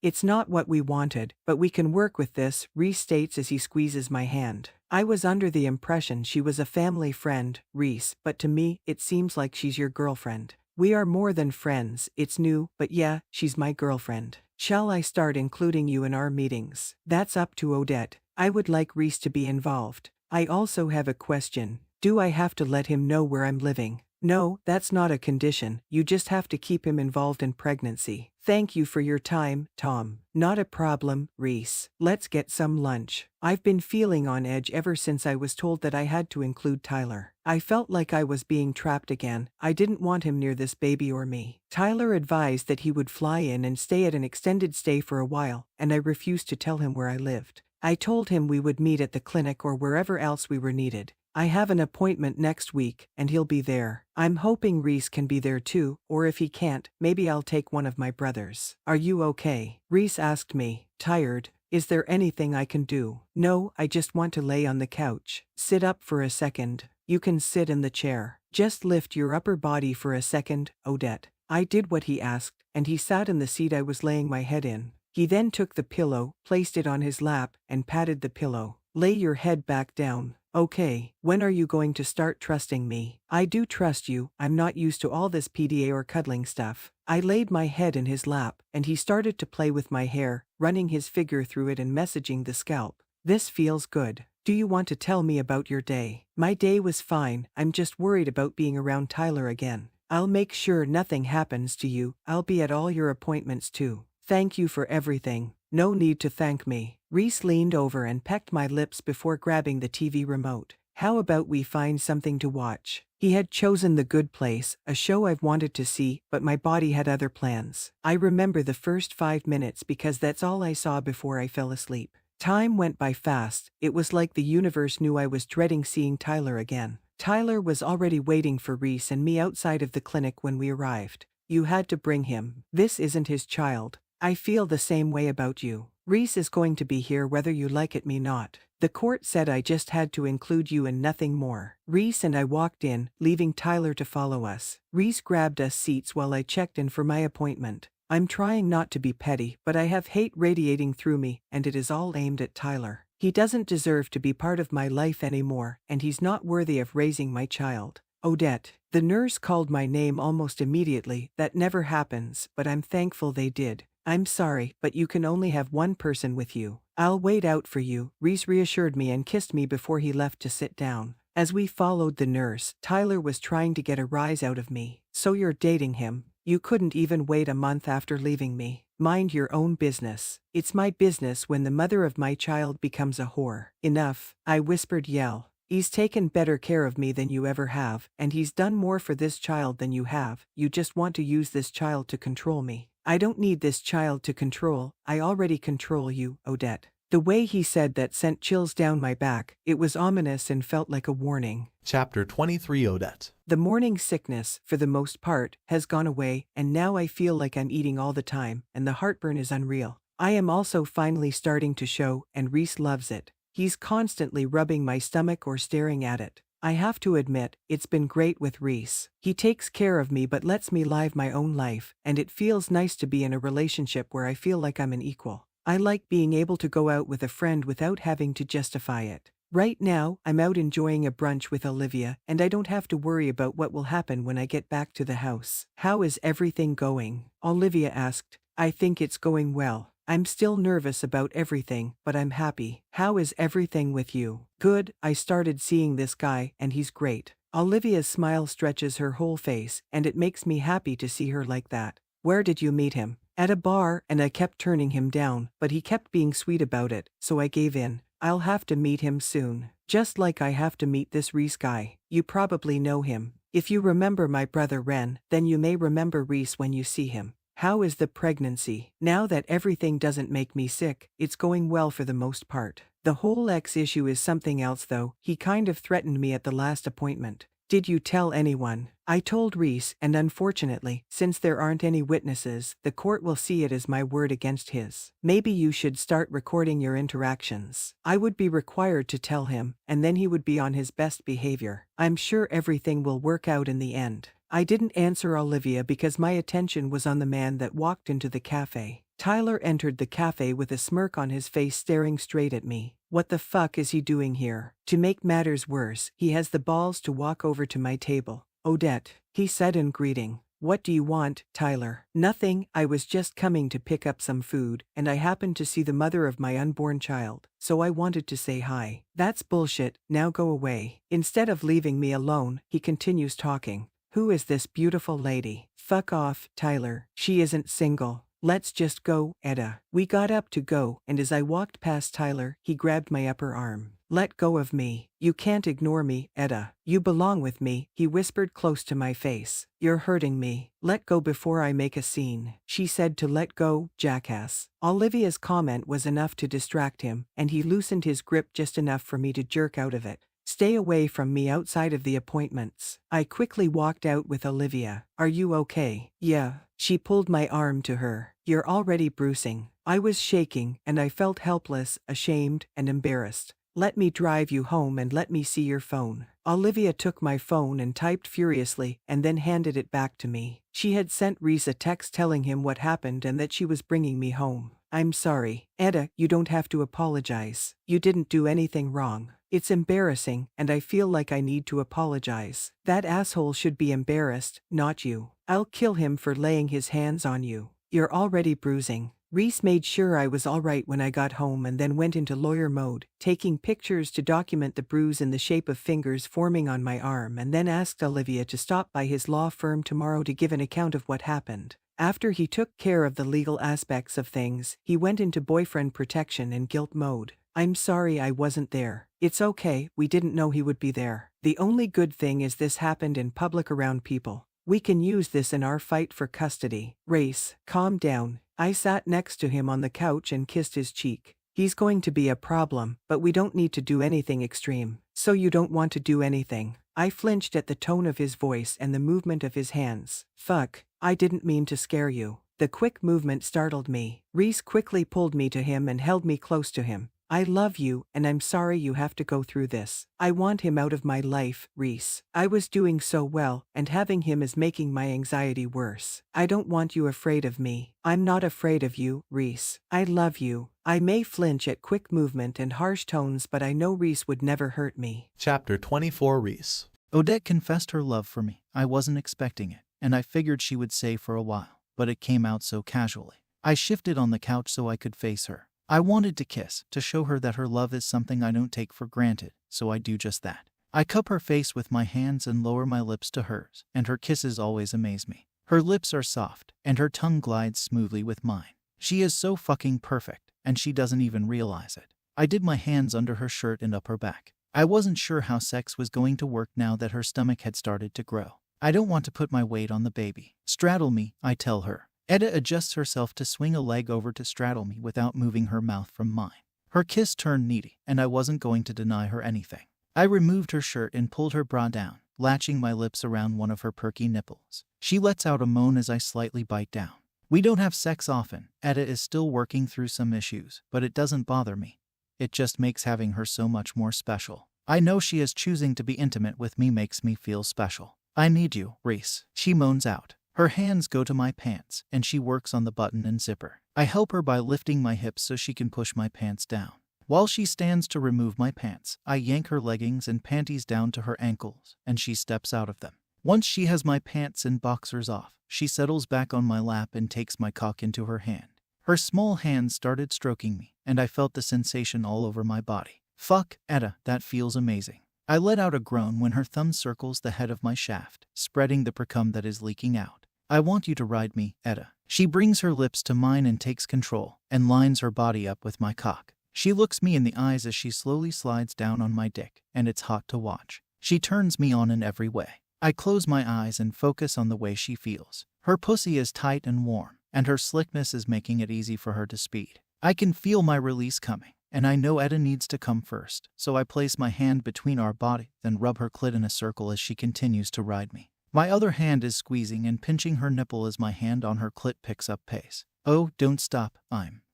It's not what we wanted, but we can work with this, Reese states as he squeezes my hand. I was under the impression she was a family friend, Reese, but to me, it seems like she's your girlfriend. We are more than friends, it's new, but yeah, she's my girlfriend. Shall I start including you in our meetings? That's up to Odette. I would like Reese to be involved. I also have a question. Do I have to let him know where I'm living? No, that's not a condition, you just have to keep him involved in pregnancy. Thank you for your time, Tom. Not a problem, Reese. Let's get some lunch. I've been feeling on edge ever since I was told that I had to include Tyler. I felt like I was being trapped again. I didn't want him near this baby or me. Tyler advised that he would fly in and stay at an extended stay for a while, and I refused to tell him where I lived. I told him we would meet at the clinic or wherever else we were needed. I have an appointment next week, and he'll be there. I'm hoping Reese can be there too, or if he can't, maybe I'll take one of my brothers. Are you okay? Reese asked me, tired. Is there anything I can do? No, I just want to lay on the couch. Sit up for a second. You can sit in the chair. Just lift your upper body for a second, Odette. I did what he asked, and he sat in the seat I was laying my head in. He then took the pillow, placed it on his lap, and patted the pillow. Lay your head back down. Okay, when are you going to start trusting me? I do trust you, I'm not used to all this PDA or cuddling stuff. I laid my head in his lap, and he started to play with my hair, running his finger through it and massaging the scalp. This feels good. Do you want to tell me about your day? My day was fine, I'm just worried about being around Tyler again. I'll make sure nothing happens to you, I'll be at all your appointments too. Thank you for everything. No need to thank me. Reese leaned over and pecked my lips before grabbing the TV remote. How about we find something to watch? He had chosen The Good Place, a show I've wanted to see, but my body had other plans. I remember the first 5 minutes because that's all I saw before I fell asleep. Time went by fast. It was like the universe knew I was dreading seeing Tyler again. Tyler was already waiting for Reese and me outside of the clinic when we arrived. You had to bring him. This isn't his child. I feel the same way about you. Reese is going to be here whether you like it or not. The court said I just had to include you and nothing more. Reese and I walked in, leaving Tyler to follow us. Reese grabbed us seats while I checked in for my appointment. I'm trying not to be petty, but I have hate radiating through me, and it is all aimed at Tyler. He doesn't deserve to be part of my life anymore, and he's not worthy of raising my child. Odette. The nurse called my name almost immediately. That never happens, but I'm thankful they did. I'm sorry, but you can only have one person with you. I'll wait out for you, Reese reassured me and kissed me before he left to sit down. As we followed the nurse, Tyler was trying to get a rise out of me. So you're dating him? You couldn't even wait a month after leaving me. Mind your own business. It's my business when the mother of my child becomes a whore. Enough, I whispered. Yell. He's taken better care of me than you ever have, and he's done more for this child than you have. You just want to use this child to control me. I don't need this child to control, I already control you, Odette. The way he said that sent chills down my back. It was ominous and felt like a warning. Chapter 23 Odette. The morning sickness, for the most part, has gone away, and now I feel like I'm eating all the time, and the heartburn is unreal. I am also finally starting to show, and Reese loves it. He's constantly rubbing my stomach or staring at it. I have to admit, it's been great with Reese. He takes care of me but lets me live my own life, and it feels nice to be in a relationship where I feel like I'm an equal. I like being able to go out with a friend without having to justify it. Right now, I'm out enjoying a brunch with Olivia, and I don't have to worry about what will happen when I get back to the house. How is everything going? Olivia asked. I think it's going well. I'm still nervous about everything, but I'm happy. How is everything with you? Good, I started seeing this guy, and he's great. Olivia's smile stretches her whole face, and it makes me happy to see her like that. Where did you meet him? At a bar, and I kept turning him down, but he kept being sweet about it, so I gave in. I'll have to meet him soon. Just like I have to meet this Reese guy. You probably know him. If you remember my brother Ren, then you may remember Reese when you see him. How is the pregnancy? Now that everything doesn't make me sick, it's going well for the most part. The whole ex issue is something else though. He kind of threatened me at the last appointment. Did you tell anyone? I told Reese, and unfortunately, since there aren't any witnesses, the court will see it as my word against his. Maybe you should start recording your interactions. I would be required to tell him, and then he would be on his best behavior. I'm sure everything will work out in the end. I didn't answer Olivia because my attention was on the man that walked into the cafe. Tyler entered the cafe with a smirk on his face, staring straight at me. What the fuck is he doing here? To make matters worse, he has the balls to walk over to my table. Odette, he said in greeting. What do you want, Tyler? Nothing, I was just coming to pick up some food, and I happened to see the mother of my unborn child, so I wanted to say hi. That's bullshit, now go away. Instead of leaving me alone, he continues talking. Who is this beautiful lady? Fuck off, Tyler. She isn't single. Let's just go, Etta. We got up to go, and as I walked past Tyler, he grabbed my upper arm. Let go of me. You can't ignore me, Etta. You belong with me, he whispered close to my face. You're hurting me. Let go before I make a scene. She said to let go, jackass. Olivia's comment was enough to distract him, and he loosened his grip just enough for me to jerk out of it. Stay away from me outside of the appointments. I quickly walked out with Olivia. Are you okay? Yeah. She pulled my arm to her. You're already bruising. I was shaking, and I felt helpless, ashamed, and embarrassed. Let me drive you home and let me see your phone. Olivia took my phone and typed furiously, and then handed it back to me. She had sent Reese a text telling him what happened and that she was bringing me home. I'm sorry. Etta, you don't have to apologize. You didn't do anything wrong. It's embarrassing, and I feel like I need to apologize. That asshole should be embarrassed, not you. I'll kill him for laying his hands on you. You're already bruising. Reese made sure I was alright when I got home and then went into lawyer mode, taking pictures to document the bruise in the shape of fingers forming on my arm, and then asked Olivia to stop by his law firm tomorrow to give an account of what happened. After he took care of the legal aspects of things, he went into boyfriend protection and guilt mode. I'm sorry I wasn't there. It's okay, we didn't know he would be there. The only good thing is this happened in public around people. We can use this in our fight for custody. Race, calm down. I sat next to him on the couch and kissed his cheek. He's going to be a problem, but we don't need to do anything extreme. So you don't want to do anything? I flinched at the tone of his voice and the movement of his hands. Fuck, I didn't mean to scare you. The quick movement startled me. Reese quickly pulled me to him and held me close to him. I love you, and I'm sorry you have to go through this. I want him out of my life, Reese. I was doing so well, and having him is making my anxiety worse. I don't want you afraid of me. I'm not afraid of you, Reese. I love you. I may flinch at quick movement and harsh tones, but I know Reese would never hurt me. Chapter 24 Reese. Odette confessed her love for me. I wasn't expecting it, and I figured she would say for a while, but it came out so casually. I shifted on the couch so I could face her. I wanted to kiss, to show her that her love is something I don't take for granted, so I do just that. I cup her face with my hands and lower my lips to hers, and her kisses always amaze me. Her lips are soft, and her tongue glides smoothly with mine. She is so fucking perfect, and she doesn't even realize it. I did my hands under her shirt and up her back. I wasn't sure how sex was going to work now that her stomach had started to grow. I don't want to put my weight on the baby. Straddle me, I tell her. Etta adjusts herself to swing a leg over to straddle me without moving her mouth from mine. Her kiss turned needy, and I wasn't going to deny her anything. I removed her shirt and pulled her bra down, latching my lips around one of her perky nipples. She lets out a moan as I slightly bite down. We don't have sex often. Etta is still working through some issues, but it doesn't bother me. It just makes having her so much more special. I know she is choosing to be intimate with me makes me feel special. I need you, Reese, she moans out. Her hands go to my pants, and she works on the button and zipper. I help her by lifting my hips so she can push my pants down. While she stands to remove my pants, I yank her leggings and panties down to her ankles, and she steps out of them. Once she has my pants and boxers off, she settles back on my lap and takes my cock into her hand. Her small hands started stroking me, and I felt the sensation all over my body. Fuck, Etta, that feels amazing. I let out a groan when her thumb circles the head of my shaft, spreading the precum that is leaking out. I want you to ride me, Etta. She brings her lips to mine and takes control, and lines her body up with my cock. She looks me in the eyes as she slowly slides down on my dick, and it's hot to watch. She turns me on in every way. I close my eyes and focus on the way she feels. Her pussy is tight and warm, and her slickness is making it easy for her to speed. I can feel my release coming, and I know Etta needs to come first, so I place my hand between our body, then rub her clit in a circle as she continues to ride me. My other hand is squeezing and pinching her nipple as my hand on her clit picks up pace. Oh, don't stop,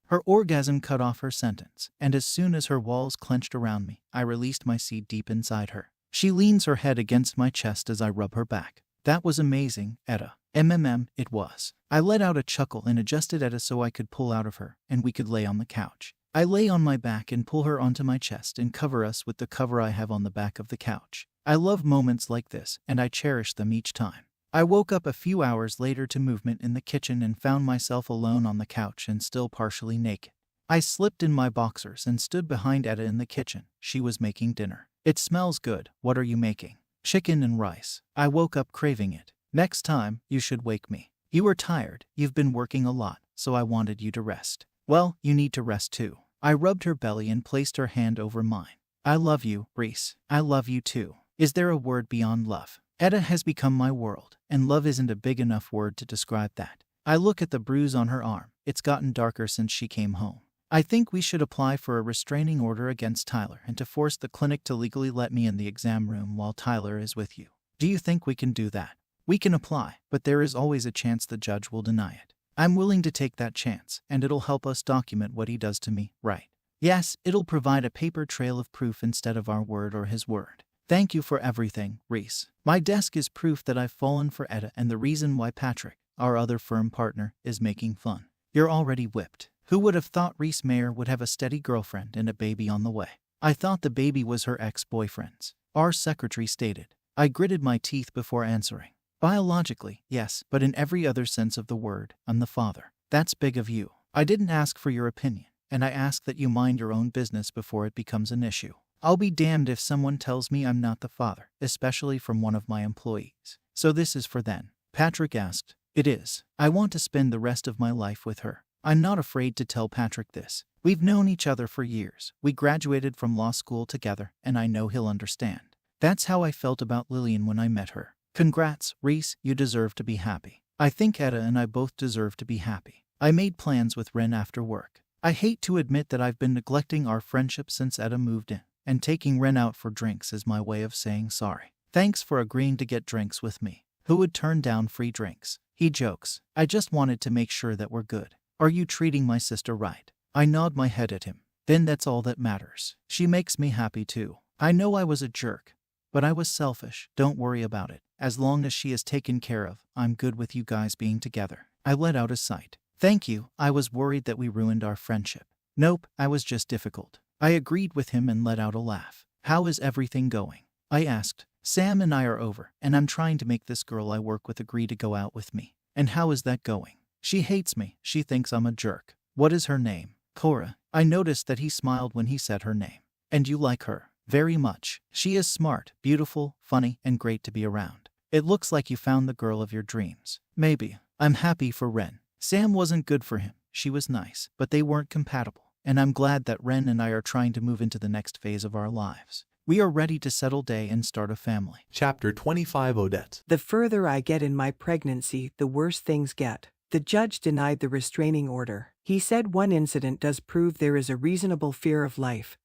Her orgasm cut off her sentence, and as soon as her walls clenched around me, I released my seed deep inside her. She leans her head against my chest as I rub her back. That was amazing, Etta. It was. I let out a chuckle and adjusted Etta so I could pull out of her, and we could lay on the couch. I lay on my back and pull her onto my chest and cover us with the cover I have on the back of the couch. I love moments like this, and I cherish them each time. I woke up a few hours later to movement in the kitchen and found myself alone on the couch and still partially naked. I slipped in my boxers and stood behind Etta in the kitchen. She was making dinner. It smells good. What are you making? Chicken and rice. I woke up craving it. Next time, you should wake me. You are tired. You've been working a lot, so I wanted you to rest. Well, you need to rest too. I rubbed her belly and placed her hand over mine. I love you, Reese. I love you too. Is there a word beyond love? Etta has become my world, and love isn't a big enough word to describe that. I look at the bruise on her arm. It's gotten darker since she came home. I think we should apply for a restraining order against Tyler and to force the clinic to legally let me in the exam room while Tyler is with you. Do you think we can do that? We can apply, but there is always a chance the judge will deny it. I'm willing to take that chance, and it'll help us document what he does to me, right? Yes, it'll provide a paper trail of proof instead of our word or his word. Thank you for everything, Reese. My desk is proof that I've fallen for Etta and the reason why Patrick, our other firm partner, is making fun. You're already whipped. Who would have thought Reese Mayer would have a steady girlfriend and a baby on the way? I thought the baby was her ex-boyfriend's. Our secretary stated. I gritted my teeth before answering. Biologically, yes, but in every other sense of the word, I'm the father. That's big of you. I didn't ask for your opinion, and I ask that you mind your own business before it becomes an issue. I'll be damned if someone tells me I'm not the father, especially from one of my employees. So this is for then. Patrick asked. It is. I want to spend the rest of my life with her. I'm not afraid to tell Patrick this. We've known each other for years. We graduated from law school together, and I know he'll understand. That's how I felt about Lillian when I met her. Congrats, Reese, you deserve to be happy. I think Etta and I both deserve to be happy. I made plans with Ren after work. I hate to admit that I've been neglecting our friendship since Etta moved in, and taking Ren out for drinks is my way of saying sorry. Thanks for agreeing to get drinks with me. Who would turn down free drinks? He jokes. I just wanted to make sure that we're good. Are you treating my sister right? I nod my head at him. Then that's all that matters. She makes me happy too. I know I was a jerk, but I was selfish. Don't worry about it. As long as she is taken care of, I'm good with you guys being together. I let out a sigh. Thank you. I was worried that we ruined our friendship. Nope, I was just difficult. I agreed with him and let out a laugh. How is everything going? I asked. Sam and I are over, and I'm trying to make this girl I work with agree to go out with me. And how is that going? She hates me. She thinks I'm a jerk. What is her name? Cora. I noticed that he smiled when he said her name. And you like her? Very much. She is smart, beautiful, funny, and great to be around. It looks like you found the girl of your dreams. Maybe. I'm happy for Ren. Sam wasn't good for him. She was nice, but they weren't compatible. And I'm glad that Ren and I are trying to move into the next phase of our lives. We are ready to settle down and start a family. Chapter 25 Odette. The further I get in my pregnancy, the worse things get. The judge denied the restraining order. He said one incident does prove there is a reasonable fear of life,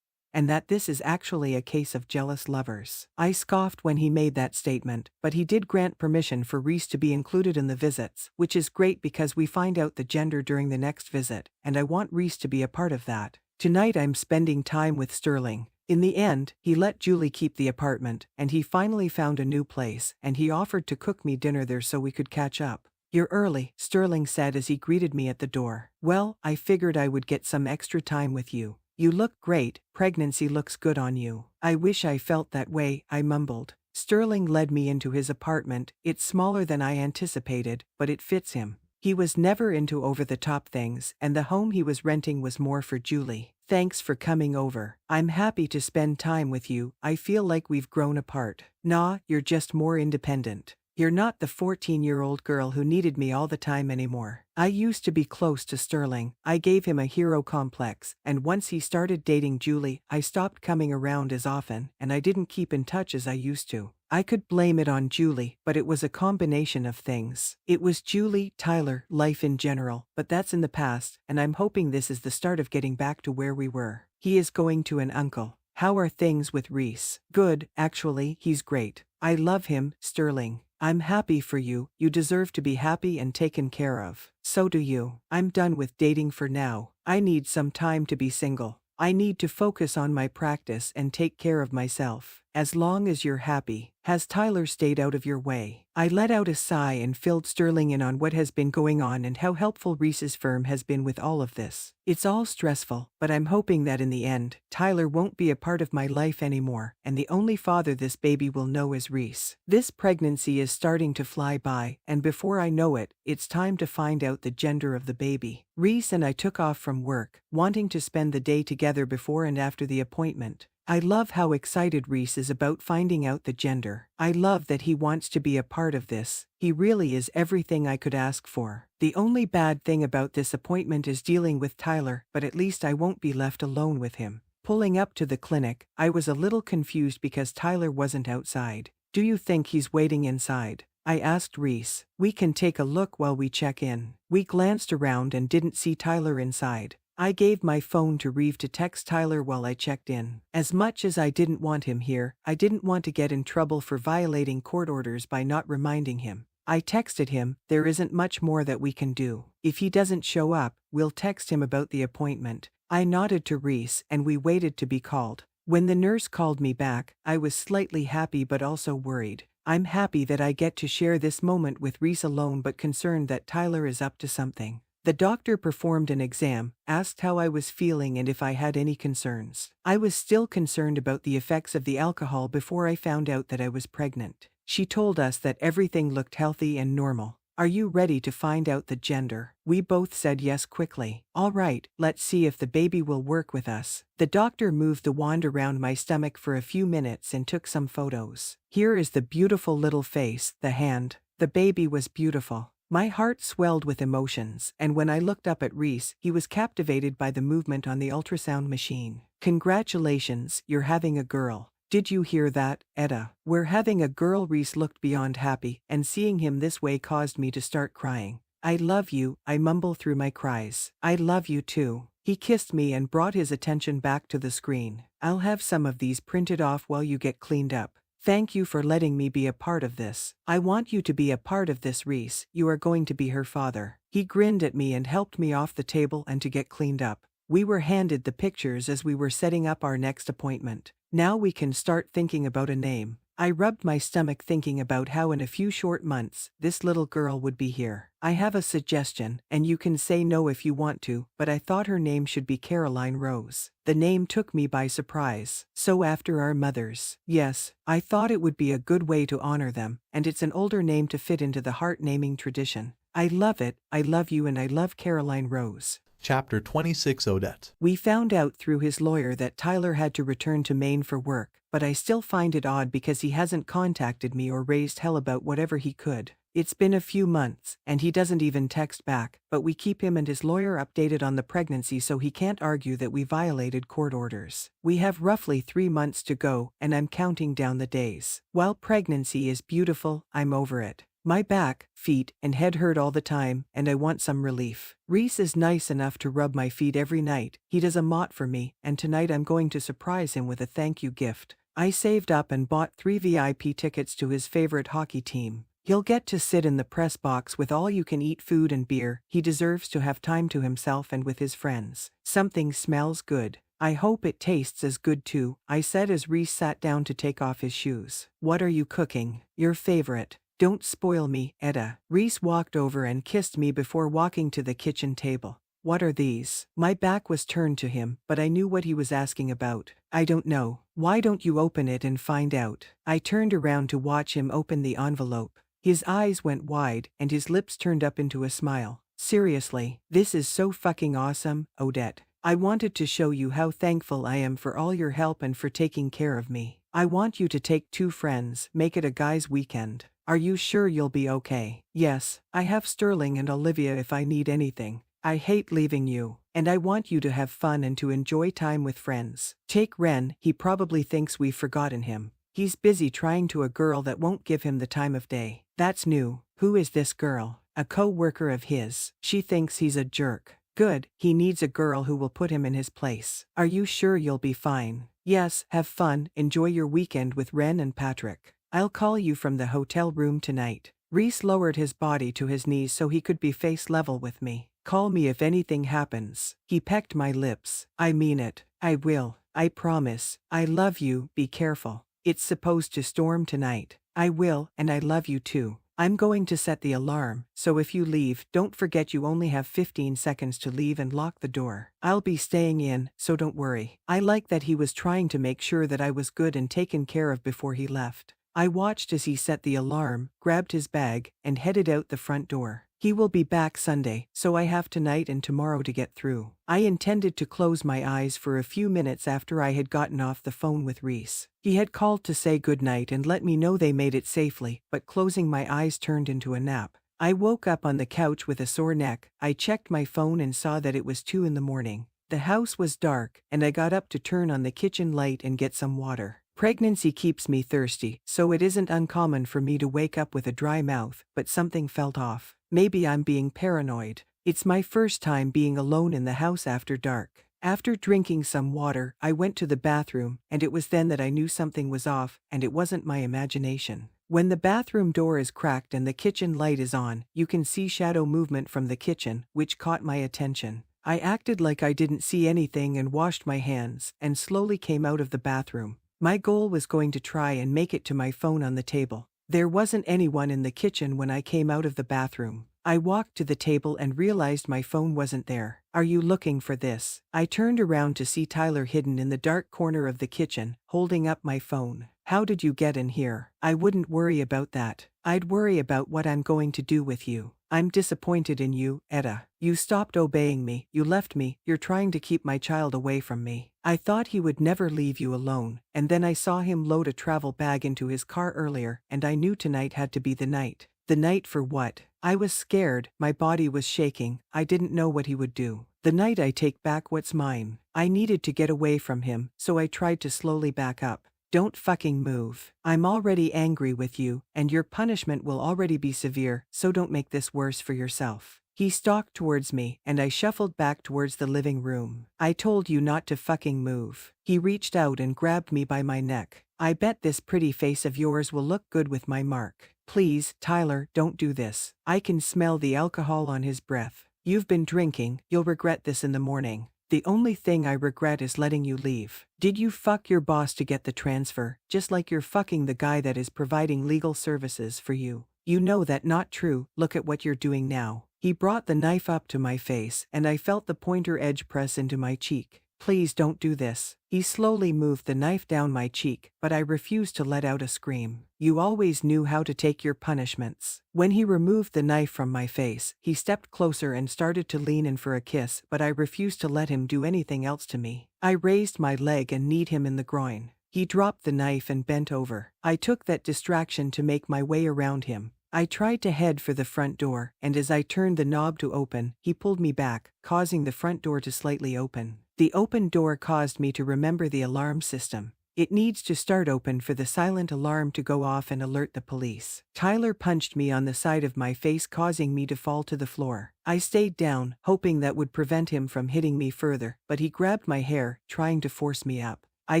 and that this is actually a case of jealous lovers. I scoffed when he made that statement, but he did grant permission for Reese to be included in the visits, which is great because we find out the gender during the next visit, and I want Reese to be a part of that. Tonight I'm spending time with Sterling. In the end, he let Julie keep the apartment, and he finally found a new place, and he offered to cook me dinner there so we could catch up. You're early, Sterling said as he greeted me at the door. Well, I figured I would get some extra time with you. You look great. Pregnancy looks good on you. I wish I felt that way, I mumbled. Sterling led me into his apartment. It's smaller than I anticipated, but it fits him. He was never into over-the-top things, and the home he was renting was more for Julie. Thanks for coming over. I'm happy to spend time with you. I feel like we've grown apart. Nah, you're just more independent. You're not the 14-year-old girl who needed me all the time anymore. I used to be close to Sterling. I gave him a hero complex, and once he started dating Julie, I stopped coming around as often, and I didn't keep in touch as I used to. I could blame it on Julie, but it was a combination of things. It was Julie, Tyler, life in general, but that's in the past, and I'm hoping this is the start of getting back to where we were. He is going to an uncle. How are things with Reese? Good, actually, he's great. I love him, Sterling. I'm happy for you. You deserve to be happy and taken care of. So do you. I'm done with dating for now. I need some time to be single. I need to focus on my practice and take care of myself. As long as you're happy. Has Tyler stayed out of your way? I let out a sigh and filled Sterling in on what has been going on and how helpful Reese's firm has been with all of this. It's all stressful, but I'm hoping that in the end, Tyler won't be a part of my life anymore, and the only father this baby will know is Reese. This pregnancy is starting to fly by, and before I know it, it's time to find out the gender of the baby. Reese and I took off from work, wanting to spend the day together before and after the appointment. I love how excited Reese is about finding out the gender. I love that he wants to be a part of this. He really is everything I could ask for. The only bad thing about this appointment is dealing with Tyler, but at least I won't be left alone with him. Pulling up to the clinic, I was a little confused because Tyler wasn't outside. Do you think he's waiting inside? I asked Reese. We can take a look while we check in. We glanced around and didn't see Tyler inside. I gave my phone to Reeve to text Tyler while I checked in. As much as I didn't want him here, I didn't want to get in trouble for violating court orders by not reminding him. I texted him, there isn't much more that we can do. If he doesn't show up, we'll text him about the appointment. I nodded to Reese and we waited to be called. When the nurse called me back, I was slightly happy but also worried. I'm happy that I get to share this moment with Reese alone but concerned that Tyler is up to something. The doctor performed an exam, asked how I was feeling and if I had any concerns. I was still concerned about the effects of the alcohol before I found out that I was pregnant. She told us that everything looked healthy and normal. Are you ready to find out the gender? We both said yes quickly. All right, let's see if the baby will work with us. The doctor moved the wand around my stomach for a few minutes and took some photos. Here is the beautiful little face, the hand. The baby was beautiful. My heart swelled with emotions, and when I looked up at Reese, he was captivated by the movement on the ultrasound machine. Congratulations, you're having a girl. Did you hear that, Etta? We're having a girl. Reese looked beyond happy, and seeing him this way caused me to start crying. I love you, I mumble through my cries. I love you too. He kissed me and brought his attention back to the screen. I'll have some of these printed off while you get cleaned up. Thank you for letting me be a part of this. I want you to be a part of this, Reese. You are going to be her father. He grinned at me and helped me off the table and to get cleaned up. We were handed the pictures as we were setting up our next appointment. Now we can start thinking about a name. I rubbed my stomach thinking about how in a few short months, this little girl would be here. I have a suggestion, and you can say no if you want to, but I thought her name should be Caroline Rose. The name took me by surprise. So after our mothers. Yes, I thought it would be a good way to honor them, and it's an older name to fit into the heart naming tradition. I love it, I love you and I love Caroline Rose. Chapter 26 Odette. We found out through his lawyer that Tyler had to return to Maine for work, but I still find it odd because he hasn't contacted me or raised hell about whatever he could. It's been a few months, and he doesn't even text back, but we keep him and his lawyer updated on the pregnancy so he can't argue that we violated court orders. We have roughly 3 months to go, and I'm counting down the days. While pregnancy is beautiful, I'm over it. My back, feet, and head hurt all the time, and I want some relief. Reese is nice enough to rub my feet every night. He does a mott for me, and tonight I'm going to surprise him with a thank you gift. I saved up and bought 3 VIP tickets to his favorite hockey team. He'll get to sit in the press box with all-you-can-eat food and beer. He deserves to have time to himself and with his friends. Something smells good. I hope it tastes as good too, I said as Reese sat down to take off his shoes. What are you cooking? Your favorite. Don't spoil me, Etta. Reese walked over and kissed me before walking to the kitchen table. What are these? My back was turned to him, but I knew what he was asking about. I don't know. Why don't you open it and find out? I turned around to watch him open the envelope. His eyes went wide, and his lips turned up into a smile. Seriously, this is so fucking awesome, Odette. I wanted to show you how thankful I am for all your help and for taking care of me. I want you to take 2 friends, make it a guys' weekend. Are you sure you'll be okay? Yes, I have Sterling and Olivia if I need anything. I hate leaving you, and I want you to have fun and to enjoy time with friends. Take Ren, he probably thinks we've forgotten him. He's busy trying to a girl that won't give him the time of day. That's new. Who is this girl? A co-worker of his. She thinks he's a jerk. Good, he needs a girl who will put him in his place. Are you sure you'll be fine? Yes, have fun, enjoy your weekend with Ren and Patrick. I'll call you from the hotel room tonight. Reese lowered his body to his knees so he could be face level with me. Call me if anything happens. He pecked my lips. I mean it. I will. I promise. I love you, be careful. It's supposed to storm tonight. I will, and I love you too. I'm going to set the alarm, so if you leave, don't forget you only have 15 seconds to leave and lock the door. I'll be staying in, so don't worry. I like that he was trying to make sure that I was good and taken care of before he left. I watched as he set the alarm, grabbed his bag, and headed out the front door. He will be back Sunday, so I have tonight and tomorrow to get through. I intended to close my eyes for a few minutes after I had gotten off the phone with Reese. He had called to say goodnight and let me know they made it safely, but closing my eyes turned into a nap. I woke up on the couch with a sore neck. I checked my phone and saw that it was 2 in the morning. The house was dark, and I got up to turn on the kitchen light and get some water. Pregnancy keeps me thirsty, so it isn't uncommon for me to wake up with a dry mouth, but something felt off. Maybe I'm being paranoid. It's my first time being alone in the house after dark. After drinking some water, I went to the bathroom, and it was then that I knew something was off, and it wasn't my imagination. When the bathroom door is cracked and the kitchen light is on, you can see shadow movement from the kitchen, which caught my attention. I acted like I didn't see anything and washed my hands, and slowly came out of the bathroom. My goal was going to try and make it to my phone on the table. There wasn't anyone in the kitchen when I came out of the bathroom. I walked to the table and realized my phone wasn't there. Are you looking for this? I turned around to see Tyler hidden in the dark corner of the kitchen, holding up my phone. How did you get in here? I wouldn't worry about that. I'd worry about what I'm going to do with you. I'm disappointed in you, Etta. You stopped obeying me, you left me, you're trying to keep my child away from me. I thought he would never leave you alone, and then I saw him load a travel bag into his car earlier, and I knew tonight had to be the night. The night for what? I was scared, my body was shaking, I didn't know what he would do. The night I take back what's mine. I needed to get away from him, so I tried to slowly back up. Don't fucking move. I'm already angry with you, and your punishment will already be severe, so don't make this worse for yourself. He stalked towards me, and I shuffled back towards the living room. I told you not to fucking move. He reached out and grabbed me by my neck. I bet this pretty face of yours will look good with my mark. Please, Tyler, don't do this. I can smell the alcohol on his breath. You've been drinking, you'll regret this in the morning. The only thing I regret is letting you leave. Did you fuck your boss to get the transfer, just like you're fucking the guy that is providing legal services for you? You know that not true, look at what you're doing now. He brought the knife up to my face, and I felt the pointer edge press into my cheek. Please don't do this. He slowly moved the knife down my cheek, but I refused to let out a scream. You always knew how to take your punishments. When he removed the knife from my face, he stepped closer and started to lean in for a kiss, but I refused to let him do anything else to me. I raised my leg and kneed him in the groin. He dropped the knife and bent over. I took that distraction to make my way around him. I tried to head for the front door, and as I turned the knob to open, he pulled me back, causing the front door to slightly open. The open door caused me to remember the alarm system. It needs to start open for the silent alarm to go off and alert the police. Tyler punched me on the side of my face, causing me to fall to the floor. I stayed down, hoping that would prevent him from hitting me further, but he grabbed my hair, trying to force me up. I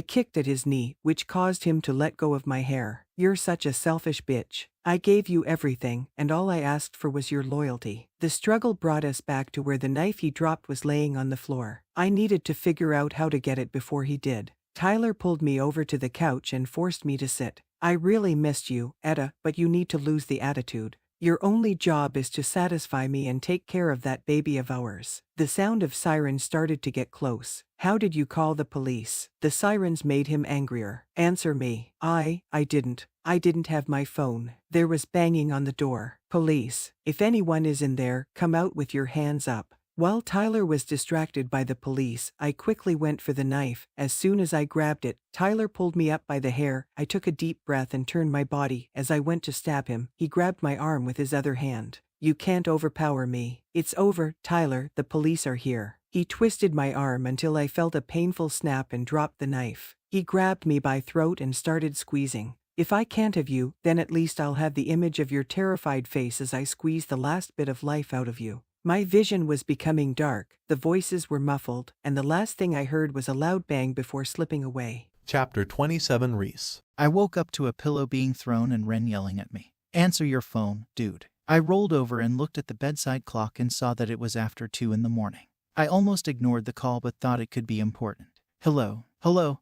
kicked at his knee, which caused him to let go of my hair. You're such a selfish bitch. I gave you everything, and all I asked for was your loyalty. The struggle brought us back to where the knife he dropped was laying on the floor. I needed to figure out how to get it before he did. Tyler pulled me over to the couch and forced me to sit. I really missed you, Etta, but you need to lose the attitude. Your only job is to satisfy me and take care of that baby of ours. The sound of sirens started to get close. How did you call the police? The sirens made him angrier. Answer me. I didn't. I didn't have my phone. There was banging on the door. Police. If anyone is in there, come out with your hands up. While Tyler was distracted by the police, I quickly went for the knife. As soon as I grabbed it, Tyler pulled me up by the hair. I took a deep breath and turned my body. As I went to stab him, he grabbed my arm with his other hand. "You can't overpower me. It's over, Tyler, the police are here." He twisted my arm until I felt a painful snap and dropped the knife. He grabbed me by throat and started squeezing. "If I can't have you, then at least I'll have the image of your terrified face as I squeeze the last bit of life out of you." My vision was becoming dark, the voices were muffled, and the last thing I heard was a loud bang before slipping away. Chapter 27 Reese. I woke up to a pillow being thrown and Ren yelling at me. "Answer your phone, dude." I rolled over and looked at the bedside clock and saw that it was after 2 in the morning. I almost ignored the call but thought it could be important. Hello,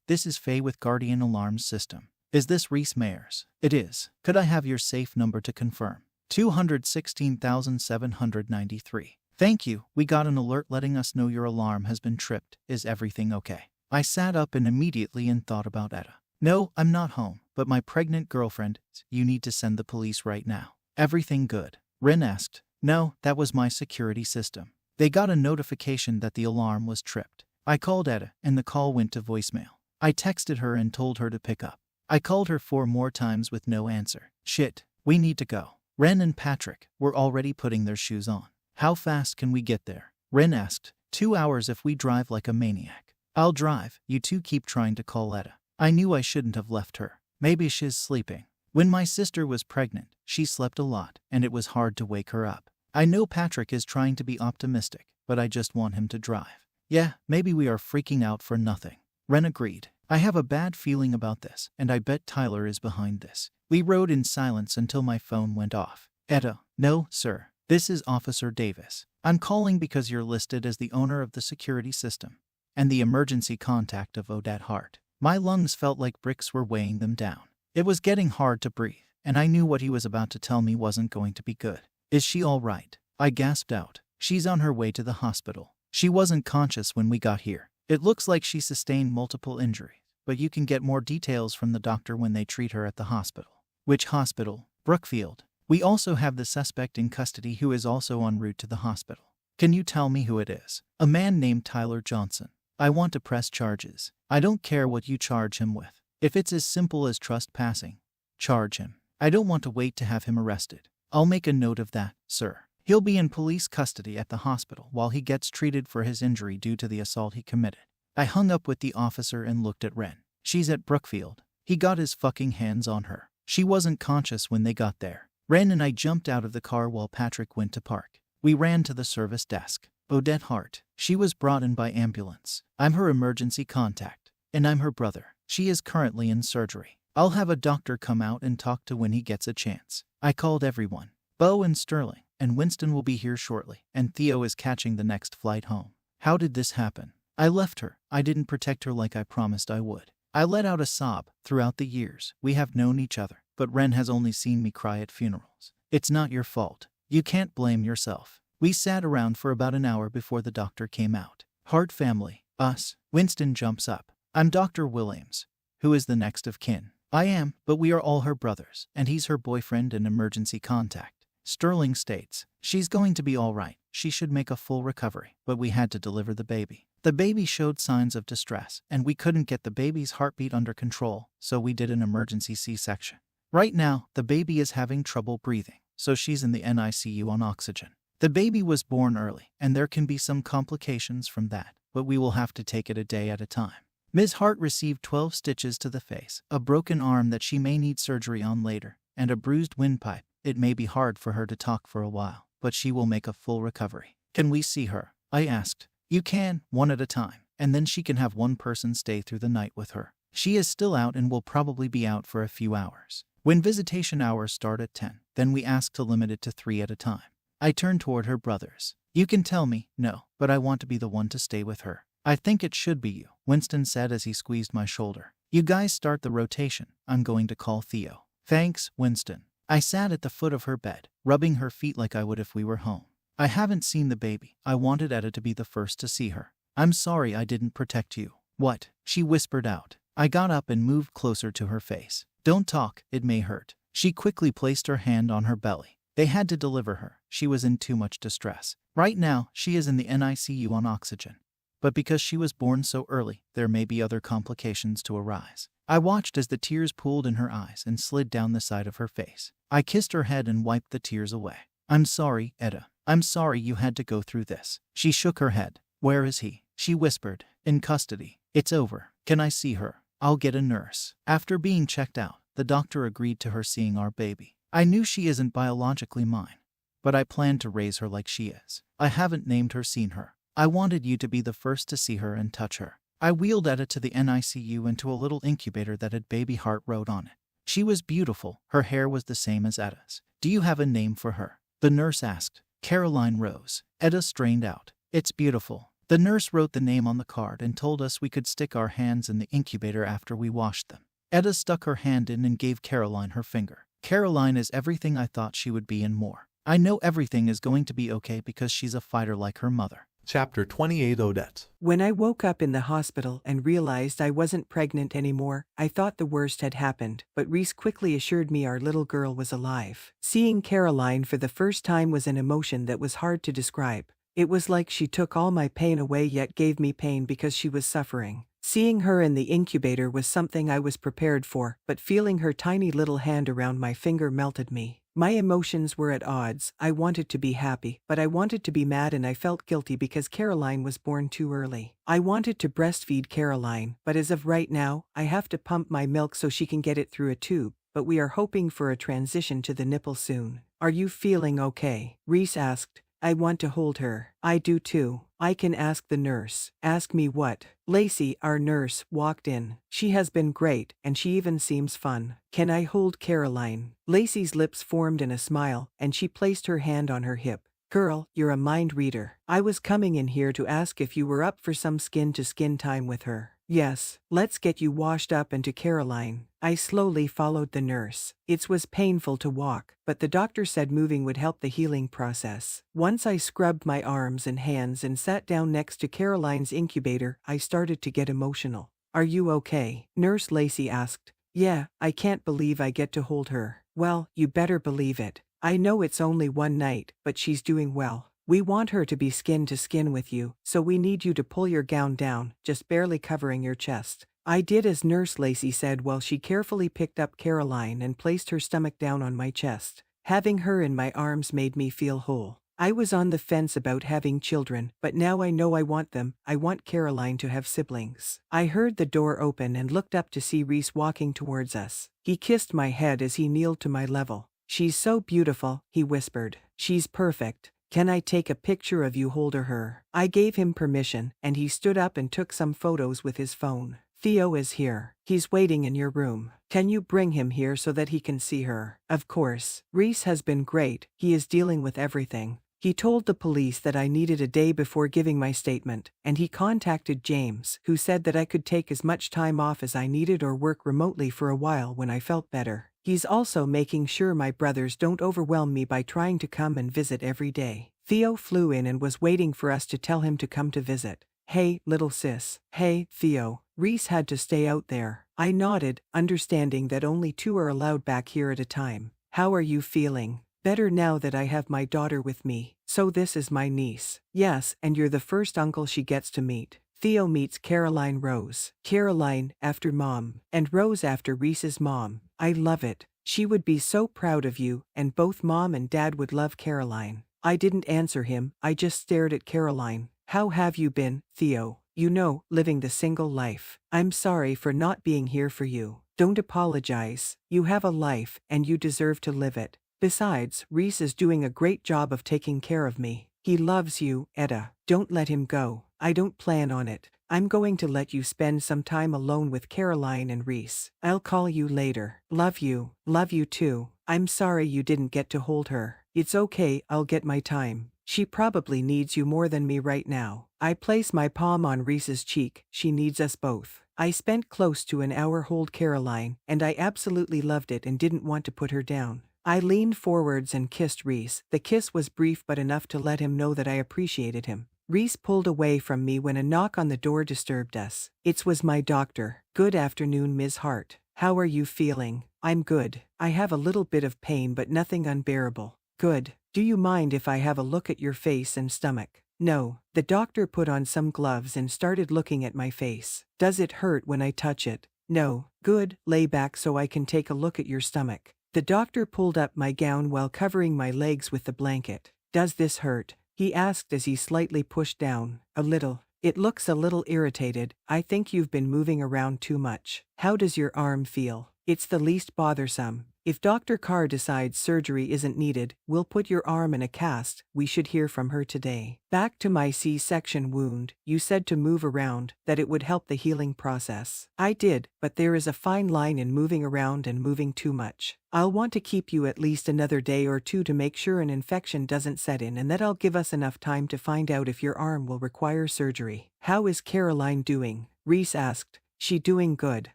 this is Faye with Guardian Alarms System. Is this Reese Mayers? It is. Could I have your safe number to confirm? 216,793. Thank you, we got an alert letting us know your alarm has been tripped. Is everything okay? I sat up and immediately thought about Etta. No, I'm not home, but my pregnant girlfriend. You need to send the police right now. Everything good? Ren asked. No, that was my security system. They got a notification that the alarm was tripped. I called Etta and the call went to voicemail. I texted her and told her to pick up. I called her 4 more times with no answer. Shit, we need to go. Ren and Patrick were already putting their shoes on. How fast can we get there? Ren asked. 2 hours if we drive like a maniac. I'll drive, you two keep trying to call Etta. I knew I shouldn't have left her. Maybe she's sleeping. When my sister was pregnant, she slept a lot, and it was hard to wake her up. I know Patrick is trying to be optimistic, but I just want him to drive. Yeah, maybe we are freaking out for nothing. Ren agreed. I have a bad feeling about this, and I bet Tyler is behind this. We rode in silence until my phone went off. Etta. No, sir. This is Officer Davis. I'm calling because you're listed as the owner of the security system and the emergency contact of Odette Hart. My lungs felt like bricks were weighing them down. It was getting hard to breathe, and I knew what he was about to tell me wasn't going to be good. Is she all right? I gasped out. She's on her way to the hospital. She wasn't conscious when we got here. It looks like she sustained multiple injuries, but you can get more details from the doctor when they treat her at the hospital. Which hospital? Brookfield. We also have the suspect in custody who is also en route to the hospital. Can you tell me who it is? A man named Tyler Johnson. I want to press charges. I don't care what you charge him with. If it's as simple as trespassing, charge him. I don't want to wait to have him arrested. I'll make a note of that, sir. He'll be in police custody at the hospital while he gets treated for his injury due to the assault he committed. I hung up with the officer and looked at Ren. She's at Brookfield. He got his fucking hands on her. She wasn't conscious when they got there. Ren and I jumped out of the car while Patrick went to park. We ran to the service desk. Odette Hart. She was brought in by ambulance. I'm her emergency contact. And I'm her brother. She is currently in surgery. I'll have a doctor come out and talk to when he gets a chance. I called everyone. Bo and Sterling and Winston will be here shortly, and Theo is catching the next flight home. How did this happen? I left her. I didn't protect her like I promised I would. I let out a sob. Throughout the years, we have known each other, but Ren has only seen me cry at funerals. It's not your fault. You can't blame yourself. We sat around for about an hour before the doctor came out. Hart family. Us. Winston jumps up. I'm Dr. Williams. Who is the next of kin? I am, but we are all her brothers, and he's her boyfriend and emergency contact. Sterling states, she's going to be all right. She should make a full recovery, but we had to deliver the baby. The baby showed signs of distress, and we couldn't get the baby's heartbeat under control, so we did an emergency C-section. Right now, the baby is having trouble breathing, so she's in the NICU on oxygen. The baby was born early, and there can be some complications from that, but we will have to take it a day at a time. Ms. Hart received 12 stitches to the face, a broken arm that she may need surgery on later, and a bruised windpipe. It may be hard for her to talk for a while, but she will make a full recovery. Can we see her? I asked. You can, one at a time, and then she can have one person stay through the night with her. She is still out and will probably be out for a few hours. When visitation hours start at 10, then we ask to limit it to 3 at a time. I turned toward her brothers. You can tell me, no, but I want to be the one to stay with her. I think it should be you, Winston said as he squeezed my shoulder. You guys start the rotation. I'm going to call Theo. Thanks, Winston. I sat at the foot of her bed, rubbing her feet like I would if we were home. I haven't seen the baby. I wanted Etta to be the first to see her. I'm sorry I didn't protect you. What? She whispered out. I got up and moved closer to her face. Don't talk, it may hurt. She quickly placed her hand on her belly. They had to deliver her. She was in too much distress. Right now, she is in the NICU on oxygen. But because she was born so early, there may be other complications to arise. I watched as the tears pooled in her eyes and slid down the side of her face. I kissed her head and wiped the tears away. I'm sorry, Etta. I'm sorry you had to go through this. She shook her head. Where is he? She whispered. In custody. It's over. Can I see her? I'll get a nurse. After being checked out, the doctor agreed to her seeing our baby. I knew she isn't biologically mine, but I plan to raise her like she is. I haven't named her, seen her. I wanted you to be the first to see her and touch her. I wheeled Etta to the NICU into a little incubator that had Baby Heart wrote on it. She was beautiful. Her hair was the same as Etta's. Do you have a name for her? The nurse asked. Caroline Rose. Etta strained out. It's beautiful. The nurse wrote the name on the card and told us we could stick our hands in the incubator after we washed them. Etta stuck her hand in and gave Caroline her finger. Caroline is everything I thought she would be and more. I know everything is going to be okay because she's a fighter like her mother. Chapter 28 Odette. When I woke up in the hospital and realized I wasn't pregnant anymore, I thought the worst had happened, but Reese quickly assured me our little girl was alive. Seeing Caroline for the first time was an emotion that was hard to describe. It was like she took all my pain away yet gave me pain because she was suffering. Seeing her in the incubator was something I was prepared for, but feeling her tiny little hand around my finger melted me. My emotions were at odds. I wanted to be happy, but I wanted to be mad, and I felt guilty because Caroline was born too early. I wanted to breastfeed Caroline, but as of right now, I have to pump my milk so she can get it through a tube, but we are hoping for a transition to the nipple soon. Are you feeling okay? Reese asked. I want to hold her. I do too. I can ask the nurse. Ask me what? Lacey, our nurse, walked in. She has been great, and she even seems fun. Can I hold Caroline? Lacey's lips formed in a smile, and she placed her hand on her hip. Girl, you're a mind reader. I was coming in here to ask if you were up for some skin-to-skin time with her. Yes, let's get you washed up into Caroline. I slowly followed the nurse. It was painful to walk, but the doctor said moving would help the healing process. Once I scrubbed my arms and hands and sat down next to Caroline's incubator, I started to get emotional. Are you okay? Nurse Lacey asked. Yeah, I can't believe I get to hold her. Well, you better believe it. I know it's only one night, but she's doing well. We want her to be skin to skin with you, so we need you to pull your gown down, just barely covering your chest. I did as Nurse Lacey said while she carefully picked up Caroline and placed her stomach down on my chest. Having her in my arms made me feel whole. I was on the fence about having children, but now I know I want them. I want Caroline to have siblings. I heard the door open and looked up to see Reese walking towards us. He kissed my head as he kneeled to my level. She's so beautiful, he whispered. She's perfect. Can I take a picture of you holding her? I gave him permission, and he stood up and took some photos with his phone. Theo is here. He's waiting in your room. Can you bring him here so that he can see her? Of course. Reese has been great. He is dealing with everything. He told the police that I needed a day before giving my statement, and he contacted James, who said that I could take as much time off as I needed or work remotely for a while when I felt better. He's also making sure my brothers don't overwhelm me by trying to come and visit every day. Theo flew in and was waiting for us to tell him to come to visit. Hey, little sis. Hey, Theo. Reese had to stay out there. I nodded, understanding that only two are allowed back here at a time. How are you feeling? Better now that I have my daughter with me. So this is my niece. Yes, and you're the first uncle she gets to meet. Theo meets Caroline Rose. Caroline after mom, and Rose after Reese's mom. I love it. She would be so proud of you, and both mom and dad would love Caroline. I didn't answer him, I just stared at Caroline. How have you been, Theo? You know, living the single life. I'm sorry for not being here for you. Don't apologize. You have a life, and you deserve to live it. Besides, Reese is doing a great job of taking care of me. He loves you, Etta. Don't let him go. I don't plan on it. I'm going to let you spend some time alone with Caroline and Reese. I'll call you later. Love you. Love you too. I'm sorry you didn't get to hold her. It's okay, I'll get my time. She probably needs you more than me right now. I place my palm on Reese's cheek. She needs us both. I spent close to an hour hold Caroline, and I absolutely loved it and didn't want to put her down. I leaned forwards and kissed Reese. The kiss was brief but enough to let him know that I appreciated him. Reese pulled away from me when a knock on the door disturbed us. It was my doctor. Good afternoon, Ms. Hart. How are you feeling? I'm good. I have a little bit of pain but nothing unbearable. Good. Do you mind if I have a look at your face and stomach? No. The doctor put on some gloves and started looking at my face. Does it hurt when I touch it? No. Good. Lay back so I can take a look at your stomach. The doctor pulled up my gown while covering my legs with the blanket. Does this hurt? He asked as he slightly pushed down. A little. It looks a little irritated. I think you've been moving around too much. How does your arm feel? It's the least bothersome. If Dr. Carr decides surgery isn't needed, we'll put your arm in a cast. We should hear from her today. Back to my C-section wound, you said to move around, that it would help the healing process. I did, but there is a fine line in moving around and moving too much. I'll want to keep you at least another day or two to make sure an infection doesn't set in, and that'll give us enough time to find out if your arm will require surgery. How is Caroline doing? Reese asked. She doing good.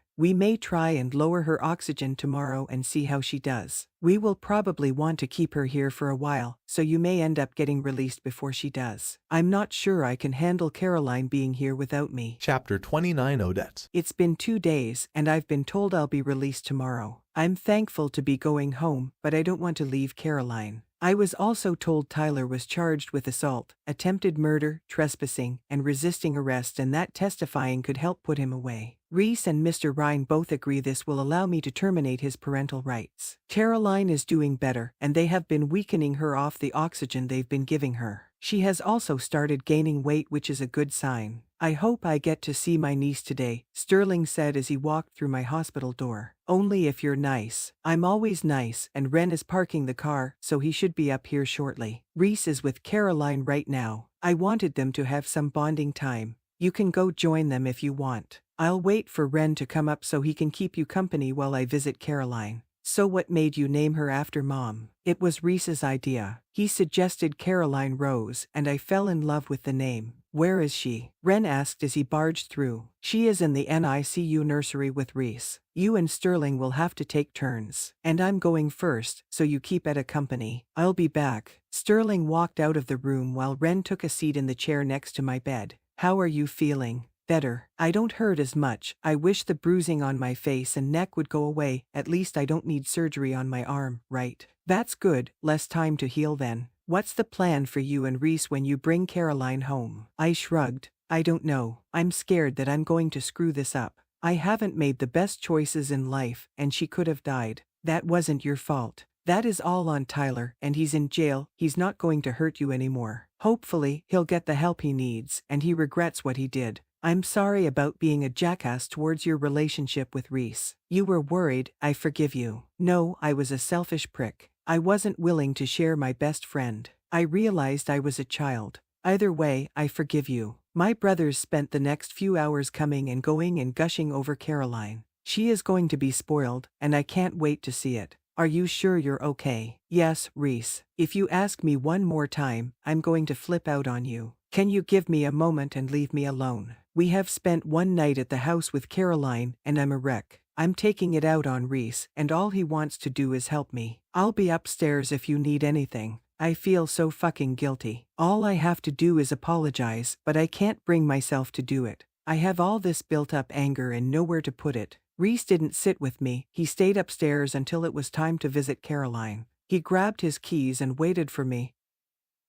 We may try and lower her oxygen tomorrow and see how she does. We will probably want to keep her here for a while, so you may end up getting released before she does. I'm not sure I can handle Caroline being here without me. Chapter 29 Odette. It's been 2 days, and I've been told I'll be released tomorrow. I'm thankful to be going home, but I don't want to leave Caroline. I was also told Tyler was charged with assault, attempted murder, trespassing, and resisting arrest, and that testifying could help put him away. Reese and Mr. Ryan both agree this will allow me to terminate his parental rights. Caroline is doing better, and they have been weakening her off the oxygen they've been giving her. She has also started gaining weight, which is a good sign. I hope I get to see my niece today, Sterling said as he walked through my hospital door. Only if you're nice. I'm always nice, and Ren is parking the car, so he should be up here shortly. Reese is with Caroline right now. I wanted them to have some bonding time. You can go join them if you want. I'll wait for Ren to come up so he can keep you company while I visit Caroline. So what made you name her after Mom? It was Reese's idea. He suggested Caroline Rose, and I fell in love with the name. Where is she? Ren asked as he barged through. She is in the NICU nursery with Reese. You and Sterling will have to take turns. And I'm going first, so you keep Etta company. I'll be back. Sterling walked out of the room while Ren took a seat in the chair next to my bed. How are you feeling? Better. I don't hurt as much. I wish the bruising on my face and neck would go away. At least I don't need surgery on my arm, right? That's good. Less time to heal then. What's the plan for you and Reese when you bring Caroline home? I shrugged. I don't know. I'm scared that I'm going to screw this up. I haven't made the best choices in life, and she could have died. That wasn't your fault. That is all on Tyler, and he's in jail. He's not going to hurt you anymore. Hopefully, he'll get the help he needs, and he regrets what he did. I'm sorry about being a jackass towards your relationship with Reese. You were worried. I forgive you. No, I was a selfish prick. I wasn't willing to share my best friend. I realized I was a child. Either way, I forgive you. My brothers spent the next few hours coming and going and gushing over Caroline. She is going to be spoiled, and I can't wait to see it. Are you sure you're okay? Yes, Reese. If you ask me one more time, I'm going to flip out on you. Can you give me a moment and leave me alone? We have spent one night at the house with Caroline, and I'm a wreck. I'm taking it out on Reese, and all he wants to do is help me. I'll be upstairs if you need anything. I feel so fucking guilty. All I have to do is apologize, but I can't bring myself to do it. I have all this built up anger and nowhere to put it. Reese didn't sit with me. He stayed upstairs until it was time to visit Caroline. He grabbed his keys and waited for me.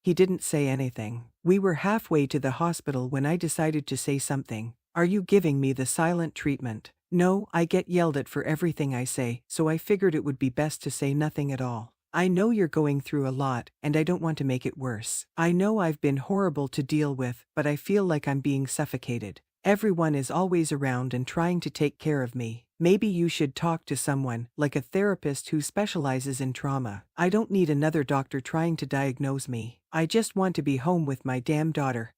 He didn't say anything. We were halfway to the hospital when I decided to say something. Are you giving me the silent treatment? No, I get yelled at for everything I say, so I figured it would be best to say nothing at all. I know you're going through a lot, and I don't want to make it worse. I know I've been horrible to deal with, but I feel like I'm being suffocated. Everyone is always around and trying to take care of me. Maybe you should talk to someone, like a therapist who specializes in trauma. I don't need another doctor trying to diagnose me. I just want to be home with my damn daughter.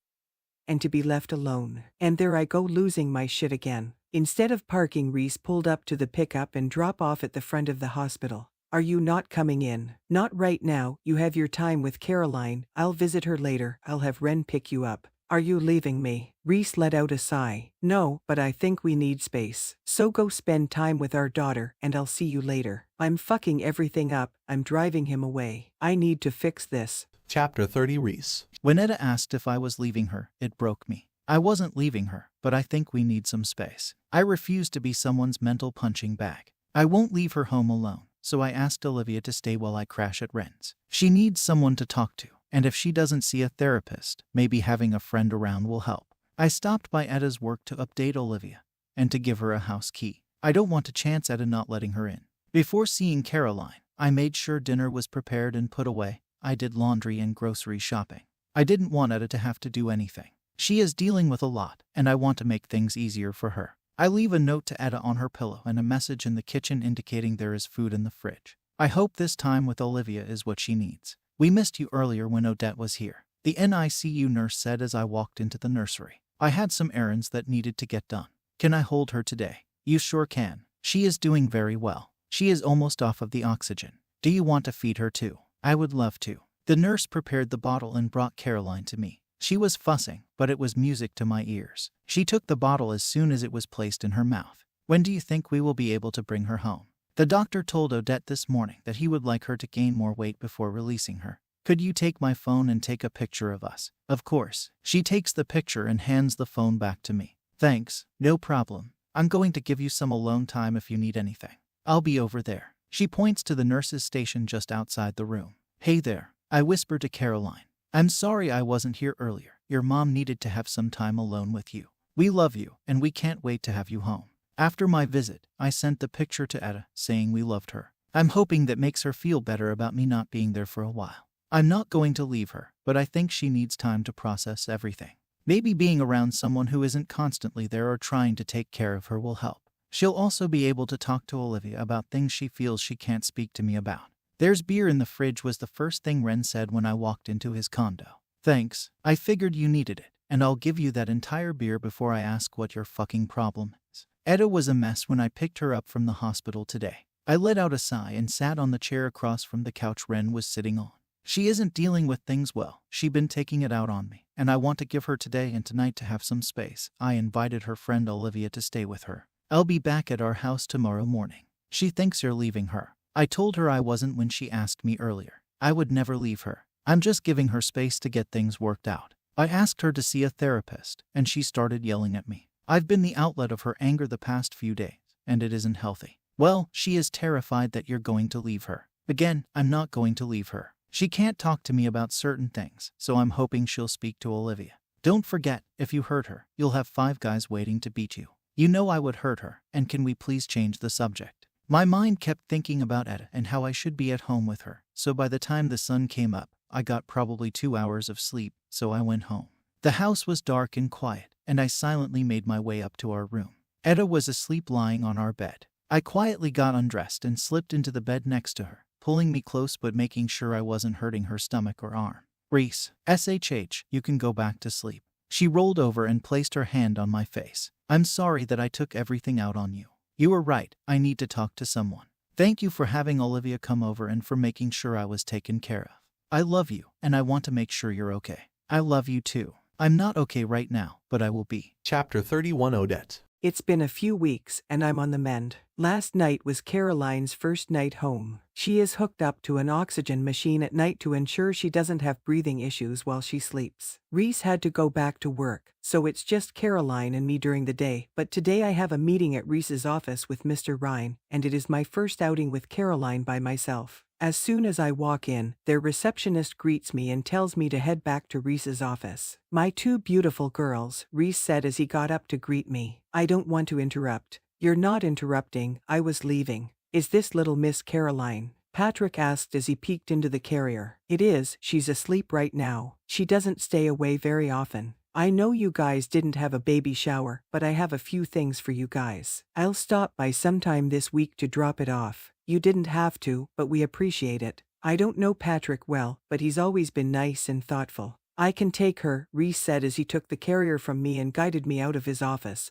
And to be left alone. And there I go losing my shit again. Instead of parking, Reese pulled up to the pickup and drop off at the front of the hospital. Are you not coming in? Not right now. You have your time with Caroline. I'll visit her later. I'll have Ren pick you up. Are you leaving me? Reese let out a sigh. No, but I think we need space. So go spend time with our daughter, and I'll see you later. I'm fucking everything up. I'm driving him away. I need to fix this. Chapter 30 Reese. When Etta asked if I was leaving her, it broke me. I wasn't leaving her, but I think we need some space. I refuse to be someone's mental punching bag. I won't leave her home alone. so I asked Olivia to stay while I crash at Ren's. She needs someone to talk to, and if she doesn't see a therapist, maybe having a friend around will help. I stopped by Etta's work to update Olivia and to give her a house key. I don't want to chance Etta not letting her in. Before seeing Caroline, I made sure dinner was prepared and put away. I did laundry and grocery shopping. I didn't want Etta to have to do anything. She is dealing with a lot, and I want to make things easier for her. I leave a note to Etta on her pillow and a message in the kitchen indicating there is food in the fridge. I hope this time with Olivia is what she needs. We missed you earlier when Odette was here, the NICU nurse said as I walked into the nursery. I had some errands that needed to get done. Can I hold her today? You sure can. She is doing very well. She is almost off of the oxygen. Do you want to feed her too? I would love to. The nurse prepared the bottle and brought Caroline to me. She was fussing, but it was music to my ears. She took the bottle as soon as it was placed in her mouth. When do you think we will be able to bring her home? The doctor told Odette this morning that he would like her to gain more weight before releasing her. Could you take my phone and take a picture of us? Of course. She takes the picture and hands the phone back to me. Thanks, no problem. I'm going to give you some alone time if you need anything. I'll be over there. She points to the nurse's station just outside the room. Hey there, I whisper to Caroline. I'm sorry I wasn't here earlier. Your mom needed to have some time alone with you. We love you, and we can't wait to have you home. After my visit, I sent the picture to Etta, saying we loved her. I'm hoping that makes her feel better about me not being there for a while. I'm not going to leave her, but I think she needs time to process everything. Maybe being around someone who isn't constantly there or trying to take care of her will help. She'll also be able to talk to Olivia about things she feels she can't speak to me about. There's beer in the fridge was the first thing Ren said when I walked into his condo. Thanks. I figured you needed it, and I'll give you that entire beer before I ask what your fucking problem is. Etta was a mess when I picked her up from the hospital today. I let out a sigh and sat on the chair across from the couch Ren was sitting on. She isn't dealing with things well. She's been taking it out on me, and I want to give her today and tonight to have some space. I invited her friend Olivia to stay with her. I'll be back at our house tomorrow morning. She thinks you're leaving her. I told her I wasn't when she asked me earlier. I would never leave her. I'm just giving her space to get things worked out. I asked her to see a therapist, and she started yelling at me. I've been the outlet of her anger the past few days, and it isn't healthy. Well, she is terrified that you're going to leave her. Again, I'm not going to leave her. She can't talk to me about certain things, so I'm hoping she'll speak to Olivia. Don't forget, if you hurt her, you'll have 5 guys waiting to beat you. You know I would hurt her, and can we please change the subject? My mind kept thinking about Etta and how I should be at home with her, so by the time the sun came up, I got probably 2 hours of sleep, so I went home. The house was dark and quiet, and I silently made my way up to our room. Etta was asleep lying on our bed. I quietly got undressed and slipped into the bed next to her, pulling me close but making sure I wasn't hurting her stomach or arm. Reese, SHH, you can go back to sleep. She rolled over and placed her hand on my face. I'm sorry that I took everything out on you. You were right, I need to talk to someone. Thank you for having Olivia come over and for making sure I was taken care of. I love you, and I want to make sure you're okay. I love you too. I'm not okay right now, but I will be. Chapter 31 Odette. It's been a few weeks, and I'm on the mend. Last night was Caroline's first night home. She is hooked up to an oxygen machine at night to ensure she doesn't have breathing issues while she sleeps. Reese had to go back to work, so it's just Caroline and me during the day. But today I have a meeting at Reese's office with Mr. Ryan, and it is my first outing with Caroline by myself. As soon as I walk in, their receptionist greets me and tells me to head back to Reese's office. My 2 beautiful girls, Reese said as he got up to greet me. I don't want to interrupt. You're not interrupting, I was leaving. Is this little Miss Caroline? Patrick asked as he peeked into the carrier. It is, she's asleep right now. She doesn't stay away very often. I know you guys didn't have a baby shower, but I have a few things for you guys. I'll stop by sometime this week to drop it off. You didn't have to, but we appreciate it. I don't know Patrick well, but he's always been nice and thoughtful. I can take her, Reese said as he took the carrier from me and guided me out of his office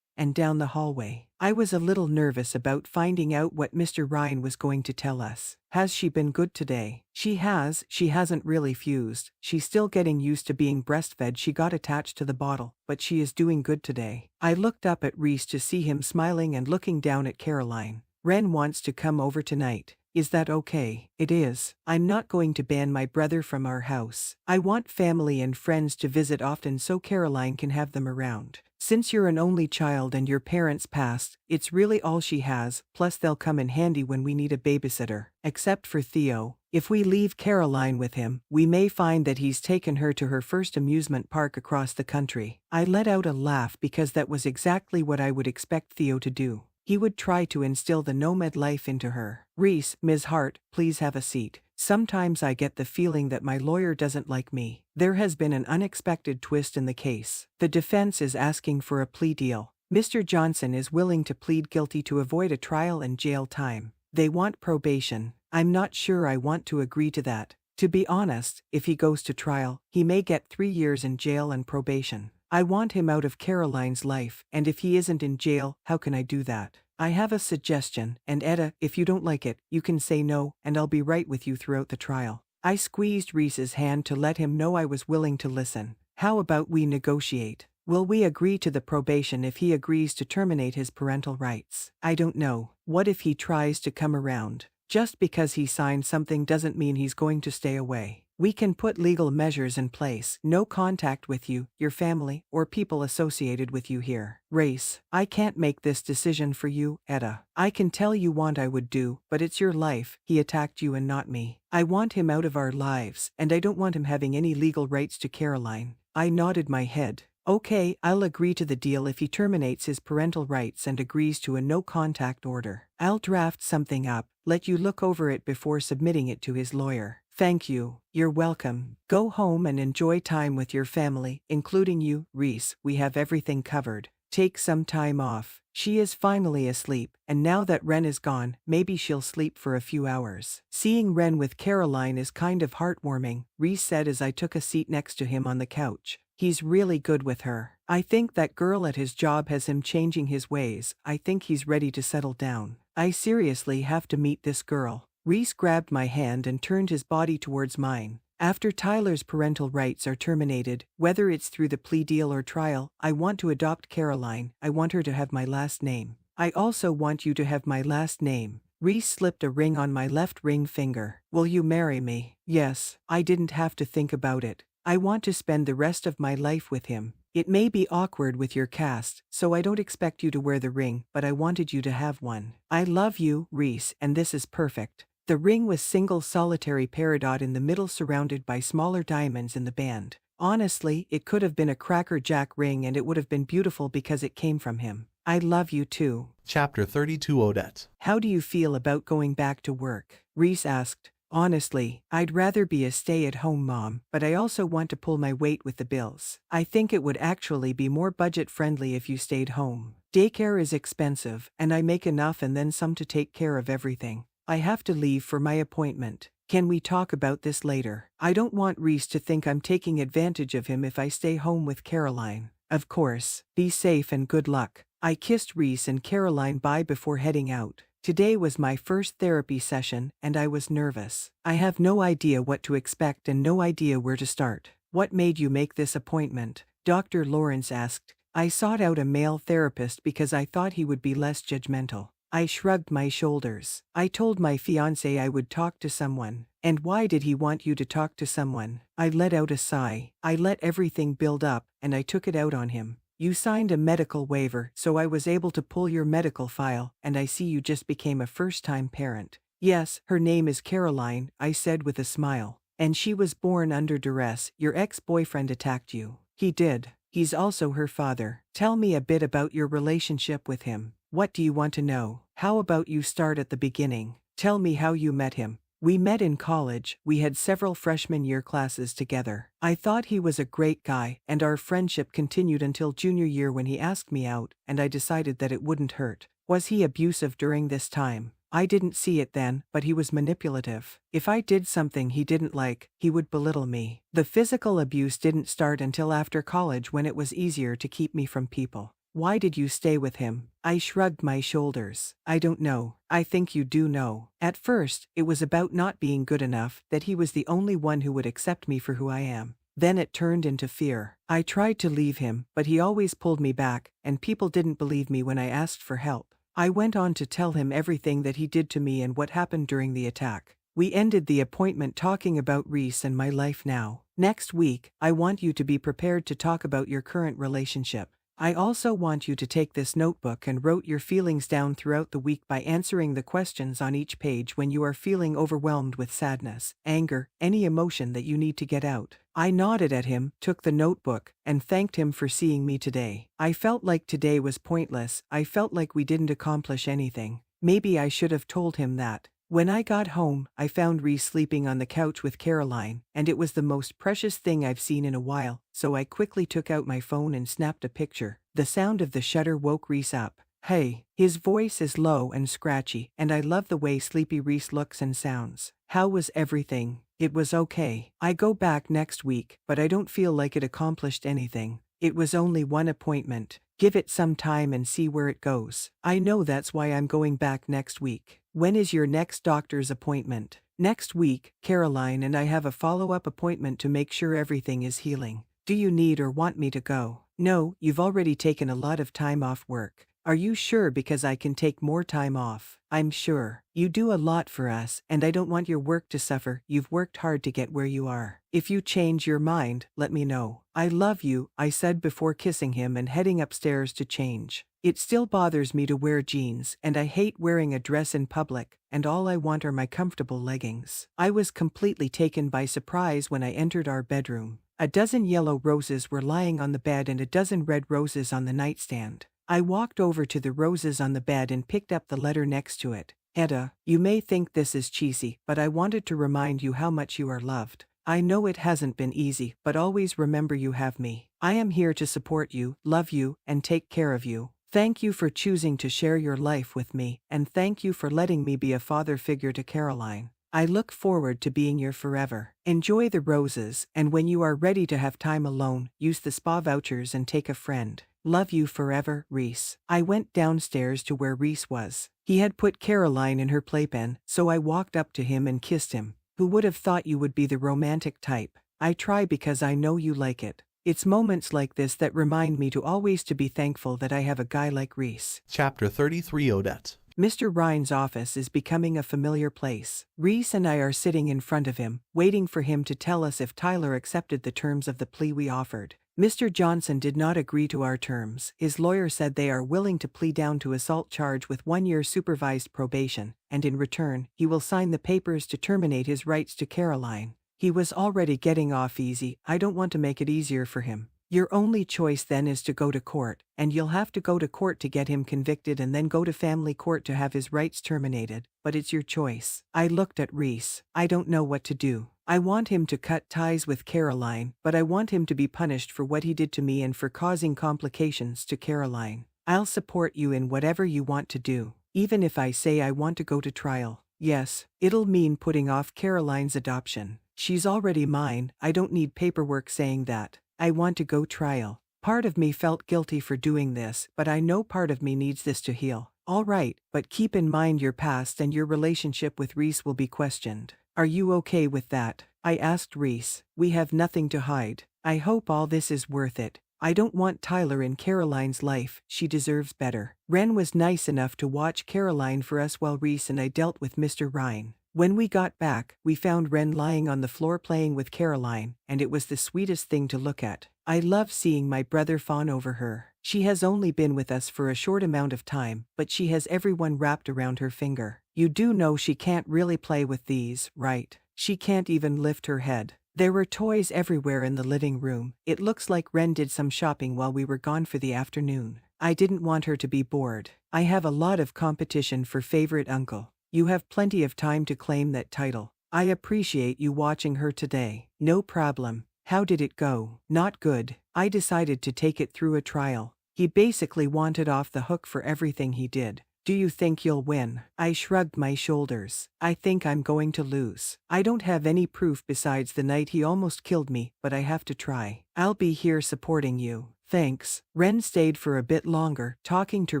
and down the hallway. I was a little nervous about finding out what Mr. Ryan was going to tell us. Has she been good today? She hasn't really fused. She's still getting used to being breastfed. She got attached to the bottle, but she is doing good today. I looked up at Reese to see him smiling and looking down at Caroline. Ren wants to come over tonight. Is that okay? It is. I'm not going to ban my brother from our house. I want family and friends to visit often so Caroline can have them around. Since you're an only child and your parents passed, it's really all she has, plus they'll come in handy when we need a babysitter. Except for Theo. If we leave Caroline with him, we may find that he's taken her to her first amusement park across the country. I let out a laugh because that was exactly what I would expect Theo to do. He would try to instill the nomad life into her. Reese, Ms. Hart, please have a seat. Sometimes I get the feeling that my lawyer doesn't like me. There has been an unexpected twist in the case. The defense is asking for a plea deal. Mr. Johnson is willing to plead guilty to avoid a trial and jail time. They want probation. I'm not sure I want to agree to that. To be honest, if he goes to trial, he may get 3 years in jail and probation. I want him out of Caroline's life, and if he isn't in jail, how can I do that? I have a suggestion, and Etta, if you don't like it, you can say no, and I'll be right with you throughout the trial. I squeezed Reese's hand to let him know I was willing to listen. How about we negotiate? Will we agree to the probation if he agrees to terminate his parental rights? I don't know. What if he tries to come around? Just because he signed something doesn't mean he's going to stay away. We can put legal measures in place. No contact with you, your family, or people associated with you here. Race, I can't make this decision for you, Etta. I can tell you what I would do, but it's your life. He attacked you and not me. I want him out of our lives, and I don't want him having any legal rights to Caroline. I nodded my head. Okay, I'll agree to the deal if he terminates his parental rights and agrees to a no-contact order. I'll draft something up, let you look over it before submitting it to his lawyer. Thank you. You're welcome. Go home and enjoy time with your family, including you, Reese. We have everything covered. Take some time off. She is finally asleep, and now that Ren is gone, maybe she'll sleep for a few hours. Seeing Ren with Caroline is kind of heartwarming, Reese said as I took a seat next to him on the couch. He's really good with her. I think that girl at his job has him changing his ways. I think he's ready to settle down. I seriously have to meet this girl. Reese grabbed my hand and turned his body towards mine. After Tyler's parental rights are terminated, whether it's through the plea deal or trial, I want to adopt Caroline. I want her to have my last name. I also want you to have my last name. Reese slipped a ring on my left ring finger. Will you marry me? Yes. I didn't have to think about it. I want to spend the rest of my life with him. It may be awkward with your cast, so I don't expect you to wear the ring, but I wanted you to have one. I love you, Reese, and this is perfect. The ring was single solitary peridot in the middle surrounded by smaller diamonds in the band. Honestly, it could have been a Cracker Jack ring and it would have been beautiful because it came from him. I love you too. Chapter 32 Odette. How do you feel about going back to work? Reese asked. Honestly, I'd rather be a stay-at-home mom, but I also want to pull my weight with the bills. I think it would actually be more budget-friendly if you stayed home. Daycare is expensive, and I make enough and then some to take care of everything. I have to leave for my appointment. Can we talk about this later? I don't want Reese to think I'm taking advantage of him if I stay home with Caroline. Of course. Be safe and good luck. I kissed Reese and Caroline bye before heading out. Today was my first therapy session, and I was nervous. I have no idea what to expect and no idea where to start. What made you make this appointment? Dr. Lawrence asked. I sought out a male therapist because I thought he would be less judgmental. I shrugged my shoulders. I told my fiancé I would talk to someone. And why did he want you to talk to someone? I let out a sigh. I let everything build up, and I took it out on him. You signed a medical waiver, so I was able to pull your medical file, and I see you just became a first-time parent. Yes, her name is Caroline, I said with a smile. And she was born under duress. Your ex-boyfriend attacked you. He did. He's also her father. Tell me a bit about your relationship with him. What do you want to know? How about you start at the beginning? Tell me how you met him. We met in college. We had several freshman year classes together. I thought he was a great guy, and our friendship continued until junior year when he asked me out, and I decided that it wouldn't hurt. Was he abusive during this time? I didn't see it then, but he was manipulative. If I did something he didn't like, he would belittle me. The physical abuse didn't start until after college when it was easier to keep me from people. Why did you stay with him? I shrugged my shoulders. I don't know. I think you do know. At first, it was about not being good enough, that he was the only one who would accept me for who I am. Then it turned into fear. I tried to leave him, but he always pulled me back, and people didn't believe me when I asked for help. I went on to tell him everything that he did to me and what happened during the attack. We ended the appointment talking about Reese and my life now. Next week, I want you to be prepared to talk about your current relationship. I also want you to take this notebook and write your feelings down throughout the week by answering the questions on each page when you are feeling overwhelmed with sadness, anger, any emotion that you need to get out. I nodded at him, took the notebook, and thanked him for seeing me today. I felt like today was pointless. I felt like we didn't accomplish anything. Maybe I should have told him that. When I got home, I found Reese sleeping on the couch with Caroline, and it was the most precious thing I've seen in a while, so I quickly took out my phone and snapped a picture. The sound of the shutter woke Reese up. Hey, his voice is low and scratchy, and I love the way sleepy Reese looks and sounds. How was everything? It was okay. I go back next week, but I don't feel like it accomplished anything. It was only one appointment. Give it some time and see where it goes. I know that's why I'm going back next week. When is your next doctor's appointment? Next week, Caroline and I have a follow-up appointment to make sure everything is healing. Do you need or want me to go? No, you've already taken a lot of time off work. Are you sure? Because I can take more time off. I'm sure. You do a lot for us, and I don't want your work to suffer. You've worked hard to get where you are. If you change your mind, let me know. I love you, I said before kissing him and heading upstairs to change. It still bothers me to wear jeans, and I hate wearing a dress in public, and all I want are my comfortable leggings. I was completely taken by surprise when I entered our bedroom. A dozen yellow roses were lying on the bed and a dozen red roses on the nightstand. I walked over to the roses on the bed and picked up the letter next to it. Etta, you may think this is cheesy, but I wanted to remind you how much you are loved. I know it hasn't been easy, but always remember you have me. I am here to support you, love you, and take care of you. Thank you for choosing to share your life with me, and thank you for letting me be a father figure to Caroline. I look forward to being your forever. Enjoy the roses, and when you are ready to have time alone, use the spa vouchers and take a friend. Love you forever, Reese. I went downstairs to where Reese was. He had put Caroline in her playpen, so I walked up to him and kissed him. Who would have thought you would be the romantic type? I try because I know you like it. It's moments like this that remind me to always to be thankful that I have a guy like Reese. Chapter 33 Odette. Mr. Ryan's office is becoming a familiar place. Reese and I are sitting in front of him, waiting for him to tell us if Tyler accepted the terms of the plea we offered. Mr. Johnson did not agree to our terms. His lawyer said they are willing to plea down to assault charge with 1 year supervised probation, and in return, he will sign the papers to terminate his rights to Caroline. He was already getting off easy. I don't want to make it easier for him. Your only choice then is to go to court, and you'll have to go to court to get him convicted and then go to family court to have his rights terminated, but it's your choice. I looked at Reese. I don't know what to do. I want him to cut ties with Caroline, but I want him to be punished for what he did to me and for causing complications to Caroline. I'll support you in whatever you want to do, even if I say I want to go to trial. Yes, it'll mean putting off Caroline's adoption. She's already mine. I don't need paperwork saying that. I want to go trial. Part of me felt guilty for doing this, but I know part of me needs this to heal. All right, but keep in mind your past and your relationship with Reese will be questioned. Are you okay with that? I asked Reese. We have nothing to hide. I hope all this is worth it. I don't want Tyler in Caroline's life. She deserves better. Ren was nice enough to watch Caroline for us while Reese and I dealt with Mr. Ryan. When we got back, we found Ren lying on the floor playing with Caroline, and it was the sweetest thing to look at. I love seeing my brother fawn over her. She has only been with us for a short amount of time, but she has everyone wrapped around her finger. You do know she can't really play with these, right? She can't even lift her head. There were toys everywhere in the living room. It looks like Ren did some shopping while we were gone for the afternoon. I didn't want her to be bored. I have a lot of competition for favorite uncle. You have plenty of time to claim that title. I appreciate you watching her today. No problem. How did it go? Not good. I decided to take it through a trial. He basically wanted off the hook for everything he did. Do you think you'll win? I shrugged my shoulders. I think I'm going to lose. I don't have any proof besides the night he almost killed me, but I have to try. I'll be here supporting you. Thanks. Ren stayed for a bit longer, talking to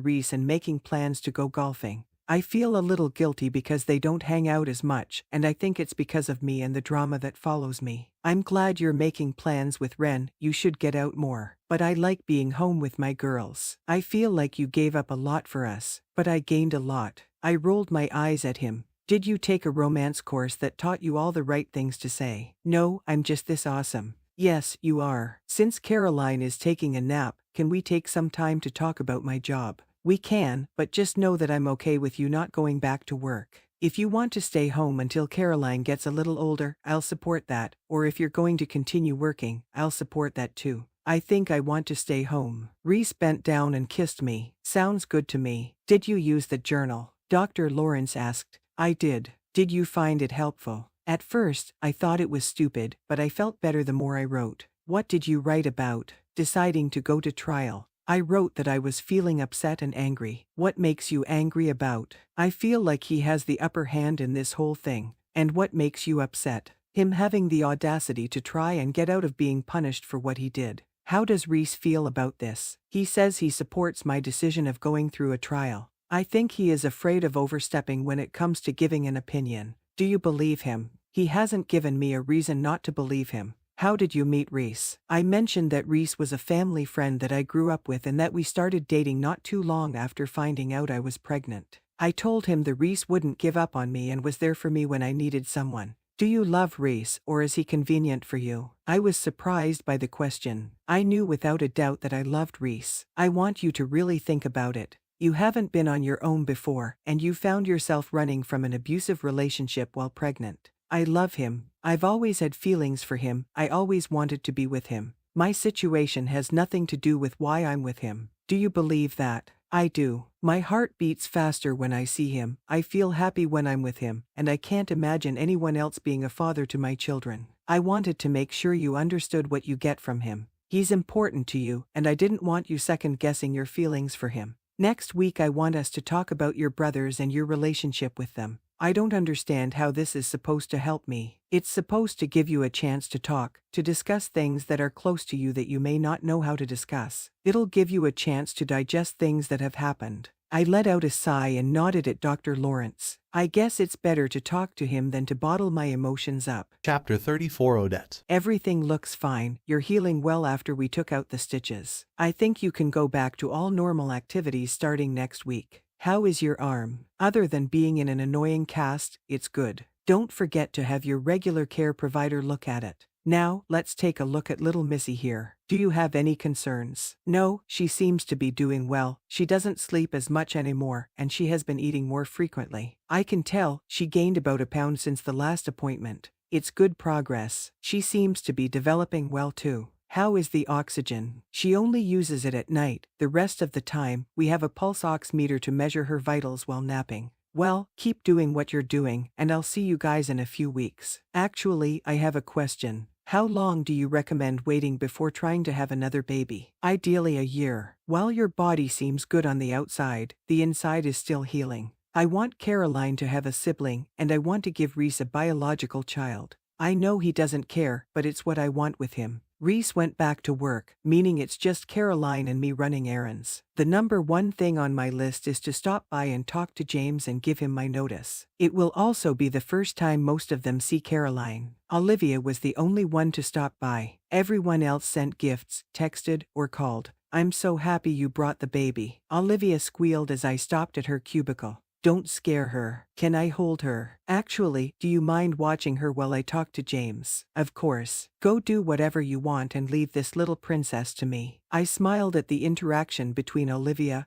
Reese and making plans to go golfing. I feel a little guilty because they don't hang out as much, and I think it's because of me and the drama that follows me. I'm glad you're making plans with Ren. You should get out more. But I like being home with my girls. I feel like you gave up a lot for us, but I gained a lot. I rolled my eyes at him. Did you take a romance course that taught you all the right things to say? No, I'm just this awesome. Yes, you are. Since Caroline is taking a nap, can we take some time to talk about my job? We can, but just know that I'm okay with you not going back to work. If you want to stay home until Caroline gets a little older, I'll support that, or if you're going to continue working, I'll support that too. I think I want to stay home. Reese bent down and kissed me. Sounds good to me. Did you use the journal? Dr. Lawrence asked. I did. Did you find it helpful? At first, I thought it was stupid, but I felt better the more I wrote. What did you write about? Deciding to go to trial. I wrote that I was feeling upset and angry. What makes you angry about? I feel like he has the upper hand in this whole thing. And what makes you upset? Him having the audacity to try and get out of being punished for what he did. How does Reese feel about this? He says he supports my decision of going through a trial. I think he is afraid of overstepping when it comes to giving an opinion. Do you believe him? He hasn't given me a reason not to believe him. How did you meet Reese? I mentioned that Reese was a family friend that I grew up with and that we started dating not too long after finding out I was pregnant. I told him the Reese wouldn't give up on me and was there for me when I needed someone. Do you love Reese, or is he convenient for you? I was surprised by the question. I knew without a doubt that I loved Reese. I want you to really think about it. You haven't been on your own before, and you found yourself running from an abusive relationship while pregnant. I love him. I've always had feelings for him. I always wanted to be with him. My situation has nothing to do with why I'm with him. Do you believe that? I do. My heart beats faster when I see him. I feel happy when I'm with him, and I can't imagine anyone else being a father to my children. I wanted to make sure you understood what you get from him. He's important to you, and I didn't want you second-guessing your feelings for him. Next week I want us to talk about your brothers and your relationship with them. I don't understand how this is supposed to help me. It's supposed to give you a chance to talk, to discuss things that are close to you that you may not know how to discuss. It'll give you a chance to digest things that have happened. I let out a sigh and nodded at Dr. Lawrence. I guess it's better to talk to him than to bottle my emotions up. Chapter 34 Odette. Everything looks fine. You're healing well after we took out the stitches. I think you can go back to all normal activities starting next week. How is your arm? Other than being in an annoying cast, it's good. Don't forget to have your regular care provider look at it. Now, let's take a look at little Missy here. Do you have any concerns? No, she seems to be doing well. She doesn't sleep as much anymore, and she has been eating more frequently. I can tell she gained about a pound since the last appointment. It's good progress. She seems to be developing well too. How is the oxygen? She only uses it at night. The rest of the time, we have a pulse ox meter to measure her vitals while napping. Well, keep doing what you're doing, and I'll see you guys in a few weeks. Actually, I have a question. How long do you recommend waiting before trying to have another baby? Ideally a year. While your body seems good on the outside, the inside is still healing. I want Caroline to have a sibling, and I want to give Reese a biological child. I know he doesn't care, but it's what I want with him. Reese went back to work, meaning it's just Caroline and me running errands. The number one thing on my list is to stop by and talk to James and give him my notice. It will also be the first time most of them see Caroline. Olivia was the only one to stop by. Everyone else sent gifts, texted, or called. I'm so happy you brought the baby. Olivia squealed as I stopped at her cubicle. Don't scare her. Can I hold her? Actually, do you mind watching her while I talk to James? Of course. Go do whatever you want and leave this little princess to me. I smiled at the interaction between Olivia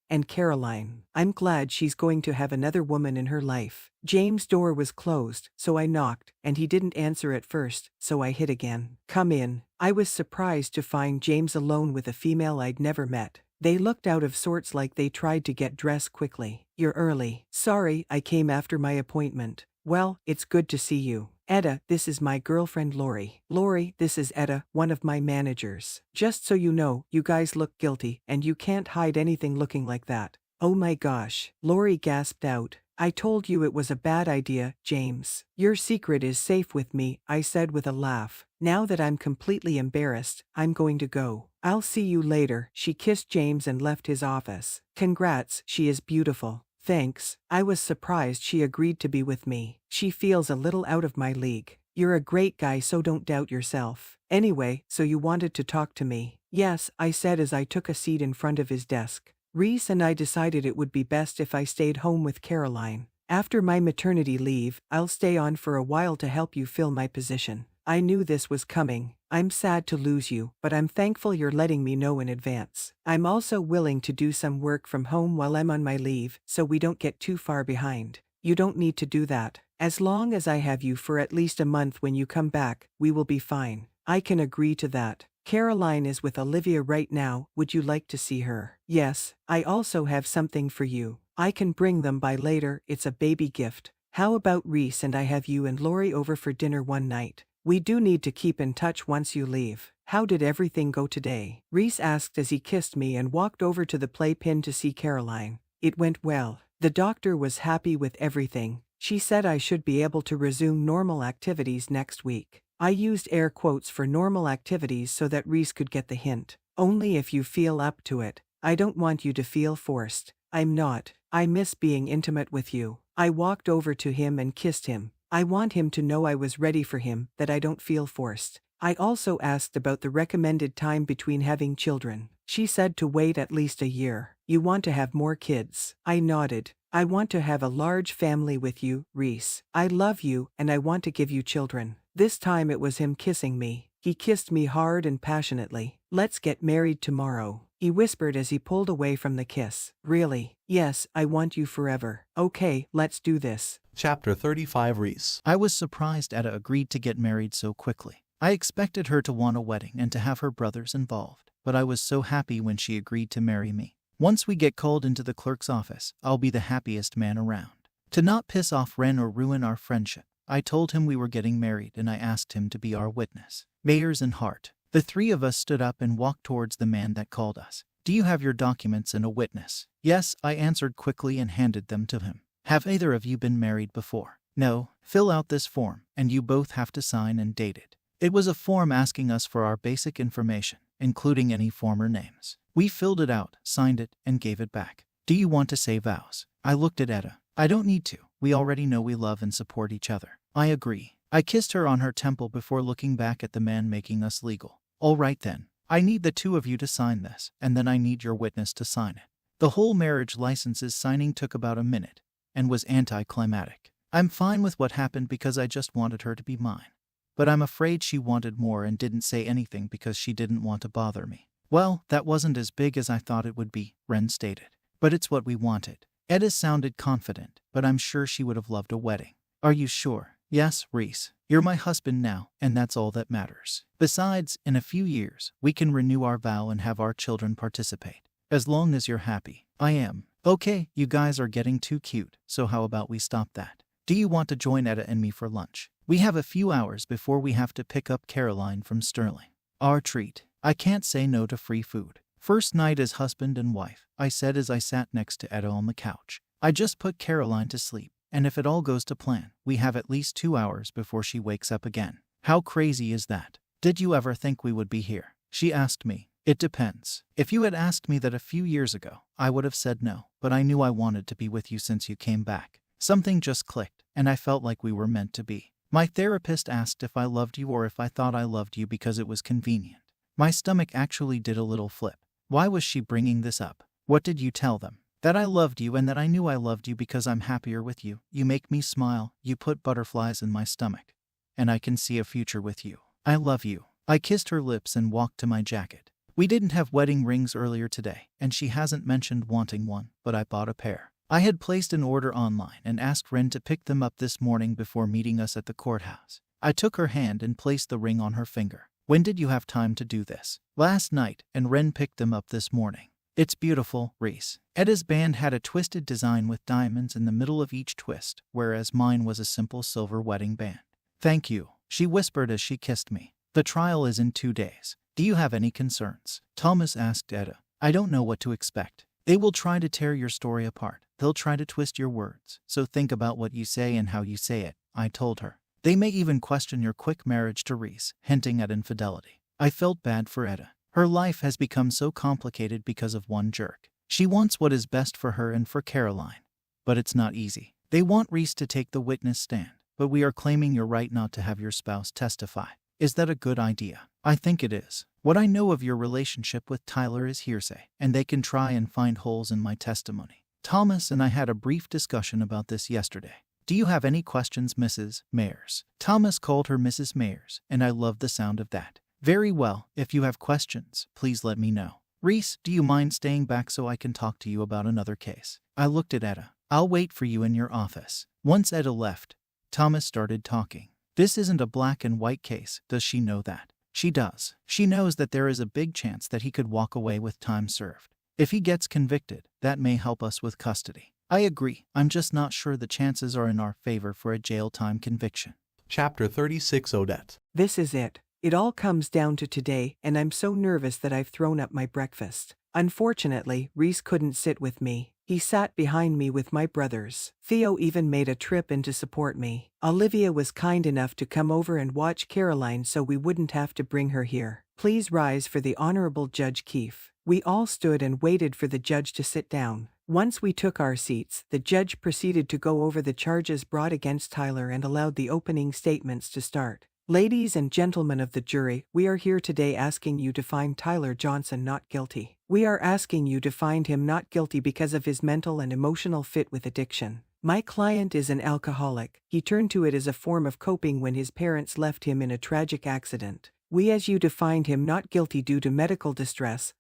and Caroline. I'm glad she's going to have another woman in her life. James' door was closed, so I knocked, and he didn't answer at first, so I hit again. Come in. I was surprised to find James alone with a female I'd never met. They looked out of sorts like they tried to get dressed quickly. You're early. Sorry, I came after my appointment. Well, it's good to see you. Etta, this is my girlfriend Lori. Lori, this is Etta, one of my managers. Just so you know, you guys look guilty, and you can't hide anything looking like that. Oh my gosh. Lori gasped out. I told you it was a bad idea, James. Your secret is safe with me, I said with a laugh. Now that I'm completely embarrassed, I'm going to go. I'll see you later. She kissed James and left his office. Congrats, she is beautiful. Thanks. I was surprised she agreed to be with me. She feels a little out of my league. You're a great guy, so don't doubt yourself. Anyway, so you wanted to talk to me? Yes, I said as I took a seat in front of his desk. Reese and I decided it would be best if I stayed home with Caroline. After my maternity leave, I'll stay on for a while to help you fill my position. I knew this was coming. I'm sad to lose you, but I'm thankful you're letting me know in advance. I'm also willing to do some work from home while I'm on my leave, so we don't get too far behind. You don't need to do that. As long as I have you for at least a month when you come back, we will be fine. I can agree to that. Caroline is with Olivia right now. Would you like to see her? Yes, I also have something for you. I can bring them by later. It's a baby gift. How about Reese and I have you and Lori over for dinner one night? We do need to keep in touch once you leave. How did everything go today? Reese asked as he kissed me and walked over to the playpen to see Caroline. It went well. The doctor was happy with everything. She said I should be able to resume normal activities next week. I used air quotes for normal activities so that Reese could get the hint. Only if you feel up to it. I don't want you to feel forced. I'm not. I miss being intimate with you. I walked over to him and kissed him. I want him to know I was ready for him, that I don't feel forced. I also asked about the recommended time between having children. She said to wait at least a year. You want to have more kids? I nodded. I want to have a large family with you, Reese. I love you and I want to give you children. This time it was him kissing me. He kissed me hard and passionately. Let's get married tomorrow, he whispered as he pulled away from the kiss. Really? Yes, I want you forever. Okay, let's do this. Chapter 35 Reese. I was surprised Etta agreed to get married so quickly. I expected her to want a wedding and to have her brothers involved, but I was so happy when she agreed to marry me. Once we get called into the clerk's office, I'll be the happiest man around. To not piss off Ren or ruin our friendship, I told him we were getting married and I asked him to be our witness. Mayers and Hart. The three of us stood up and walked towards the man that called us. Do you have your documents and a witness? Yes, I answered quickly and handed them to him. Have either of you been married before? No. Fill out this form, and you both have to sign and date it. It was a form asking us for our basic information, including any former names. We filled it out, signed it, and gave it back. Do you want to say vows? I looked at Etta. I don't need to. We already know we love and support each other. I agree. I kissed her on her temple before looking back at the man making us legal. All right then. I need the two of you to sign this, and then I need your witness to sign it. The whole marriage licenses signing took about a minute, and was anticlimactic. I'm fine with what happened because I just wanted her to be mine. But I'm afraid she wanted more and didn't say anything because she didn't want to bother me. Well, that wasn't as big as I thought it would be, Ren stated. But it's what we wanted. Etta sounded confident, but I'm sure she would have loved a wedding. Are you sure? Yes, Reese. You're my husband now, and that's all that matters. Besides, in a few years, we can renew our vow and have our children participate. As long as you're happy. I am. Okay, you guys are getting too cute, so how about we stop that? Do you want to join Etta and me for lunch? We have a few hours before we have to pick up Caroline from Sterling. Our treat. I can't say no to free food. First night as husband and wife, I said as I sat next to Etta on the couch. I just put Caroline to sleep, and if it all goes to plan, we have at least 2 hours before she wakes up again. How crazy is that? Did you ever think we would be here? She asked me. It depends. If you had asked me that a few years ago, I would have said no, but I knew I wanted to be with you since you came back. Something just clicked, and I felt like we were meant to be. My therapist asked if I loved you or if I thought I loved you because it was convenient. My stomach actually did a little flip. Why was she bringing this up? What did you tell them? That I loved you and that I knew I loved you because I'm happier with you. You make me smile, you put butterflies in my stomach. And I can see a future with you. I love you. I kissed her lips and walked to my jacket. We didn't have wedding rings earlier today, and she hasn't mentioned wanting one, but I bought a pair. I had placed an order online and asked Ren to pick them up this morning before meeting us at the courthouse. I took her hand and placed the ring on her finger. When did you have time to do this? Last night, and Ren picked them up this morning. It's beautiful, Reese. Etta's band had a twisted design with diamonds in the middle of each twist, whereas mine was a simple silver wedding band. Thank you, she whispered as she kissed me. The trial is in 2 days. Do you have any concerns? Thomas asked Etta. I don't know what to expect. They will try to tear your story apart. They'll try to twist your words. So think about what you say and how you say it, I told her. They may even question your quick marriage to Reese, hinting at infidelity. I felt bad for Etta. Her life has become so complicated because of one jerk. She wants what is best for her and for Caroline. But it's not easy. They want Reese to take the witness stand, but we are claiming your right not to have your spouse testify. Is that a good idea? I think it is. What I know of your relationship with Tyler is hearsay, and they can try and find holes in my testimony. Thomas and I had a brief discussion about this yesterday. Do you have any questions, Mrs. Mayers? Thomas called her Mrs. Mayers, and I love the sound of that. Very well, if you have questions, please let me know. Reese, do you mind staying back so I can talk to you about another case? I looked at Etta. I'll wait for you in your office. Once Etta left, Thomas started talking. This isn't a black and white case, does she know that? She does. She knows that there is a big chance that he could walk away with time served. If he gets convicted, that may help us with custody. I agree, I'm just not sure the chances are in our favor for a jail time conviction. Chapter 36 Odette. This is it. It all comes down to today, and I'm so nervous that I've thrown up my breakfast. Unfortunately, Reese couldn't sit with me. He sat behind me with my brothers. Theo even made a trip in to support me. Olivia was kind enough to come over and watch Caroline so we wouldn't have to bring her here. Please rise for the Honorable Judge Keefe. We all stood and waited for the judge to sit down. Once we took our seats, the judge proceeded to go over the charges brought against Tyler and allowed the opening statements to start. Ladies and gentlemen of the jury, we are here today asking you to find Tyler Johnson not guilty. We are asking you to find him not guilty because of his mental and emotional fit with addiction. My client is an alcoholic. He turned to it as a form of coping when his parents left him in a tragic accident. We ask you to find him not guilty due to medical distress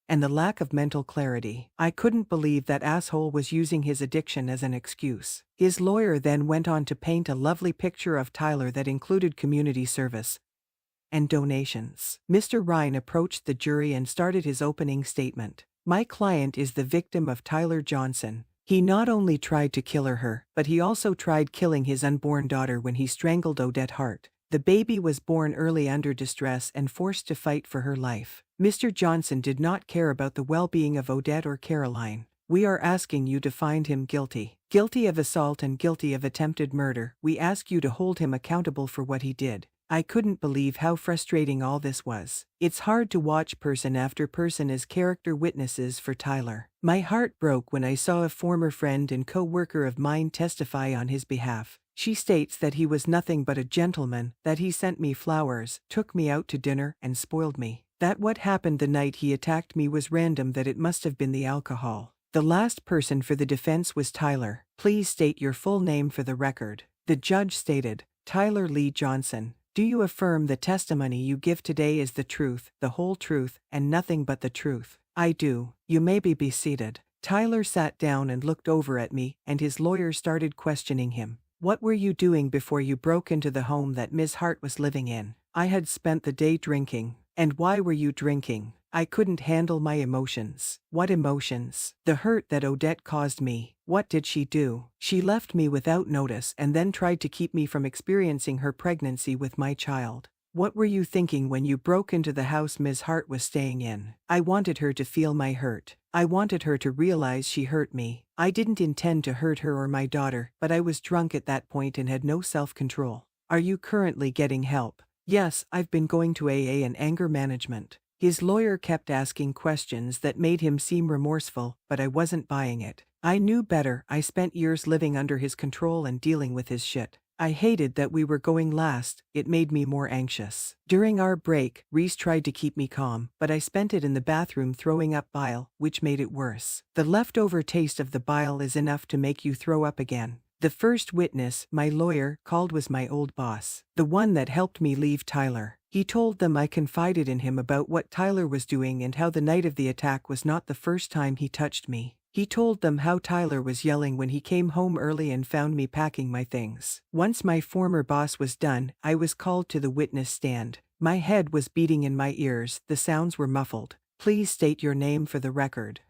and the lack of mental clarity. I couldn't believe that asshole was using his addiction as an excuse. His lawyer then went on to paint a lovely picture of Tyler that included community service and donations. Mr. Ryan approached the jury and started his opening statement. My client is the victim of Tyler Johnson. He not only tried to kill her, but he also tried killing his unborn daughter when he strangled Odette Hart. The baby was born early under distress and forced to fight for her life. Mr. Johnson did not care about the well-being of Odette or Caroline. We are asking you to find him guilty. Guilty of assault and guilty of attempted murder. We ask you to hold him accountable for what he did. I couldn't believe how frustrating all this was. It's hard to watch person after person as character witnesses for Tyler. My heart broke when I saw a former friend and co-worker of mine testify on his behalf. She states that he was nothing but a gentleman, that he sent me flowers, took me out to dinner, and spoiled me. That what happened the night he attacked me was random, that it must have been the alcohol. The last person for the defense was Tyler. Please state your full name for the record. The judge stated, Tyler Lee Johnson. Do you affirm the testimony you give today is the truth, the whole truth, and nothing but the truth? I do. You may be seated. Tyler sat down and looked over at me, and his lawyer started questioning him. What were you doing before you broke into the home that Ms. Hart was living in? I had spent the day drinking. And why were you drinking? I couldn't handle my emotions. What emotions? The hurt that Odette caused me. What did she do? She left me without notice and then tried to keep me from experiencing her pregnancy with my child. What were you thinking when you broke into the house Ms. Hart was staying in? I wanted her to feel my hurt. I wanted her to realize she hurt me. I didn't intend to hurt her or my daughter, but I was drunk at that point and had no self-control. Are you currently getting help? Yes, I've been going to AA and anger management. His lawyer kept asking questions that made him seem remorseful, but I wasn't buying it. I knew better. I spent years living under his control and dealing with his shit. I hated that we were going last. It made me more anxious. During our break, Reese tried to keep me calm, but I spent it in the bathroom throwing up bile, which made it worse. The leftover taste of the bile is enough to make you throw up again. The first witness, my lawyer, called was my old boss, the one that helped me leave Tyler. He told them I confided in him about what Tyler was doing and how the night of the attack was not the first time he touched me. He told them how Tyler was yelling when he came home early and found me packing my things. Once my former boss was done, I was called to the witness stand. My head was beating in my ears, the sounds were muffled. Please state your name for the record.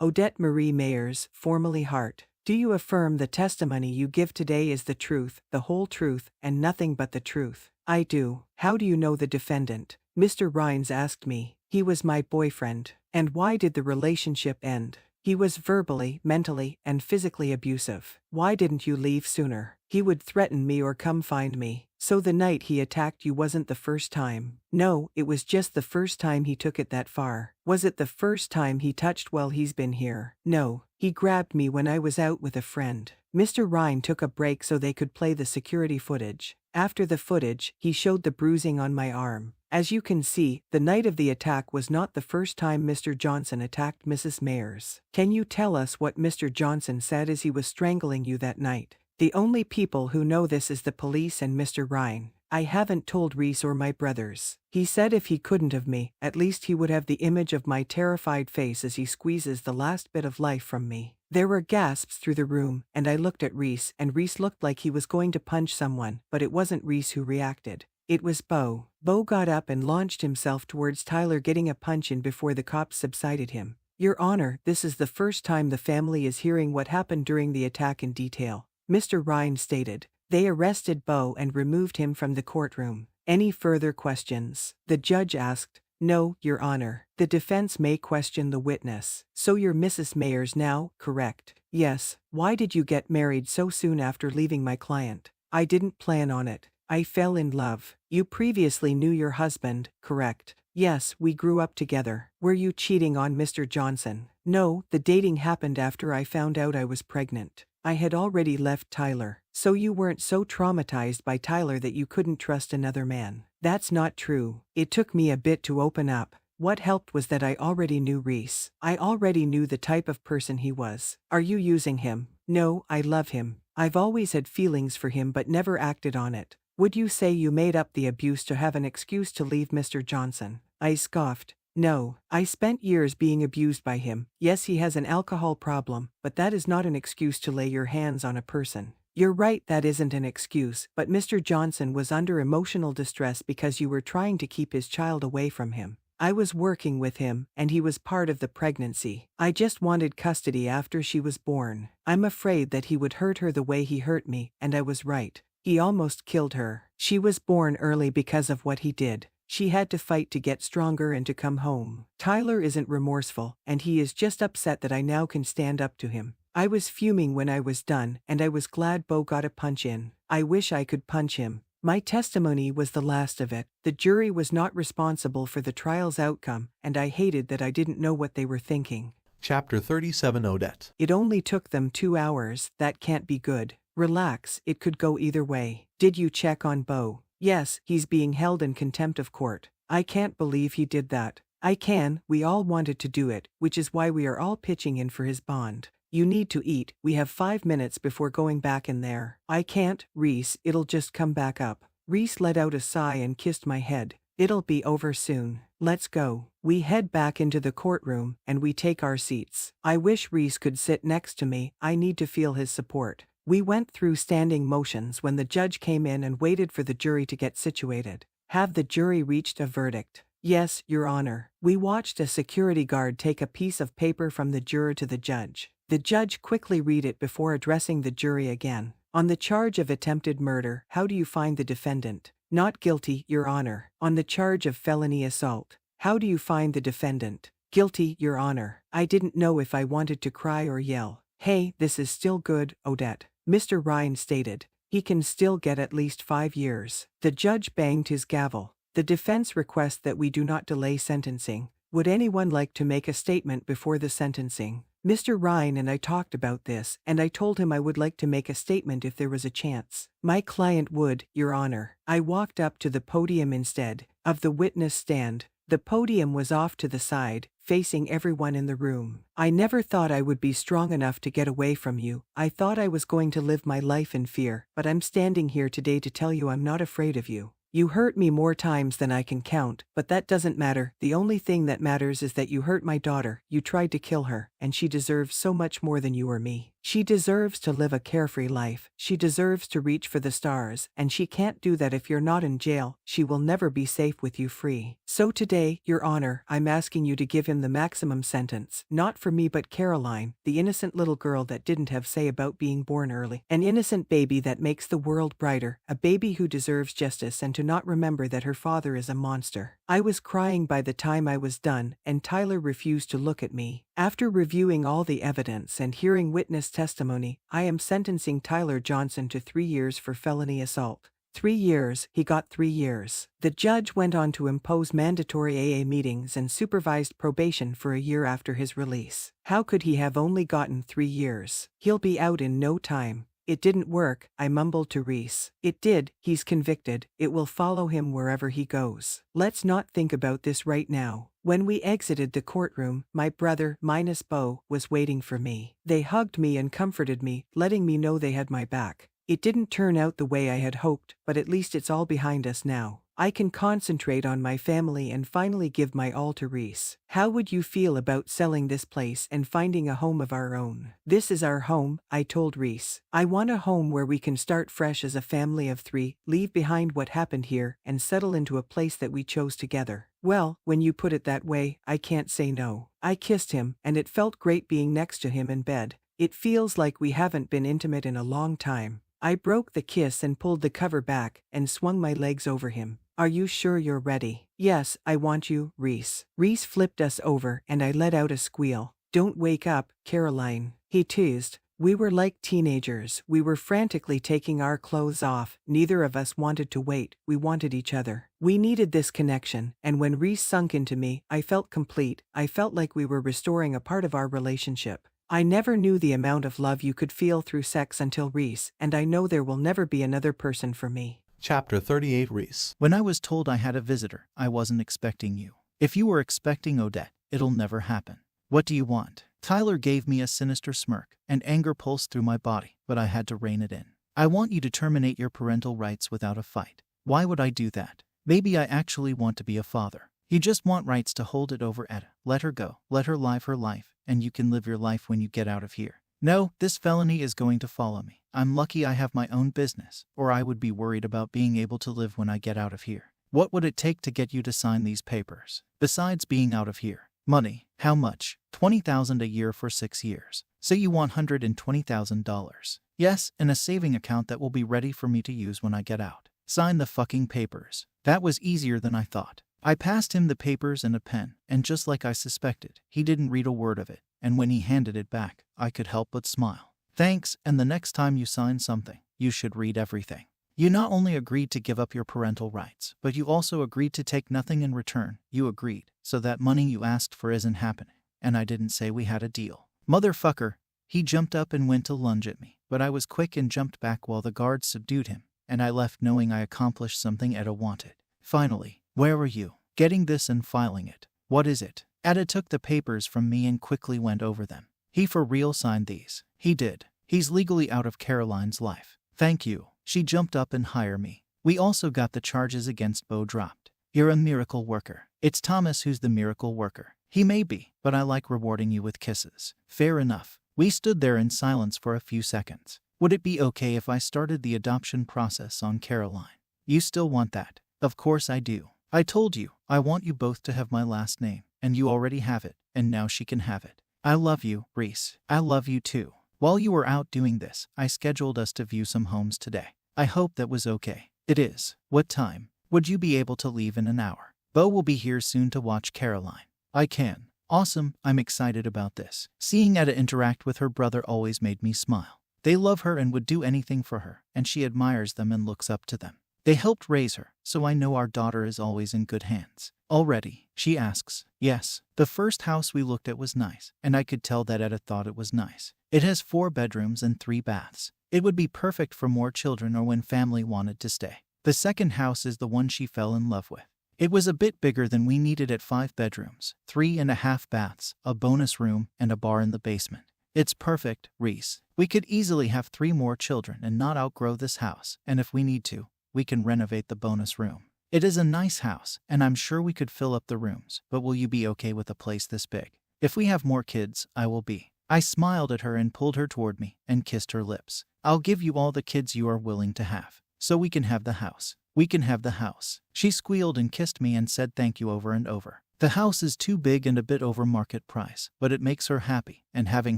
Odette Marie Mayers, formerly Hart. Do you affirm the testimony you give today is the truth, the whole truth, and nothing but the truth? I do. How do you know the defendant? Mr. Rhines asked me. He was my boyfriend. And why did the relationship end? He was verbally, mentally, and physically abusive. Why didn't you leave sooner? He would threaten me or come find me. So the night he attacked you wasn't the first time? No, it was just the first time he took it that far. Was it the first time he touched while he's been here? No, he grabbed me when I was out with a friend. Mr. Ryan took a break so they could play the security footage. After the footage, he showed the bruising on my arm. As you can see, the night of the attack was not the first time Mr. Johnson attacked Mrs. Mayers. Can you tell us what Mr. Johnson said as he was strangling you that night? The only people who know this is the police and Mr. Ryan. I haven't told Reese or my brothers. He said if he couldn't have me, at least he would have the image of my terrified face as he squeezes the last bit of life from me. There were gasps through the room, and I looked at Reese, and Reese looked like he was going to punch someone, but it wasn't Reese who reacted. It was Bo. Bo got up and launched himself towards Tyler, getting a punch in before the cops subsided him. Your Honor, this is the first time the family is hearing what happened during the attack in detail, Mr. Ryan stated. They arrested Bo and removed him from the courtroom. Any further questions? The judge asked. No, Your Honor. The defense may question the witness. So you're Mrs. Mayers now, correct? Yes. Why did you get married so soon after leaving my client? I didn't plan on it. I fell in love. You previously knew your husband, correct? Yes, we grew up together. Were you cheating on Mr. Johnson? No, the dating happened after I found out I was pregnant. I had already left Tyler. So you weren't so traumatized by Tyler that you couldn't trust another man. That's not true. It took me a bit to open up. What helped was that I already knew Reese. I already knew the type of person he was. Are you using him? No, I love him. I've always had feelings for him but never acted on it. Would you say you made up the abuse to have an excuse to leave Mr. Johnson? I scoffed. No, I spent years being abused by him. Yes, he has an alcohol problem, but that is not an excuse to lay your hands on a person. You're right, that isn't an excuse, but Mr. Johnson was under emotional distress because you were trying to keep his child away from him. I was working with him, and he was part of the pregnancy. I just wanted custody after she was born. I'm afraid that he would hurt her the way he hurt me, and I was right. He almost killed her. She was born early because of what he did. She had to fight to get stronger and to come home. Tyler isn't remorseful, and he is just upset that I now can stand up to him. I was fuming when I was done, and I was glad Bo got a punch in. I wish I could punch him. My testimony was the last of it. The jury was not responsible for the trial's outcome, and I hated that I didn't know what they were thinking. Chapter 37 Odette. It only took them 2 hours. That can't be good. Relax, it could go either way. Did you check on Bo? Yes, he's being held in contempt of court. I can't believe he did that. I can, we all wanted to do it, which is why we are all pitching in for his bond. You need to eat, we have 5 minutes before going back in there. I can't, Reese, it'll just come back up. Reese let out a sigh and kissed my head. It'll be over soon. Let's go. We head back into the courtroom, and we take our seats. I wish Reese could sit next to me, I need to feel his support. We went through standing motions when the judge came in and waited for the jury to get situated. Have the jury reached a verdict? Yes, Your Honor. We watched a security guard take a piece of paper from the juror to the judge. The judge quickly read it before addressing the jury again. On the charge of attempted murder, how do you find the defendant? Not guilty, Your Honor. On the charge of felony assault, how do you find the defendant? Guilty, Your Honor. I didn't know if I wanted to cry or yell. Hey, this is still good, Odette. Mr. Ryan stated. He can still get at least 5 years. The judge banged his gavel. The defense requests that we do not delay sentencing. Would anyone like to make a statement before the sentencing? Mr. Ryan and I talked about this, and I told him I would like to make a statement if there was a chance. My client would, Your Honor. I walked up to the podium instead of the witness stand. The podium was off to the side, facing everyone in the room. I never thought I would be strong enough to get away from you. I thought I was going to live my life in fear, but I'm standing here today to tell you I'm not afraid of you. You hurt me more times than I can count, but that doesn't matter. The only thing that matters is that you hurt my daughter, you tried to kill her, and she deserves so much more than you or me. She deserves to live a carefree life. She deserves to reach for the stars, and she can't do that if you're not in jail. She will never be safe with you free. So today, Your Honor, I'm asking you to give him the maximum sentence. Not for me but Caroline, the innocent little girl that didn't have say about being born early. An innocent baby that makes the world brighter. A baby who deserves justice and to not remember that her father is a monster. I was crying by the time I was done, and Tyler refused to look at me. After reviewing all the evidence and hearing witness testimony, I am sentencing Tyler Johnson to 3 years for felony assault. 3 years, he got 3 years. The judge went on to impose mandatory AA meetings and supervised probation for a year after his release. How could he have only gotten 3 years? He'll be out in no time. It didn't work, I mumbled to Reese. It did, he's convicted, it will follow him wherever he goes. Let's not think about this right now. When we exited the courtroom, my brother, minus Bo, was waiting for me. They hugged me and comforted me, letting me know they had my back. It didn't turn out the way I had hoped, but at least it's all behind us now. I can concentrate on my family and finally give my all to Reese. How would you feel about selling this place and finding a home of our own? This is our home, I told Reese. I want a home where we can start fresh as a family of 3, leave behind what happened here, and settle into a place that we chose together. Well, when you put it that way, I can't say no. I kissed him, and it felt great being next to him in bed. It feels like we haven't been intimate in a long time. I broke the kiss and pulled the cover back and swung my legs over him. Are you sure you're ready? Yes, I want you, Reese. Reese flipped us over and I let out a squeal. Don't wake up, Caroline, he teased. We were like teenagers. We were frantically taking our clothes off. Neither of us wanted to wait. We wanted each other. We needed this connection, and when Reese sunk into me, I felt complete. I felt like we were restoring a part of our relationship. I never knew the amount of love you could feel through sex until Reese, and I know there will never be another person for me. Chapter 38 Reese. When I was told I had a visitor, I wasn't expecting you. If you were expecting Odette, it'll never happen. What do you want? Tyler gave me a sinister smirk, and anger pulsed through my body, but I had to rein it in. I want you to terminate your parental rights without a fight. Why would I do that? Maybe I actually want to be a father. You just want rights to hold it over Etta. Let her go. Let her live her life, and you can live your life when you get out of here. No, this felony is going to follow me. I'm lucky I have my own business, or I would be worried about being able to live when I get out of here. What would it take to get you to sign these papers? Besides being out of here. Money. How much? $20,000 a year for 6 years. So you want $120,000. Yes, and a saving account that will be ready for me to use when I get out. Sign the fucking papers. That was easier than I thought. I passed him the papers and a pen, and just like I suspected, he didn't read a word of it, and when he handed it back, I could help but smile. Thanks, and the next time you sign something, you should read everything. You not only agreed to give up your parental rights, but you also agreed to take nothing in return. You agreed, so that money you asked for isn't happening. And I didn't say we had a deal. Motherfucker. He jumped up and went to lunge at me, but I was quick and jumped back while the guards subdued him, and I left knowing I accomplished something Etta wanted. Finally, where were you? Getting this and filing it. What is it? Etta took the papers from me and quickly went over them. He for real signed these. He did. He's legally out of Caroline's life. Thank you. She jumped up and hired me. We also got the charges against Bo dropped. You're a miracle worker. It's Thomas who's the miracle worker. He may be, but I like rewarding you with kisses. Fair enough. We stood there in silence for a few seconds. Would it be okay if I started the adoption process on Caroline? You still want that? Of course I do. I told you, I want you both to have my last name, and you already have it, and now she can have it. I love you, Reese. I love you too. While you were out doing this, I scheduled us to view some homes today. I hope that was okay. It is. What time? Would you be able to leave in an hour? Bo will be here soon to watch Caroline. I can. Awesome, I'm excited about this. Seeing Etta interact with her brother always made me smile. They love her and would do anything for her, and she admires them and looks up to them. They helped raise her, so I know our daughter is always in good hands. Already? She asks. Yes. The first house we looked at was nice, and I could tell that Etta thought it was nice. It has 4 bedrooms and 3 baths. It would be perfect for more children or when family wanted to stay. The second house is the one she fell in love with. It was a bit bigger than we needed at 5 bedrooms, 3.5 baths, a bonus room, and a bar in the basement. It's perfect, Reese. We could easily have 3 more children and not outgrow this house, and if we need to, we can renovate the bonus room. It is a nice house, and I'm sure we could fill up the rooms, but will you be okay with a place this big? If we have more kids, I will be. I smiled at her and pulled her toward me and kissed her lips. I'll give you all the kids you are willing to have, so we can have the house. We can have the house. She squealed and kissed me and said thank you over and over. The house is too big and a bit over market price, but it makes her happy, and having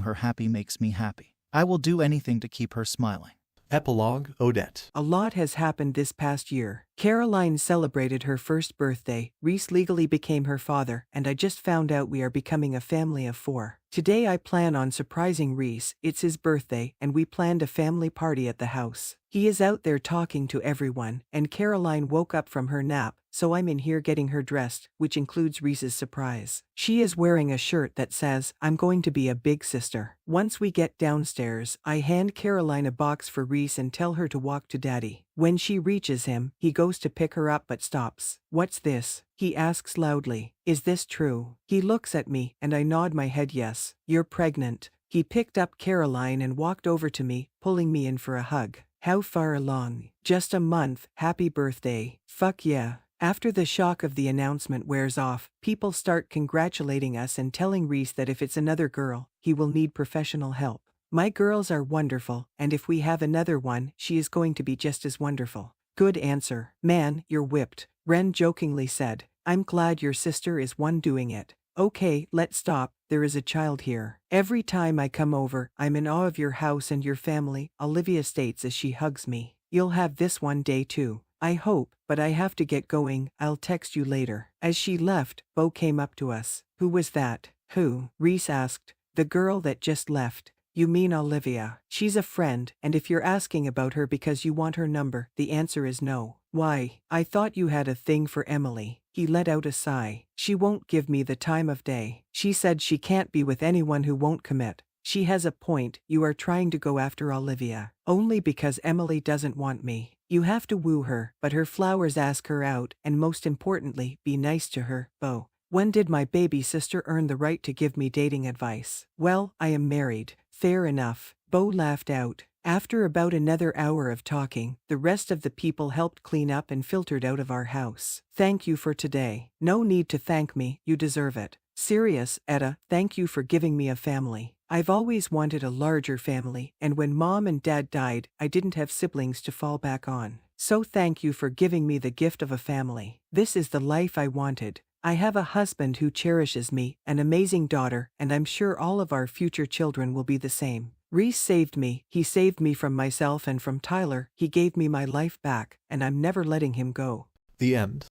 her happy makes me happy. I will do anything to keep her smiling. Epilogue Odette. A lot has happened this past year. Caroline celebrated her first birthday, Reese legally became her father, and I just found out we are becoming a family of 4. Today I plan on surprising Reese. It's his birthday, and we planned a family party at the house. He is out there talking to everyone, and Caroline woke up from her nap, so I'm in here getting her dressed, which includes Reese's surprise. She is wearing a shirt that says, "I'm going to be a big sister." Once we get downstairs, I hand Caroline a box for Reese and tell her to walk to Daddy. When she reaches him, he goes to pick her up but stops. "What's this?" he asks loudly. "Is this true?" He looks at me, and I nod my head yes. "You're pregnant." He picked up Caroline and walked over to me, pulling me in for a hug. How far along? Just a month. Happy birthday. Fuck yeah. After the shock of the announcement wears off, people start congratulating us and telling Reese that if it's another girl, he will need professional help. My girls are wonderful, and if we have another one, she is going to be just as wonderful. Good answer. Man, you're whipped, Ren jokingly said. I'm glad your sister is one doing it. Okay, let's stop, there is a child here. Every time I come over, I'm in awe of your house and your family, Olivia states as she hugs me. You'll have this one day too. I hope, but I have to get going, I'll text you later. As she left, Bo came up to us. Who was that? Who? Reese asked. The girl that just left. You mean Olivia? She's a friend, and if you're asking about her because you want her number, the answer is no. Why? I thought you had a thing for Emily. He let out a sigh. She won't give me the time of day. She said she can't be with anyone who won't commit. She has a point, you are trying to go after Olivia. Only because Emily doesn't want me. You have to woo her, but her flowers ask her out, and most importantly, be nice to her, Bo. When did my baby sister earn the right to give me dating advice? Well, I am married. Fair enough. Bo laughed out. After about another hour of talking, the rest of the people helped clean up and filtered out of our house. Thank you for today. No need to thank me, you deserve it. Serious, Etta, thank you for giving me a family. I've always wanted a larger family, and when Mom and Dad died, I didn't have siblings to fall back on. So thank you for giving me the gift of a family. This is the life I wanted. I have a husband who cherishes me, an amazing daughter, and I'm sure all of our future children will be the same. Reese saved me, he saved me from myself and from Tyler, he gave me my life back, and I'm never letting him go. The end.